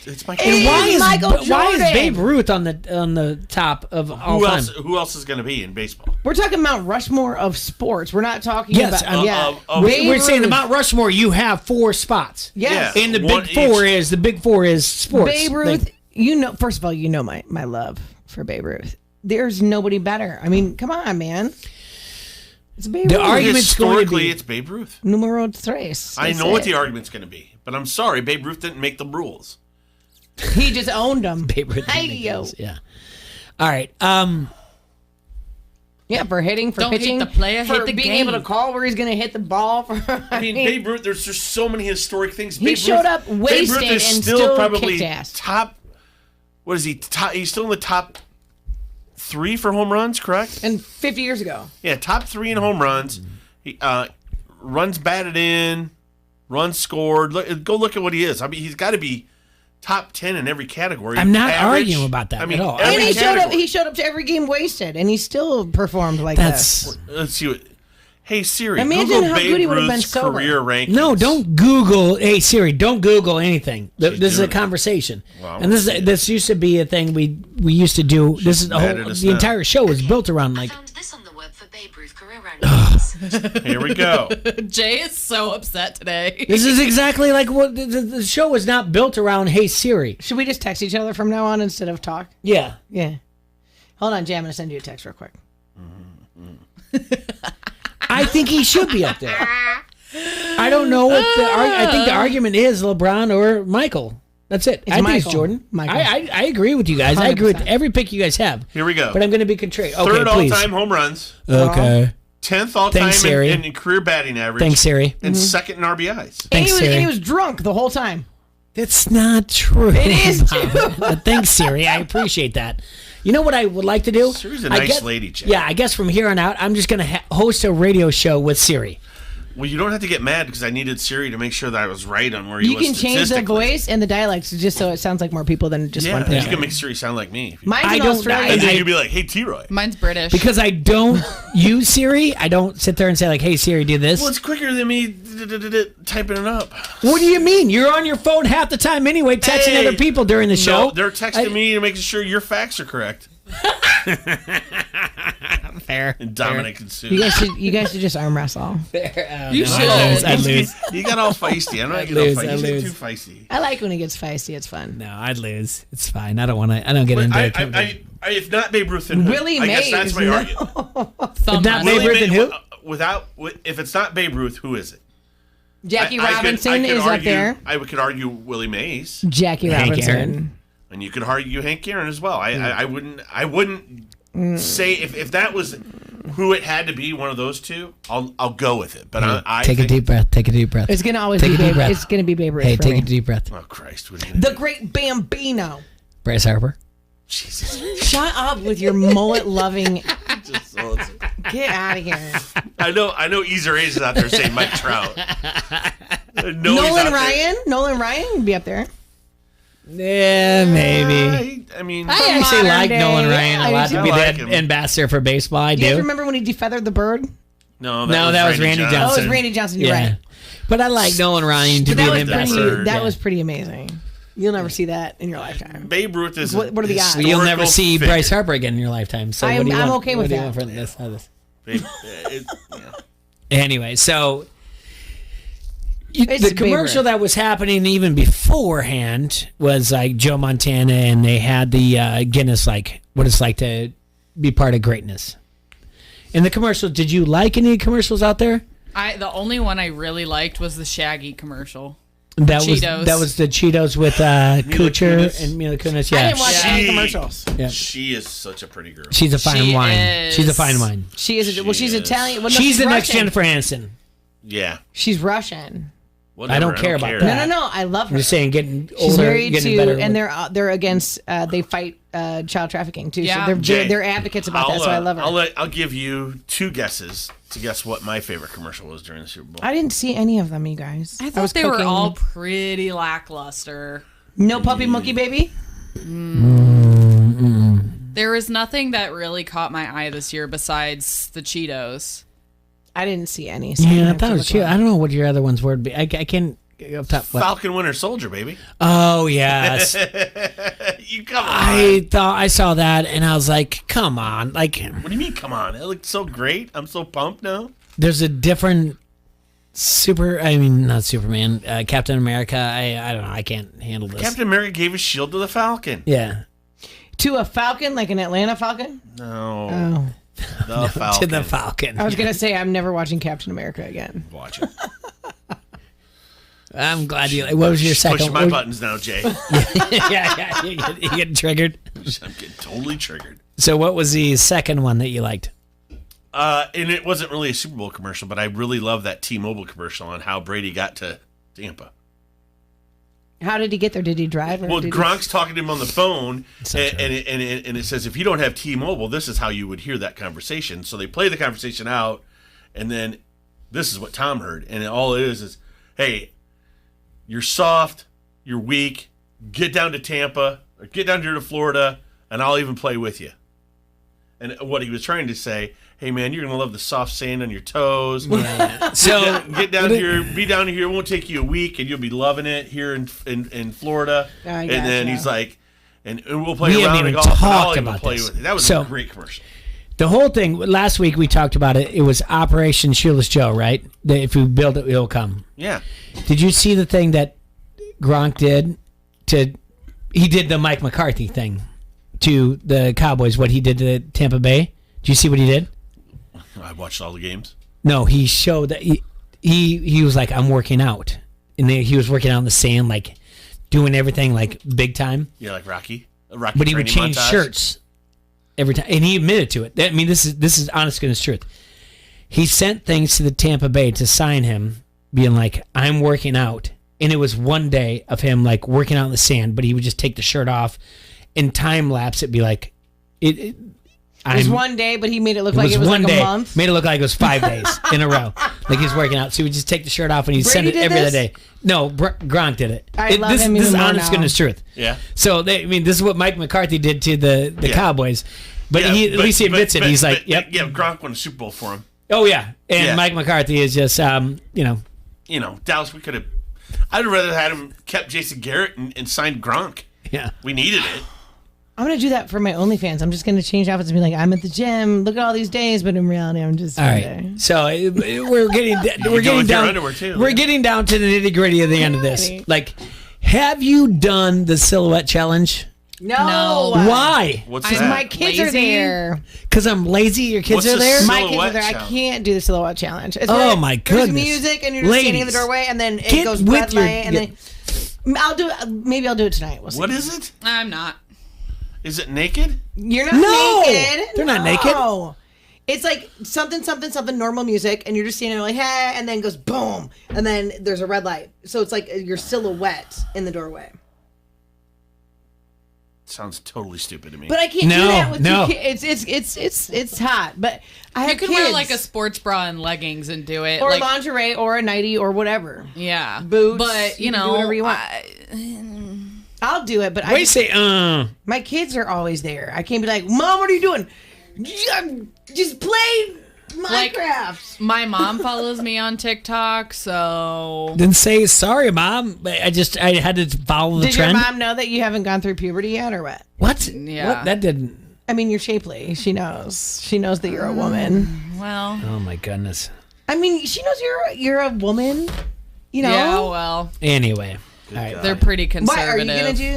It's Michael And Jordan. why is Babe Ruth on the top of all time? Who else is going to be in baseball? We're talking Mount Rushmore of sports. We're not talking Yes, about. we're Babe saying the Ruth. Mount Rushmore. You have 4 spots. Yes. And the One Big Four each. is sports. Babe Ruth. First of all, my love for Babe Ruth. There's nobody better. I mean, come on, man. It's Babe The Ruth. argument's going to Historically, be it's Babe Ruth. Numero tres. I That's know what it. the argument's going to be, but I'm sorry, Babe Ruth didn't make the rules. He just owned them. Babe Ruth. Hey, didn't make yo. those, yeah. All right. Yeah, for hitting, for Don't hit pitching, the player, for hit the being game. able to call where he's going to hit the ball. I mean, Babe Ruth. There's so many historic things. He Babe showed Ruth, up Babe wasted Ruth is and still still probably kicked ass. top. What is he? He's still in the top 3 for home runs, correct? And 50 years ago. Yeah, top 3 in home runs. He runs batted in, runs scored. Go look at what he is. I mean, he's got to be top 10 in every category. I'm not Average. arguing about that I mean, at all. every And he category. showed up to every game wasted, and he still performed like That's that. Let's see what. Hey Siri, Imagine Google how Babe good he would've been Ruth's sober. career rankings. No, don't Google. Hey Siri, don't Google anything. This is a conversation, Well, and this used to be a thing we used to do. This is mad at us the now. entire show was built around like. Here we go. Jay is so upset today. This is exactly like what the show was not built around. Hey Siri, Should we just text each other from now on instead of talk? yeah. Yeah. Hold on, Jay. I'm going to send you a text real quick. I think he should be up there. I don't know what I think the argument is LeBron or Michael. That's it. It's I think it's Michael. Jordan. Michael. I agree with you guys. I agree with 100%. every pick you guys have. Here we go. But I'm going to be contrary. Okay, Third please. all-time home runs. Okay. 10th all-time Thanks, Siri. in career batting average. Thanks, Siri. And second in RBIs. And Thanks, he Siri. was drunk the whole time. That's not true. It is Bob. true. But thanks, Siri. I appreciate that. You know what I would like to do? Siri's a I nice guess- lady, Jay. Yeah, I guess from here on out, I'm just going to host a radio show with Siri. Well, you don't have to get mad because I needed Siri to make sure that I was right on where he You was can change the statistically. voice and the dialects just so it sounds like more people than just one Yeah, person. you can make Siri sound like me. Mine's I in don't- Australia. And then you'd be like, hey, T-Roy. Mine's British. Because I don't use Siri, I don't sit there and say, like, hey, Siri, do this. Well, it's quicker than me typing it up. What do you mean? You're on your phone half the time anyway, texting Hey. other people during the show. No, they're texting me and making sure your facts are correct. Fair. And Dominic and Sue. You guys should just arm wrestle. You should. I'd lose. You got all feisty. I'm not I'd getting all lose, feisty. I'd You get lose. too feisty. I like when he gets feisty. It's fun. No, I'd lose. It's fine. I don't want to. I don't get into it. If not Babe Ruth, then who? Willie I guess that's Mays, my argument. If not Babe Ruth, then who? If it's not Babe Ruth, who is it? Jackie I could Robinson is argue, up there. I could argue Willie Mays. Jackie Hank Robinson. Aaron. And you could argue Hank Aaron as well. I wouldn't say if that was who it had to be, one of those two. I'll go with it. But I take a deep breath. Take a deep breath. It's gonna always Take be a deep Babe. breath. It's gonna be Babe Ruth. Hey, for take me. a deep breath. Oh Christ! What are you The Great Bambino. Bryce Harper. Jesus. Shut up with your mullet loving. Just so Get out of here. I know. Easer A's is out there saying Mike Trout. Nolan Ryan. Nolan Ryan would be up there. Yeah, maybe. I mean, I actually like Nolan Ryan a lot to be like the him. ambassador for baseball. I You guys do. remember when he defeathered the bird? No, that was Randy Johnson. Oh, it was Randy Johnson. You're right. But I like Nolan Ryan to But be that an was ambassador. pretty. That was pretty amazing. You'll never see that in your lifetime. Babe Ruth is. What are the odds? Well, you'll never historical see figure. Bryce Harper again in your lifetime. So what I'm do you want? okay with what do you that. want for this? This? Babe, Anyway, so It's the commercial Babe that was happening even beforehand was like Joe Montana, and they had the Guinness, like what it's like to be part of greatness. In the commercial, did you like any commercials out there? The only one I really liked was the Shaggy commercial. That Cheetos. was the Cheetos with Kuchar and Mila Kunis. Yeah, I didn't watch any commercials. Yeah. She is such a pretty girl. She's a fine She wine. is. She's a fine wine. She is. Well, she's Italian. Well, no, She's the next Russian. Jennifer Aniston. Yeah. She's Russian. Whatever, I don't care about that. No. I love her. I'm just saying, getting She's older, married getting to, better. and they're against. They fight child trafficking too. Yeah. So they're Jay, they're advocates about that. So I love her. I'll give you two guesses to guess what my favorite commercial was during the Super Bowl. I didn't see any of them, you guys. I was thought they were cooking. all pretty lackluster. No puppy monkey baby. There was nothing that really caught my eye this year besides the Cheetos. I didn't see any. So Yeah, I thought it was cute. I don't know what your other ones would be. I can't up top. What? Falcon Winter Soldier, baby. Oh yes. You come on. I thought I saw that and I was like, come on. Like, What do you mean, come on? It looked so great. I'm so pumped now. there's a different not Superman, Captain America. I don't know. I can't handle this. Captain America gave his shield to the Falcon. Yeah. To a falcon, like an Atlanta Falcon. No. Oh, The Falcon. To the Falcon. I was gonna say I'm never watching Captain America again. Watch it. I'm glad you. What was your second? Pushing my what- buttons now, Jay. yeah. You getting triggered. I'm getting totally triggered. So, what was the second one that you liked? And it wasn't really a Super Bowl commercial, but I really love that T-Mobile commercial on how Brady got to Tampa. How did he get there? Did he drive? Or Well, did Gronk's talking to him on the phone, It's not true. and it says if you don't have T-Mobile, this is how you would hear that conversation. So they play the conversation out, and then this is what Tom heard, and all it is, hey, you're soft, you're weak, get down to Tampa, or get down here to Florida, and I'll even play with you. And what he was trying to say, hey man, you're gonna love the soft sand on your toes. Yeah. So get down here, be down here. It won't take you a week, and you'll be loving it here in Florida. I And then gotcha. he's like, and we'll play We a round haven't of even golf. And I'll talked even about play this. with it. That was So- a great commercial. The whole thing last week we talked about it. It was Operation Shoeless Joe, right? That if we build it, it'll come. Yeah. Did you see the thing that Gronk did? He did the Mike McCarthy thing to the Cowboys. What he did to Tampa Bay. Did you see what he did? I watched all the games. No, he showed that he was like, I'm working out, and then he was working out in the sand, like doing everything like big time. Yeah, like Rocky. A Rocky But he would training change montage. shirts every time, and he admitted to it. I mean, this is honest goodness truth. He sent things to the Tampa Bay to sign him, being like, "I'm working out," and it was one day of him like working out in the sand, but he would just take the shirt off, and time lapse it'd be like, It was one day, but he made it look like it was one like day. a month. Made it look like it was 5 days in a row. Like he's working out. So he would just take the shirt off and he'd send it Brady did every other this? day. No, Gronk did it. I love this, him This is even more honest now. goodness truth. Yeah. So, this is what Mike McCarthy did to the Yeah. Cowboys. But Yeah, at least he admits it. He's like, yep. Yeah, Gronk won a Super Bowl for him. Oh, yeah. And Yeah. Mike McCarthy is just, Dallas, we could have. I'd rather had him kept Jason Garrett and signed Gronk. Yeah. We needed it. I'm gonna do that for my OnlyFans. I'm just gonna change outfits and be like, I'm at the gym. Look at all these days, but in reality, I'm just all right. So we're getting down. We're getting down to the nitty gritty of the end of this. Like, have you done the silhouette challenge? No. Why? What's that? My kids are there. Because I'm lazy. Your kids What's are the there. My kids are silhouette there. I challenge? can't do the silhouette challenge. It's Oh, where my there's goodness. music and you're just standing in the Ladies, doorway, and then it get goes with red your- light, and then I'll do it. Maybe I'll do it tonight. We'll see. What is it? I'm not. Is it naked? You're not No! naked. They're not naked. No. It's like something, normal music, and you're just standing there like, hey, and then it goes boom, and then there's a red light. So it's like your silhouette in the doorway. Sounds totally stupid to me. But I can't do that with two kids. It's hot. But I have You could kids. wear like a sports bra and leggings and do it. or like, lingerie or a nightie or whatever. yeah. Boots. But, you can do whatever you want. I'll do it, but Wait, say, my kids are always there. I can't be like, Mom, what are you doing? Just play Minecraft. My mom follows me on TikTok, so Then say sorry, Mom. I had to follow the Did trend. your mom know that you haven't gone through puberty yet, or what? What? Yeah. What? That didn't. I mean, you're shapely. She knows. She knows that you're a woman. well. Oh my goodness. I mean, she knows you're a woman. You know. Yeah, well. Anyway. All right. They're pretty What conservative.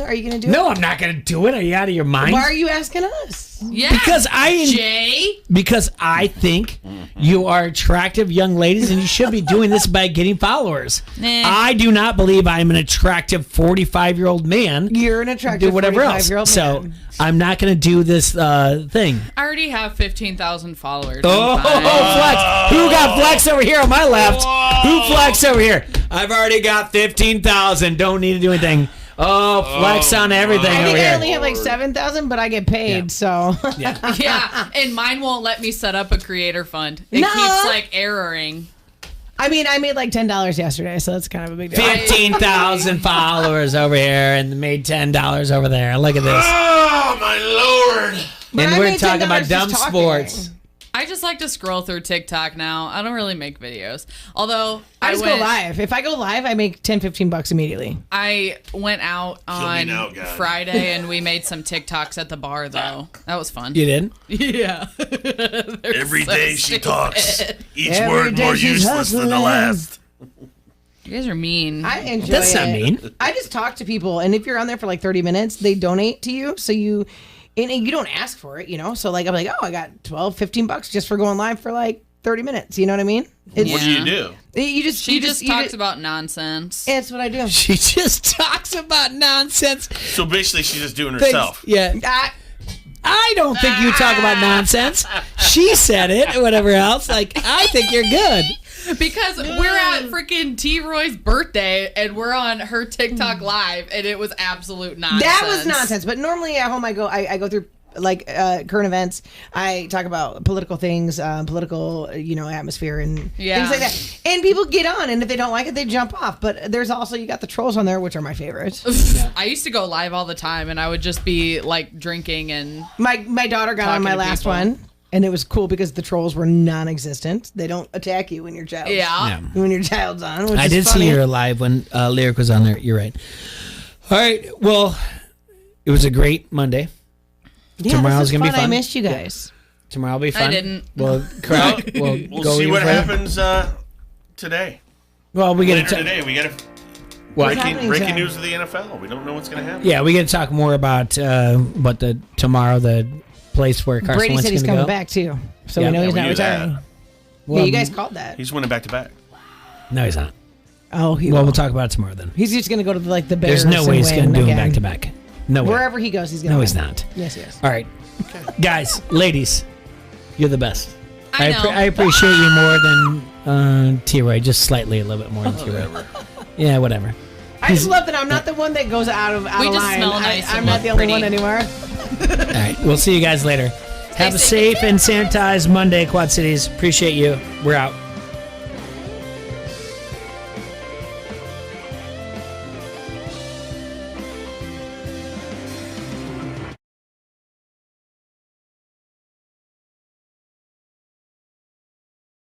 are you gonna do? No, it? I'm not gonna do it. Are you out of your mind? Why are you asking us? Yeah. Because Jay. Because I think you are attractive young ladies, and you should be doing this by getting followers. Nah. I do not believe I'm an attractive 45-year-old man. You're an attractive do whatever else. 45-year-old So man. I'm not going to do this thing. I already have 15,000 followers. Oh, flex! Who got flex over here on my left? Who flex over here? I've already got 15,000. Don't need to do anything. Oh, flex on everything I over think I here. only have like 7,000, but I get paid, so. Yeah, and mine won't let me set up a creator fund. It No. keeps like erroring. I mean, I made like $10 yesterday, so that's kind of a big deal. 15,000 followers over here and made $10 over there. Look at this. Oh my lord! But And I we're made talking about $10 dumb just talking. sports. I just like to scroll through TikTok now. I don't really make videos. Although I just go live. If I go live, I make $10-15 immediately. I went out on now, God. Friday and we made some TikToks at the bar though. That was fun. You did? Yeah. Every day she talks. Each Every word day more she's useless than the hustling. last. You guys are mean. I enjoy That's it. not mean. I just talk to people, and if you're on there for like 30 minutes, they donate to you. So you don't ask for it, you know? So like, I'm like, oh, I got $12-15 just for going live for like 30 minutes. You know what I mean? What do you do? She just talks about nonsense. It's what I do. She just talks about nonsense. So basically, she's just doing Things- herself. Yeah. I don't think you talk about nonsense. She said it, or whatever else. Like, I think you're good. Because we're at freaking T. Roy's birthday and we're on her TikTok live and it was absolute nonsense. That was nonsense. But normally at home, I go through like current events. I talk about political things, political atmosphere and things like that. And people get on, and if they don't like it, they jump off. But there's also you got the trolls on there, which are my favorite. I used to go live all the time and I would just be like drinking and my daughter got on talking my to last people. one. And it was cool because the trolls were non-existent. They don't attack you when your child. Yeah. When your child's on. Which I is did funny. see her live when Lyric was on there. You're right. All right. Well, it was a great Monday. Yeah, Tomorrow's this is gonna be fun. I fun. missed you guys. Tomorrow will be fun. I didn't. We'll crack. We'll go see even what further. happens today. Well, we Later got to. today. We got to What? breaking news of the NFL. We don't know what's going to happen. Yeah, we got to talk more about tomorrow the place where Carson Brady Wentz said he's is gonna coming go. back too, so Yeah. we know Yeah, he's we not knew retiring. that. Yeah, Well, you guys called that. He's winning back to back. No, he's not. Oh, Well, we'll talk about it tomorrow then. He's just gonna go to the Bears. There's no way he's going going to to do him back to back. No way. Wherever he goes, he's going to No, win. he's not. Yes, he is. All right, guys, ladies, you're the best. I know. I appreciate you more than T-Roy, just slightly a little bit more than T-Roy. Yeah, whatever. I just love that I'm not the one that goes out of We line. just smell nice I'm and not look the only pretty. one anymore. All right, we'll see you guys later. Have a safe and sanitized Monday, Quad Cities. Appreciate you. We're out.